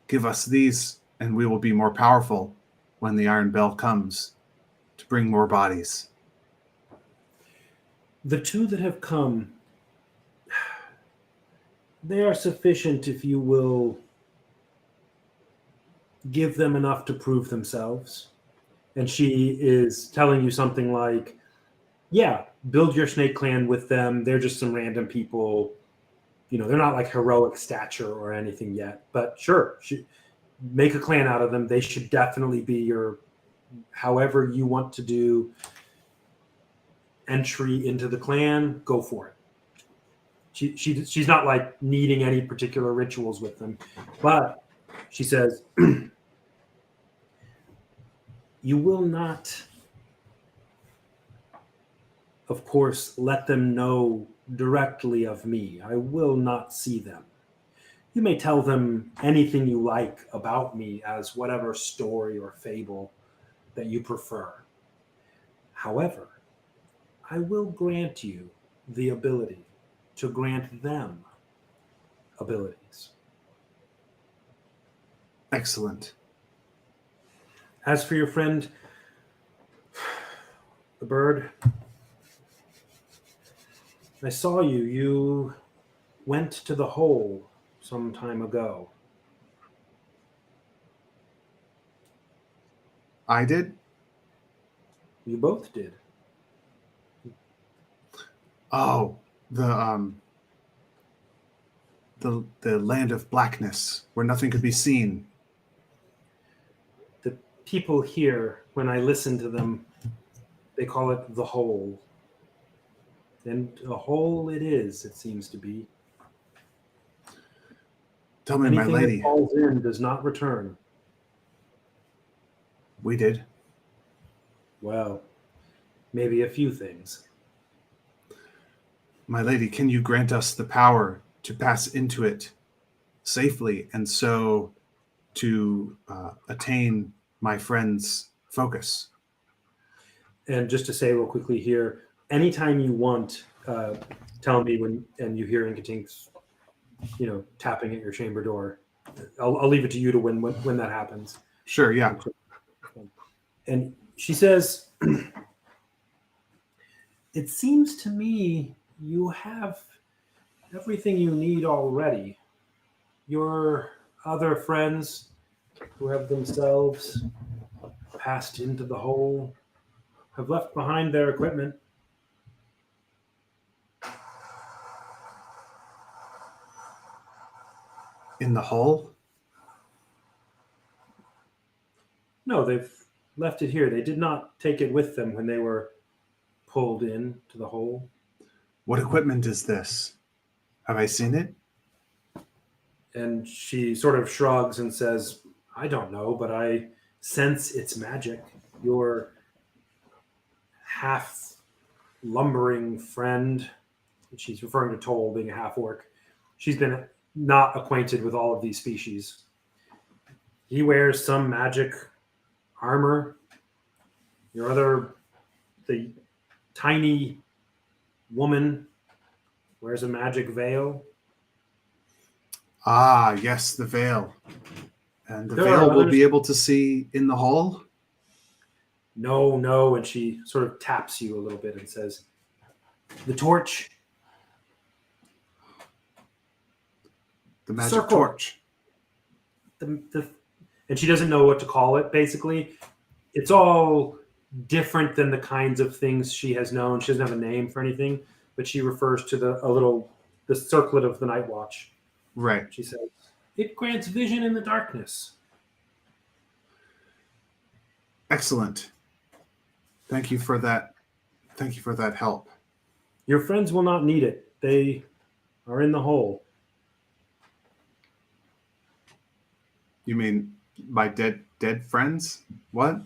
give us these, and we will be more powerful when the Iron Bell comes to bring more bodies. The two that have come, they are sufficient if you will give them enough to prove themselves. And she is telling you something like, yeah, build your snake clan with them. They're just some random people. They're not like heroic stature or anything yet. But sure, make a clan out of them. They should definitely be your, however you want to do entry into the clan, go for it. She's not like needing any particular rituals with them. But she says, you will not, of course, let them know directly of me. I will not see them. You may tell them anything you like about me as whatever story or fable that you prefer. However, I will grant you the ability to grant them abilities. Excellent. As for your friend, the bird, I saw you. You went to the hole some time ago. I did? You both did. Oh, the land of blackness, where nothing could be seen. The people here, when I listen to them, they call it the hole. And a hole it is, it seems to be. Tell me, Anything my lady. that falls in does not return. We did. Well, maybe a few things. My lady, can you grant us the power to pass into it safely, and so to attain my friend's focus? And just to say real quickly here, anytime you want, tell me when, and you hear Inkatink's, tapping at your chamber door. I'll leave it to you to when that happens. Sure, yeah. And she says, it seems to me you have everything you need already. Your other friends who have themselves passed into the hole have left behind their equipment. In the hole? No, they've left it here. They did not take it with them when they were pulled in to the hole. What equipment is this? Have I seen it? And she sort of shrugs and says, I don't know, but I sense its magic. Your half lumbering friend, she's referring to Toll being a half orc, she's been not acquainted with all of these species. He wears some magic armor. The tiny woman wears a magic veil. Ah, yes, the veil. And the There veil are will others. be able to see in the hall? No, and she sort of taps you a little bit and says, the torch. The magic Circle. torch. And she doesn't know what to call it, basically. It's all different than the kinds of things she has known. She doesn't have a name for anything, but she refers to the circlet of the night watch. Right. She says, it grants vision in the darkness. Excellent. Thank you for that. Thank you for that help. Your friends will not need it. They are in the hole. You mean my dead friends? What?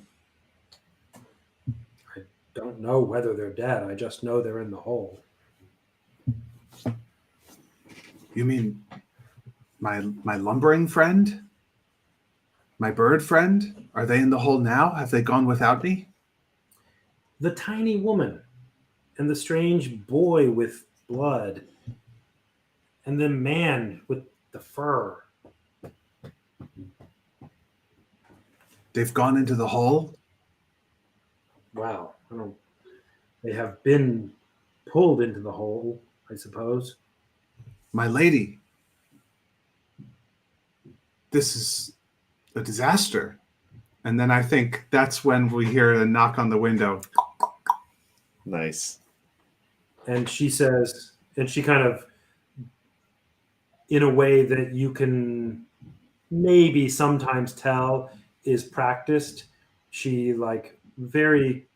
I don't know whether they're dead. I just know they're in the hole. You mean my lumbering friend? My bird friend? Are they in the hole now? Have they gone without me? The tiny woman and the strange boy with blood and the man with the fur. They've gone into the hole? Wow. I don't. They have been pulled into the hole, I suppose. My lady. This is a disaster. And then I think that's when we hear a knock on the window. Nice. And she says, and she kind of, in a way that you can maybe sometimes tell is practiced, she like very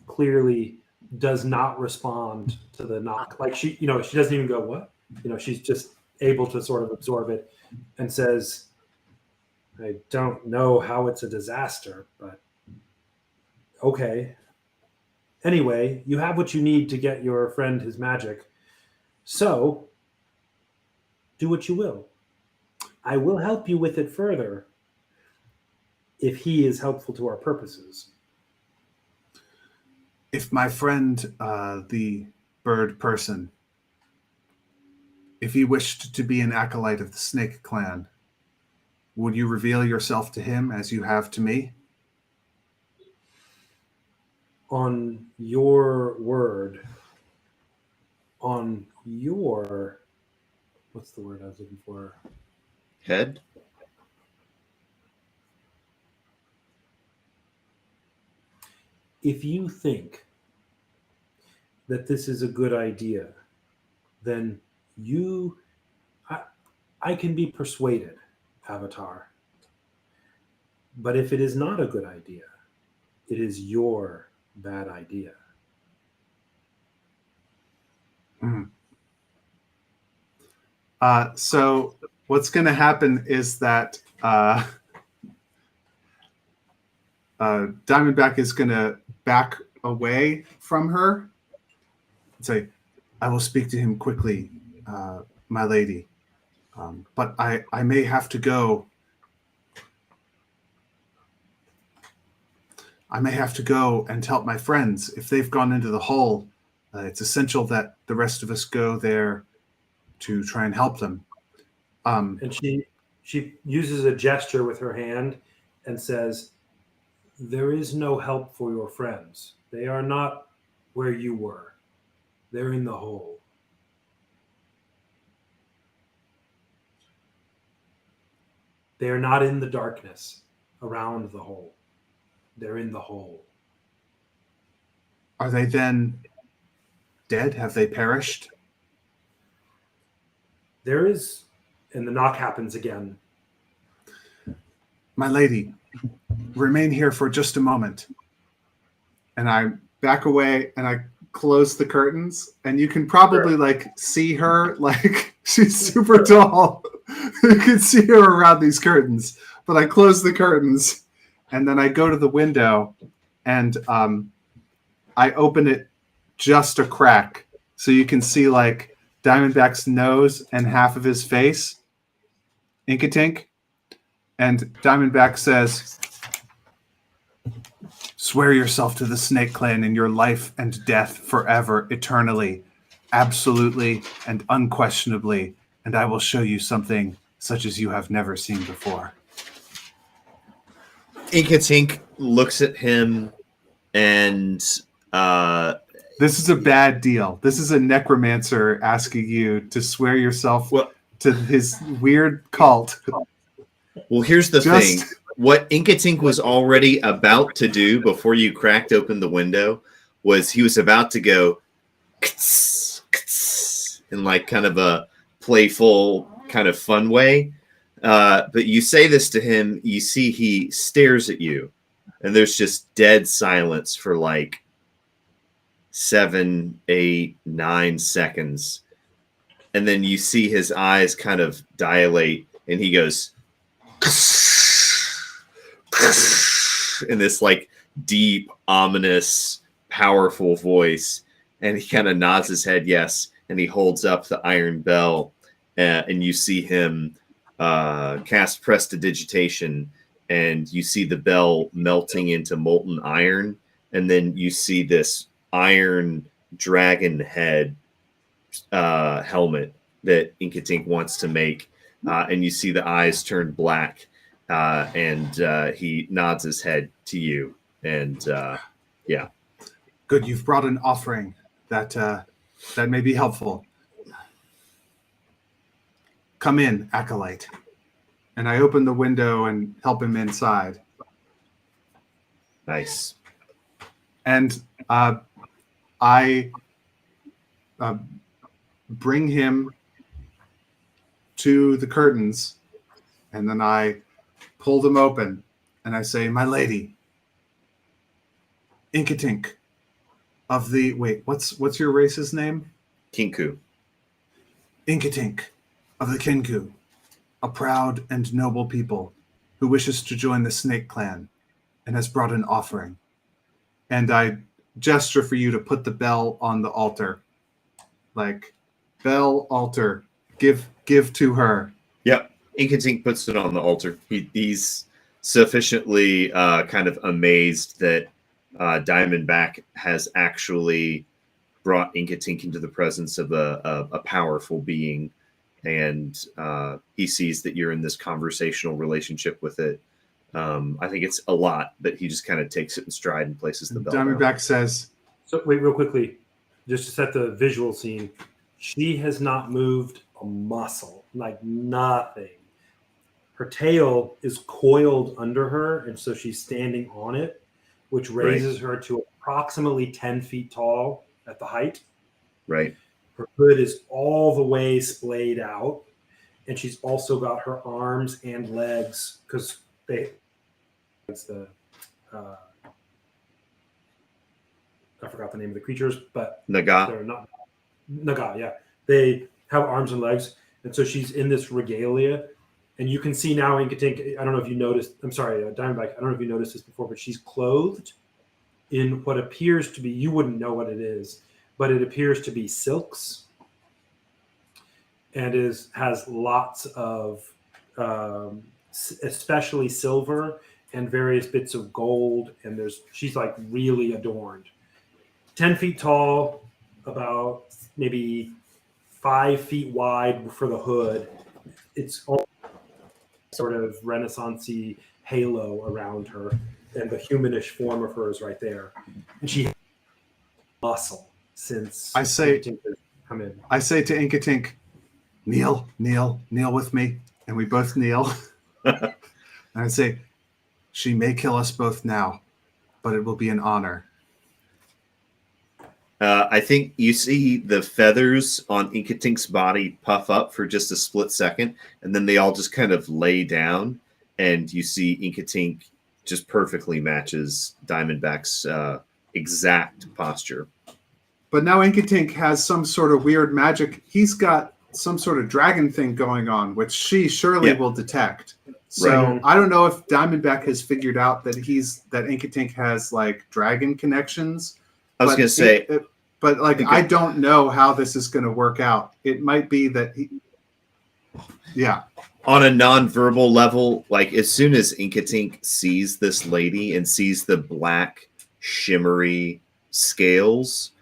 clearly does not respond to the knock. Like she doesn't even go, what? She's just able to sort of absorb it and says, I don't know how it's a disaster, but okay. Anyway, you have what you need to get your friend his magic. So do what you will. I will help you with it further if he is helpful to our purposes. If my friend, the bird person, if he wished to be an acolyte of the Snake Clan, would you reveal yourself to him as you have to me? On your word, on your, what's the word I was looking for? Head? If you think that this is a good idea, then I can be persuaded, Avatar. But if it is not a good idea, it is your bad idea. So what's going to happen is that Diamondback is going to back away from her and say, I will speak to him quickly, my lady. But I may have to go. I may have to go and help my friends. If they've gone into the hole, it's essential that the rest of us go there to try and help them. And she uses a gesture with her hand and says, there is no help for your friends. They are not where you were. They're in the hole. They are not in the darkness around the hole. They're in the hole. Are they then dead? Have they perished? There is, and the knock happens again. My lady, remain here for just a moment. And I back away and I close the curtains, and you can probably see her, she's super tall. You can see her around these curtains, but I close the curtains and then I go to the window and I open it just a crack so you can see Diamondback's nose and half of his face. Inkatink. And Diamondback says, swear yourself to the Snake Clan in your life and death forever, eternally, absolutely and unquestionably, and I will show you something such as you have never seen before. Inkatink looks at him and this is a bad deal. This is a necromancer asking you to swear yourself to his weird cult. Well, here's the thing. What Inkatink was already about to do before you cracked open the window was he was about to go in kind of a playful, kind of fun way. But you say this to him, you see he stares at you and there's just dead silence for like 7, 8, 9 seconds. And then you see his eyes kind of dilate, and he goes in this like deep, ominous, powerful voice. And he kind of nods his head yes, and he holds up the iron bell, and you see him cast prestidigitation, and you see the bell melting into molten iron, and then you see this iron dragon head helmet that Inkatink wants to make, and you see the eyes turn black, and he nods his head to you, and yeah. Good, you've brought an offering that may be helpful. Come in, acolyte. And I open the window and help him inside. Nice. And I bring him to the curtains, and then I pull them open, and I say, "My lady, Inkatink of the what's your race's name?" Kinku. Inkatink of the Kinku, a proud and noble people who wishes to join the Snake Clan and has brought an offering. And I gesture for you to put the bell on the altar. Like, bell, altar, give to her. Yep. Inkatink puts it on the altar. He's sufficiently kind of amazed that Diamondback has actually brought Inkatink into the presence of a powerful being, and he sees that you're in this conversational relationship with it. I think it's a lot, but he just kind of takes it in stride and places the bell down. Diamondback says, So wait, real quickly, just to set the visual scene, she has not moved a muscle, like nothing. Her tail is coiled under her, and so she's standing on it, which raises her to approximately 10 feet tall at the height. Right. Her hood is all the way splayed out, and she's also got her arms and legs, because it's the I forgot the name of the creatures, but Naga. they're not Naga. Yeah, they have arms and legs, and so she's in this regalia, and you can see now Inkatink. I don't know if you noticed. I'm sorry, Diamondback. I don't know if you noticed this before, but she's clothed in what appears to be. You wouldn't know what it is, but it appears to be silks, and has lots of, especially silver and various bits of gold. And she's like really adorned. 10 feet tall, about maybe 5 feet wide for the hood. It's all sort of Renaissance-y halo around her, and the humanish form of her is right there. And she has muscle since I say Inkatink has come in. I say to Inkatink, kneel with me. And we both kneel. And I say, she may kill us both now, but it will be an honor. I think you see the feathers on Inkatink's body puff up for just a split second, and then they all just kind of lay down, and you see Inkatink just perfectly matches Diamondback's exact posture. But now Inkatink has some sort of weird magic. He's got some sort of dragon thing going on, which she surely will detect. So Right. I don't know if Diamondback has figured out that Inkatink has like dragon connections. I was going to say, but like I don't know how this is going to work out. It might be that on a non-verbal level, like as soon as Inkatink sees this lady and sees the black shimmery scales,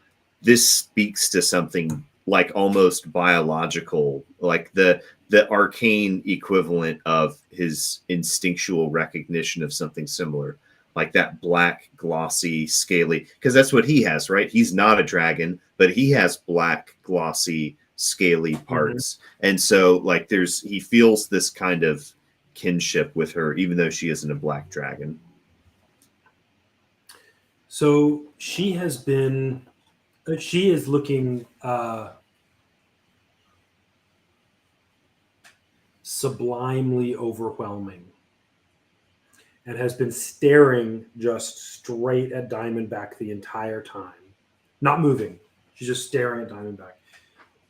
this speaks to something like almost biological, like the arcane equivalent of his instinctual recognition of something similar, like that black, glossy, scaly, because that's what he has, right? He's not a dragon, but he has black, glossy, scaly parts. Mm-hmm. And so like he feels this kind of kinship with her, even though she isn't a black dragon. So she is looking sublimely overwhelming. and has been staring just straight at Diamondback the entire time, not moving. She's just staring at Diamondback.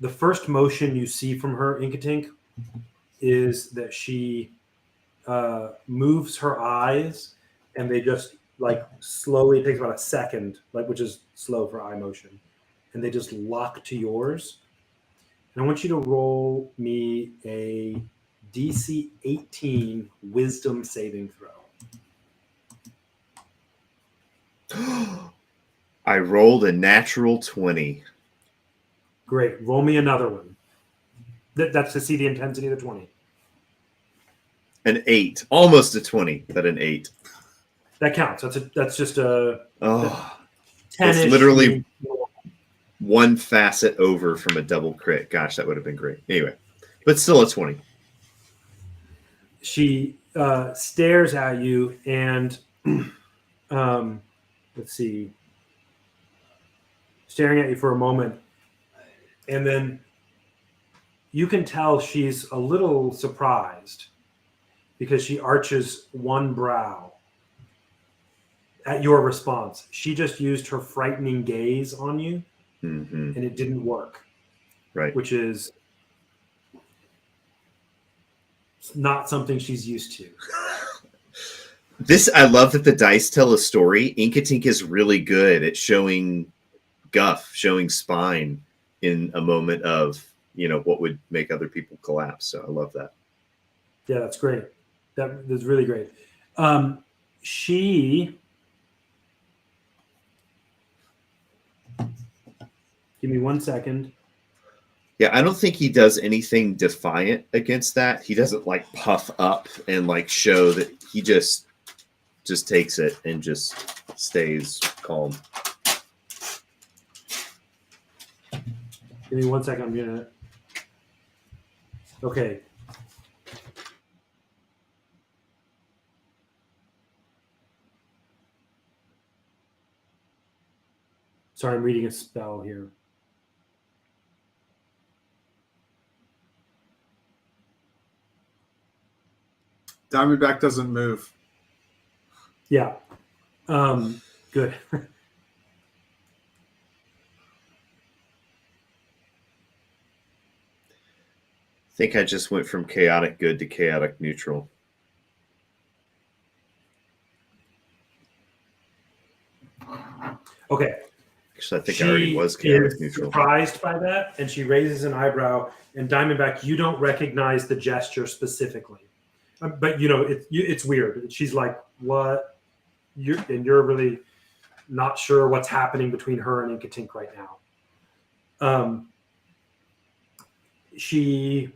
The first motion you see from her, Inkatink, is that she moves her eyes, and they just like slowly, it takes about a second, like, which is slow for eye motion, and they just lock to yours. And I want you to roll me a DC 18 Wisdom saving throw. I rolled a natural 20. Great. Roll me another one. That's to see the intensity of the 20. An 8. Almost a 20, but an 8. That counts. That's just a Oh, 10-ish. it's literally one facet over from a double crit. Gosh, that would have been great. Anyway, but still a 20. She stares at you and let's see, staring at you for a moment, and then you can tell she's a little surprised because she arches one brow at your response. She just used her frightening gaze on you, Mm-hmm. and it didn't work, Right. which is not something she's used to. I love that the dice tell a story. Inkatink is really good at showing guff, showing spine in a moment of, what would make other people collapse. So I love that. Yeah, that's great. That's really great. She, give me 1 second. Yeah, I don't think he does anything defiant against that. He doesn't like puff up and like show that he just takes it and just stays calm. Give me 1 second. I'm gonna. Okay. Sorry, I'm reading a spell here. Diamondback doesn't move. Yeah. Good. I think I just went from chaotic good to chaotic neutral. Okay. Actually, I think I already was chaotic neutral. Surprised by that, and she raises an eyebrow. And Diamondback, you don't recognize the gesture specifically, but it's weird. She's like, "What?" You're really not sure what's happening between her and Inkatink right now. She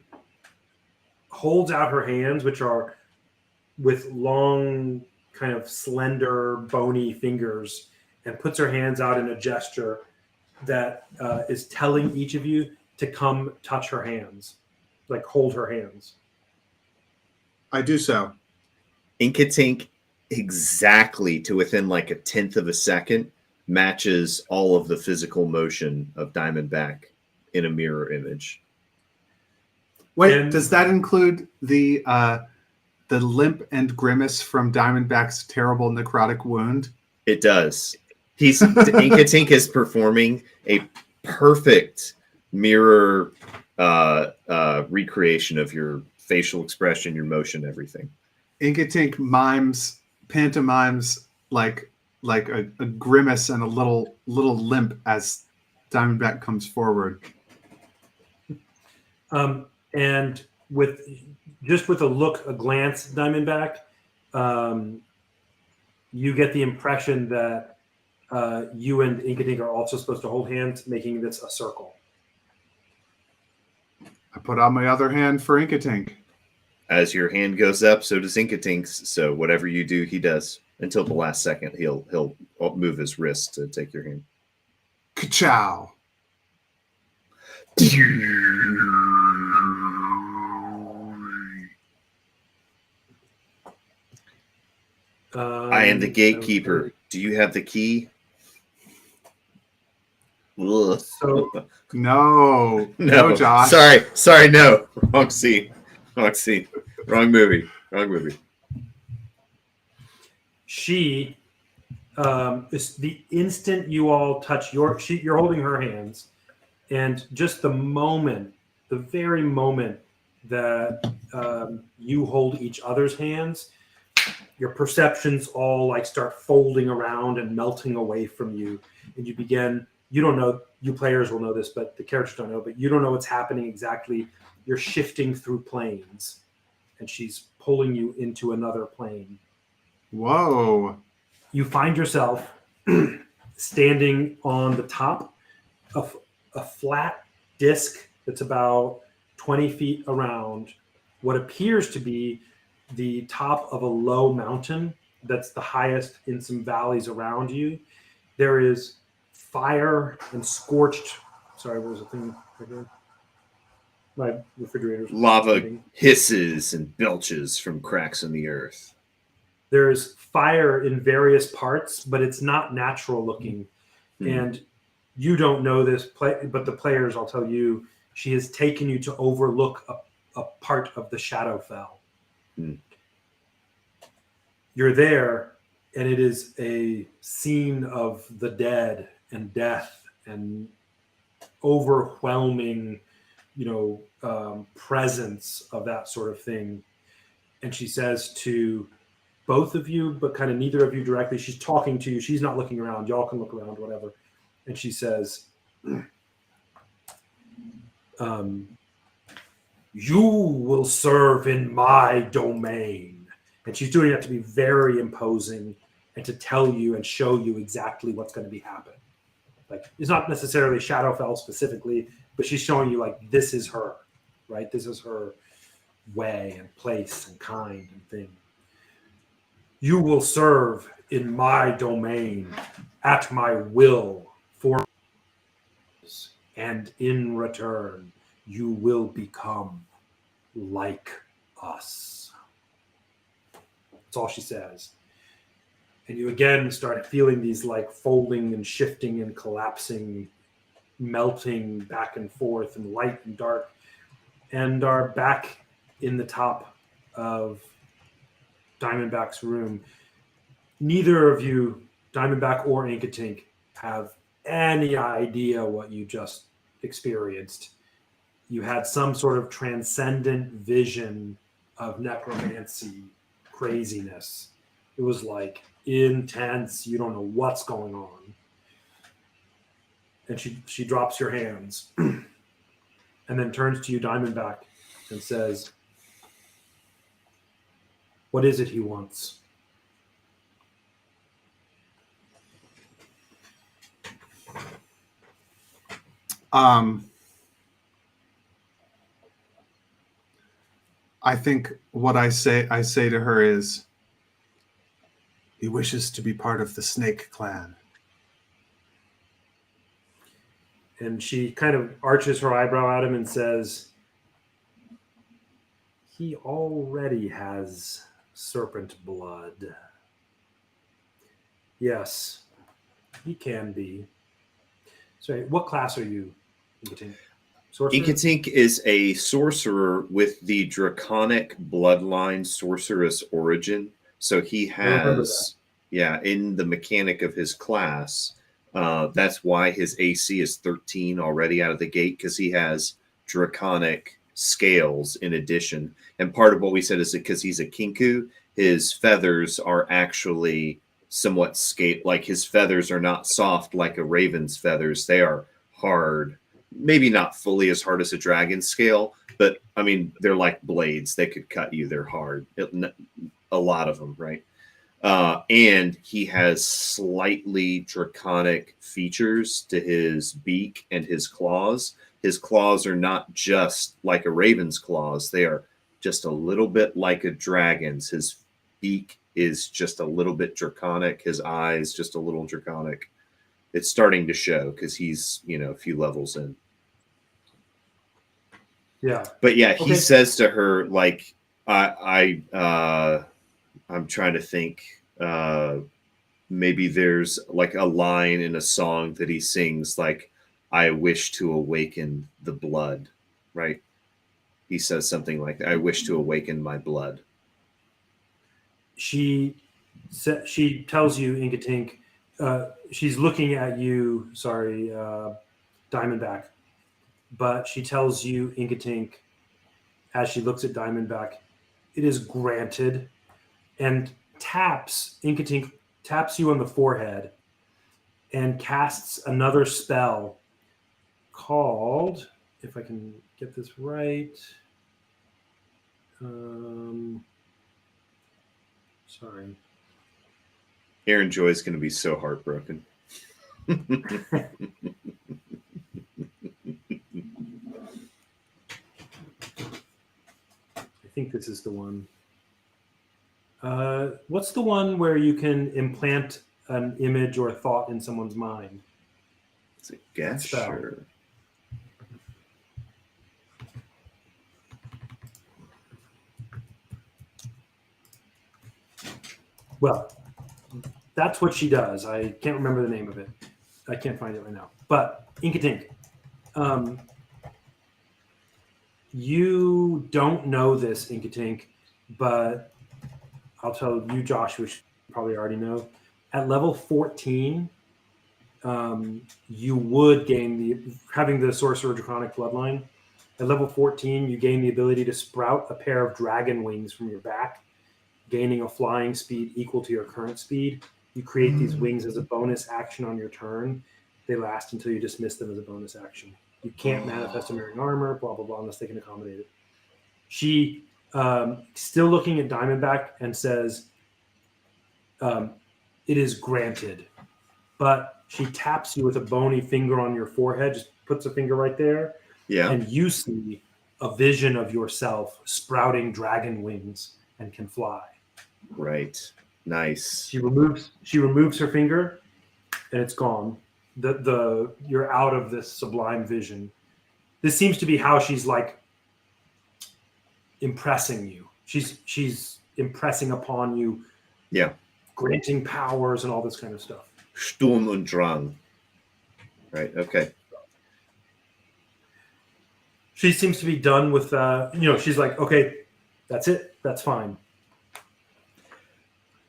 holds out her hands, which are with long, kind of slender, bony fingers, and puts her hands out in a gesture that is telling each of you to come touch her hands, like hold her hands. I do so. Inkatink, exactly to within like a tenth of a second, matches all of the physical motion of Diamondback in a mirror image. Wait, does that include the limp and grimace from Diamondback's terrible necrotic wound? It does. Inkatink is performing a perfect mirror recreation of your facial expression, your motion, everything. Inkatink pantomimes like a grimace and a little limp as Diamondback comes forward. And with a look, a glance, Diamondback, you get the impression that you and Inkatink are also supposed to hold hands, making this a circle. I put out my other hand for Inkatink. As your hand goes up, so does Inkatink's. So whatever you do, he does until the last second. He'll move his wrist to take your hand. Ka-chow. I am the gatekeeper. Do you have the key? Ugh. So No, No, Josh. Sorry, no. Wrong scene. Wrong movie. She is the instant you all touch you're holding her hands, and just the very moment that you hold each other's hands, your perceptions all like start folding around and melting away from you, and you don't know, you players will know this, but the characters don't know, but you don't know what's happening exactly. You're shifting through planes, and she's pulling you into another plane. Whoa. You find yourself standing on the top of a flat disc that's about 20 feet around what appears to be the top of a low mountain that's the highest in some valleys around you. There is fire and scorched. Sorry, what was the thing right here? My refrigerator's Lava heating. hisses and belches from cracks in the earth. There's fire in various parts, but it's not natural looking. And you don't know this, but the players, I'll tell you, she has taken you to overlook a part of the Shadowfell. You're there, and it is a scene of the dead and death and overwhelming, presence of that sort of thing. And she says to both of you, but kind of neither of you directly, she's talking to you. She's not looking around. Y'all can look around, whatever. And she says, you will serve in my domain. And she's doing that to be very imposing and to tell you and show you exactly what's going to be happening. Like, it's not necessarily Shadowfell specifically, but she's showing you, like, this is her, right? This is her way and place and kind and thing. You will serve in my domain at my will for, and in return, you will become like us. That's all she says. And you again start feeling these like folding and shifting and collapsing, melting back and forth and light and dark, and are back in the top of Diamondback's room. Neither of you, Diamondback or Inkatink, have any idea what you just experienced. You had some sort of transcendent vision of necromancy craziness. It was like intense. You don't know what's going on. And she drops your hands and then turns to you, Diamondback, and says, what is it he wants? I think what I say to her is, he wishes to be part of the Snake Clan. And she kind of arches her eyebrow at him and says, he already has serpent blood. Yes, he can be. Sorry, what class are you, Inkatink? Sorcerer? Inkatink is a sorcerer with the draconic bloodline sorceress origin. So he has, in the mechanic of his class, that's why his AC is 13 already out of the gate, because he has draconic scales in addition. And part of what we said is because he's a kinku, his feathers are actually somewhat like his feathers are not soft like a raven's feathers. They are hard, maybe not fully as hard as a dragon's scale, but I mean, they're like blades. They could cut you. They're hard. A lot of them, right? And he has slightly draconic features to his beak and his claws. His claws are not just like a raven's claws. They are just a little bit like a dragon's. His beak is just a little bit draconic. His eyes just a little draconic. It's starting to show because he's, a few levels in. Yeah. But yeah, he says to her, like, I'm trying to think, maybe there's like a line in a song that he sings, like, I wish to awaken the blood, right? He says something like, I wish to awaken my blood. She She tells you, Inkatink, she's looking at you, sorry, Diamondback, but she tells you, Inkatink, as she looks at Diamondback, it is granted, and Inkatink taps you on the forehead and casts another spell called, if I can get this right, sorry. Aaron Joy's going to be so heartbroken. I think this is the one. What's the one where you can implant an image or a thought in someone's mind? It's a guess, Spell. sure. Well, that's what she does. I can't remember the name of it. I can't find it right now. But Inkatink, you don't know this, Inkatink, but I'll tell you, Josh, which you probably already know. At level 14, you would gain having the Sorcerer Draconic Bloodline. At level 14, you gain the ability to sprout a pair of dragon wings from your back, gaining a flying speed equal to your current speed. You create these wings as a bonus action on your turn. They last until you dismiss them as a bonus action. You can't manifest a mirroring armor, blah, blah, blah, unless they can accommodate it. She, still looking at Diamondback, and says, it is granted. But she taps you with a bony finger on your forehead, just puts a finger right there, Yeah. and you see a vision of yourself sprouting dragon wings and can fly. Right. Nice. She removes her finger, and it's gone. You're out of this sublime vision. This seems to be how she's like impressing you. She's impressing upon you. Yeah. Granting powers and all this kind of stuff. Sturm und Drang. Right. Okay. She seems to be done with. She's like, okay, that's it. That's fine.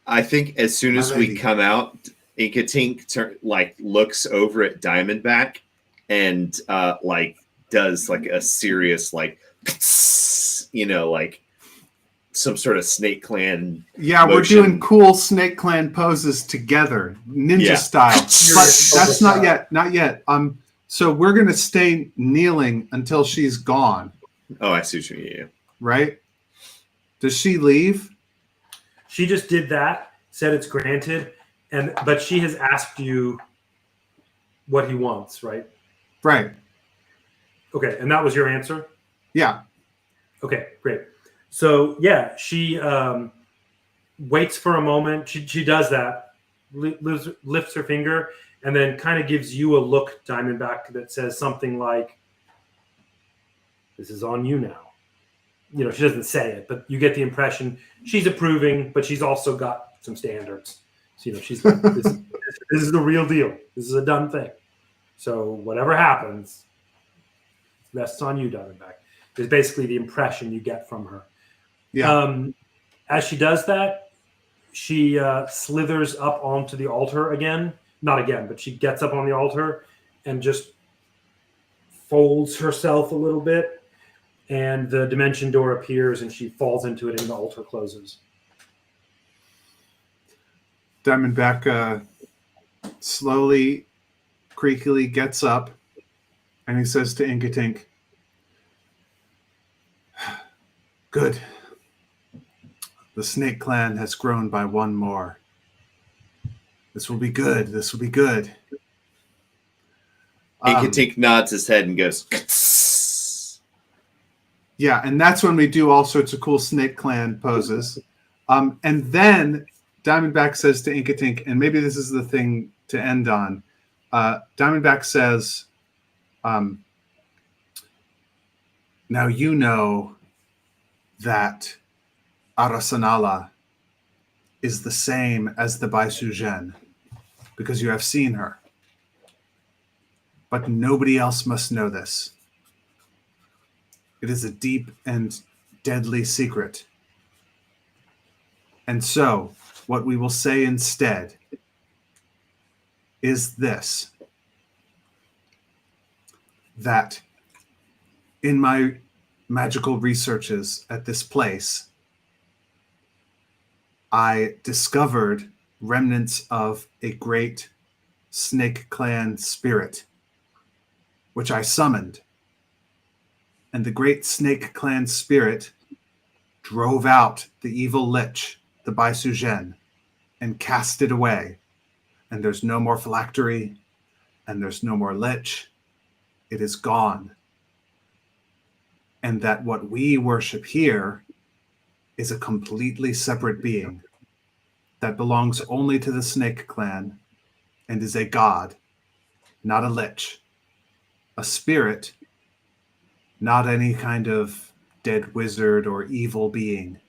I think as soon as My we lady. come out, Inkatink looks over at Diamondback and does like a serious some sort of Snake Clan. Yeah, motion. we're doing cool Snake Clan poses together, ninja Yeah. style. But that's not yet. Not yet. So we're gonna stay kneeling until she's gone, Oh, I see what you mean. right? Does she leave? She just did that. Said it's granted, but she has asked you what he wants, right? Right. Okay, and that was your answer. Yeah. Okay, great. So yeah, she waits for a moment. She does that, lifts her finger, and then kind of gives you a look, Diamondback, that says something like, "This is on you now." She doesn't say it, but you get the impression she's approving, but she's also got some standards. So, she's like, this is the real deal. This is a done thing. So whatever happens, rests on you, Diamondback. Is basically the impression you get from her. Yeah. As she does that, she slithers up onto the altar again. Not again, but she gets up on the altar and just folds herself a little bit, and the dimension door appears, and she falls into it, and the altar closes. Diamondback slowly, creakily gets up, and he says to Inkatink, "Good. The Snake Clan has grown by one more. This will be good. This will be good." Inkatink nods his head and goes, Yeah, and that's when we do all sorts of cool Snake Clan poses. And then Diamondback says to Inkatink, and maybe this is the thing to end on. Diamondback says, "Now you know that Arasanala is the same as the Baisugen because you have seen her. But nobody else must know this. It is a deep and deadly secret. And so, What we will say instead is this: that in my magical researches at this place, I discovered remnants of a great Snake Clan spirit, which I summoned. And the great Snake Clan spirit drove out the evil lich, the Baisugen, and cast it away. And there's no more phylactery, and there's no more lich. It is gone. And that what we worship here is a completely separate being that belongs only to the Snake Clan and is a god, not a lich, a spirit, not any kind of dead wizard or evil being.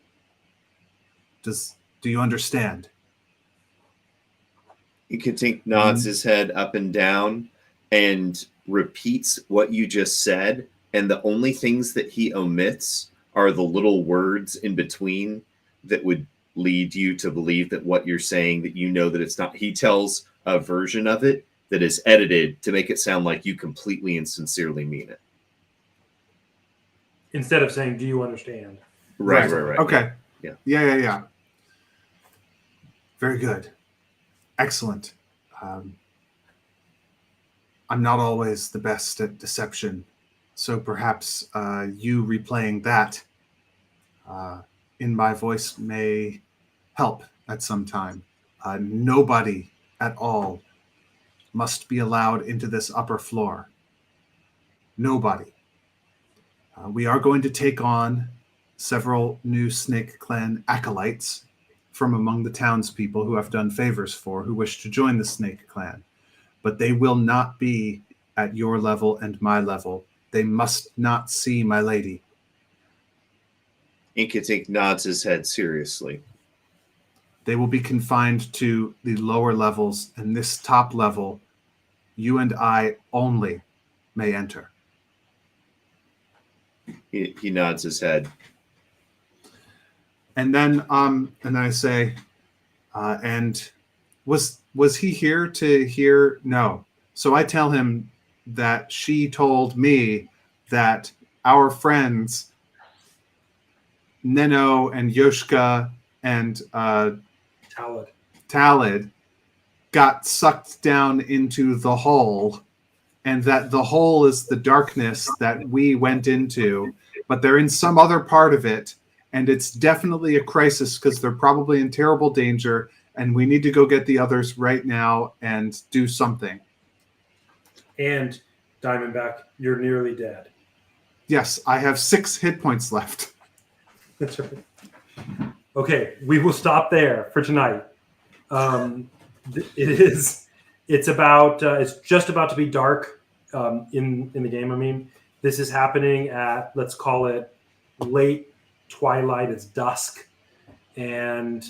Do you understand? Inkatink nods his head up and down and repeats what you just said, and the only things that he omits are the little words in between that would lead you to believe that what you're saying, that you know that it's not. He tells a version of it that is edited to make it sound like you completely and sincerely mean it. Instead of saying, "Do you understand?" Right. Okay. Yeah. Very good. Excellent. I'm not always the best at deception, so perhaps you replaying that in my voice may help at some time. Nobody at all must be allowed into this upper floor. Nobody. We are going to take on several new Snake Clan acolytes from among the townspeople who have done favors for, who wish to join the Snake Clan. But they will not be at your level and my level. They must not see my lady. Inkatink nods his head seriously. They will be confined to the lower levels, and this top level, you and I only may enter. He nods his head. And then I say, and was he here to hear? No. So I tell him that she told me that our friends Neno and Yoshka and Talid got sucked down into the hole, and that the hole is the darkness that we went into, but they're in some other part of it, and it's definitely a crisis because they're probably in terrible danger, and we need to go get the others right now and do something. And Diamondback, you're nearly dead. Yes, I have 6 hit points left. That's right. Okay, we will stop there for tonight. It's just about to be dark in the game. I mean, this is happening at, let's call it, late twilight. It's dusk, and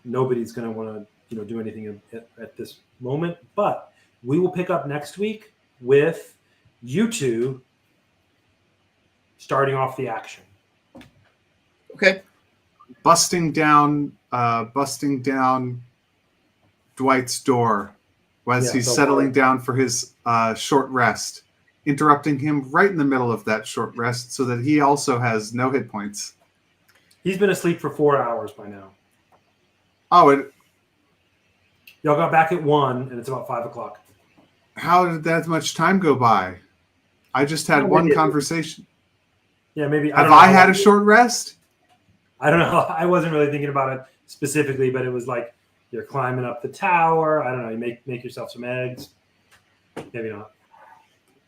nobody's going to want to do anything at this moment. But we will pick up next week with you two starting off the action. Okay. Busting down Dwight's door as he's settling down for his short rest, interrupting him right in the middle of that short rest so that he also has no hit points. He's been asleep for 4 hours by now. Oh, Y'all got back at 1, and it's about 5 o'clock. How did that much time go by? I just had one conversation. Yeah, maybe. Have I had a short rest? I don't know. I wasn't really thinking about it specifically, but it was like you're climbing up the tower. I don't know. You make yourself some eggs. Maybe not.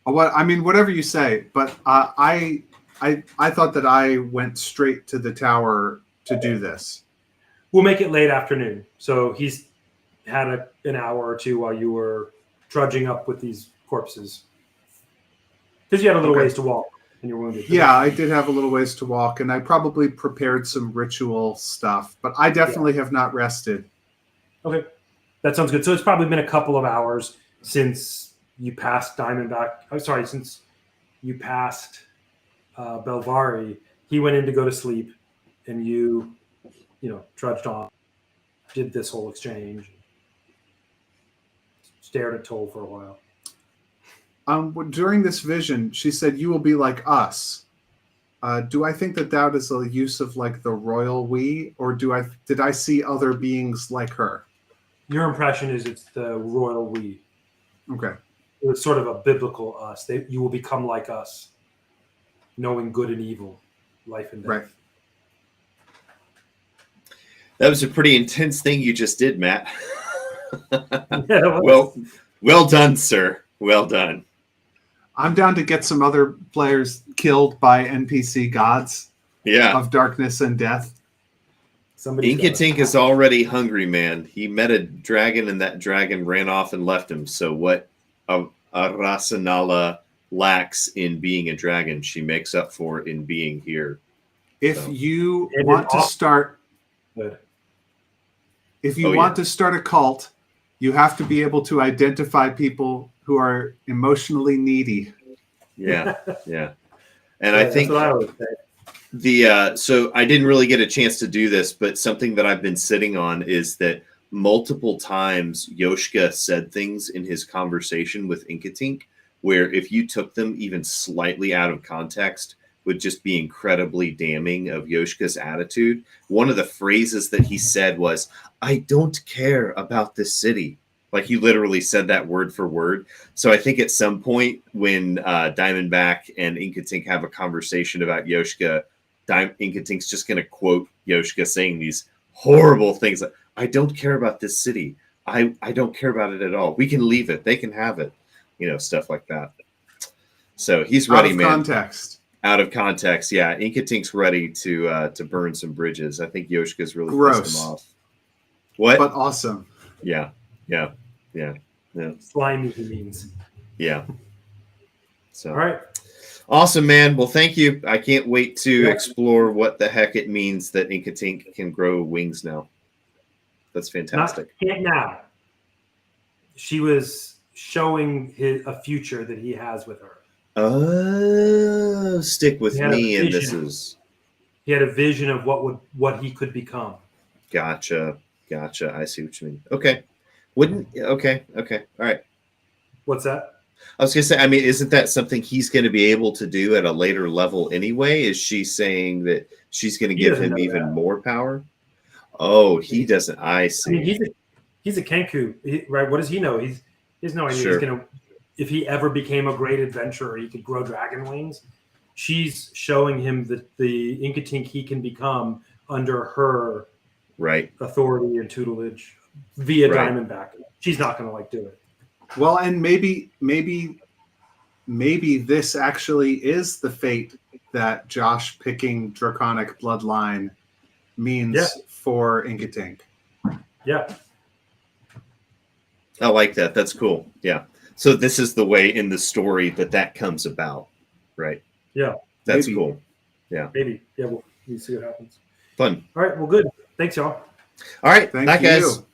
Whatever you say. But I thought that I went straight to the tower to do this. We'll make it late afternoon. So he's had an hour or two while you were trudging up with these corpses. Because you had a little ways to walk and you're wounded. Yeah, I did have a little ways to walk, and I probably prepared some ritual stuff, but I definitely have not rested. Okay. That sounds good. So it's probably been a couple of hours since you passed Diamondback. Oh, sorry, since you passed Belvari. He went in to go to sleep, and you trudged on. did this whole exchange. Stared at Toll for a while. During this vision, she said, "You will be like us." Do I think that is a use of like the royal we, or did I see other beings like her? Your impression is it's the royal we. Okay. It's sort of a biblical us. You will become like us, knowing good and evil, life and death. Right. That was a pretty intense thing you just did, Matt. Yeah, Well done, sir. Well done. I'm down to get some other players killed by NPC gods Yeah. of darkness and death. Inkatink is already hungry, man. He met a dragon and that dragon ran off and left him. So what Arasanala lacks in being a dragon, she makes up for in being here. If you want to start, Good. if you want to start a cult, you have to be able to identify people who are emotionally needy. Yeah, yeah. And I think that's what I would say. So I didn't really get a chance to do this, but something that I've been sitting on is that multiple times Yoshka said things in his conversation with Inkatink where if you took them even slightly out of context would just be incredibly damning of Yoshka's attitude. One of the phrases that he said was, "I don't care about this city." Like he literally said that word for word. So I think at some point when Diamondback and Inkatink have a conversation about Yoshka, Inkatink's just going to quote Yoshka saying these horrible things like, "I don't care about this city. I don't care about it at all. We can leave it. They can have it." Stuff like that. So he's ready, man. Out of context, yeah. Inkatink's ready to burn some bridges. I think Yoshka's really pissed him off. What? But awesome. Yeah. Slimy, he means. Yeah. So. All right. Awesome, man. Well, thank you. I can't wait to explore what the heck it means that Inkatink can grow wings now. That's fantastic. Not now. She was showing a future that he has with her. Oh, stick with me, and this is. He had a vision of what he could become. Gotcha. I see what you mean. Okay. Okay. All right. What's that? I was going to say, I mean, isn't that something he's going to be able to do at a later level anyway? Is she saying that she's going to give him even more power? Oh, he doesn't. I see. I mean, he's a Kenku, right? What does he know? He has no idea. Sure. He's gonna, if he ever became a great adventurer, he could grow dragon wings. She's showing him that the Inkatink he can become under her authority and tutelage via Diamondback. She's not going to do it. Well, and maybe this actually is the fate that Josh picking Draconic Bloodline means for Inkatink. Yeah. I like that. That's cool. Yeah. So this is the way in the story that comes about, right? Yeah. That's cool. Yeah. Maybe. Yeah, we'll see what happens. Fun. All right. Well, good. Thanks, y'all. All right. Thank Bye, guys. you.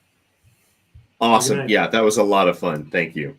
Awesome. Yeah, that was a lot of fun. Thank you.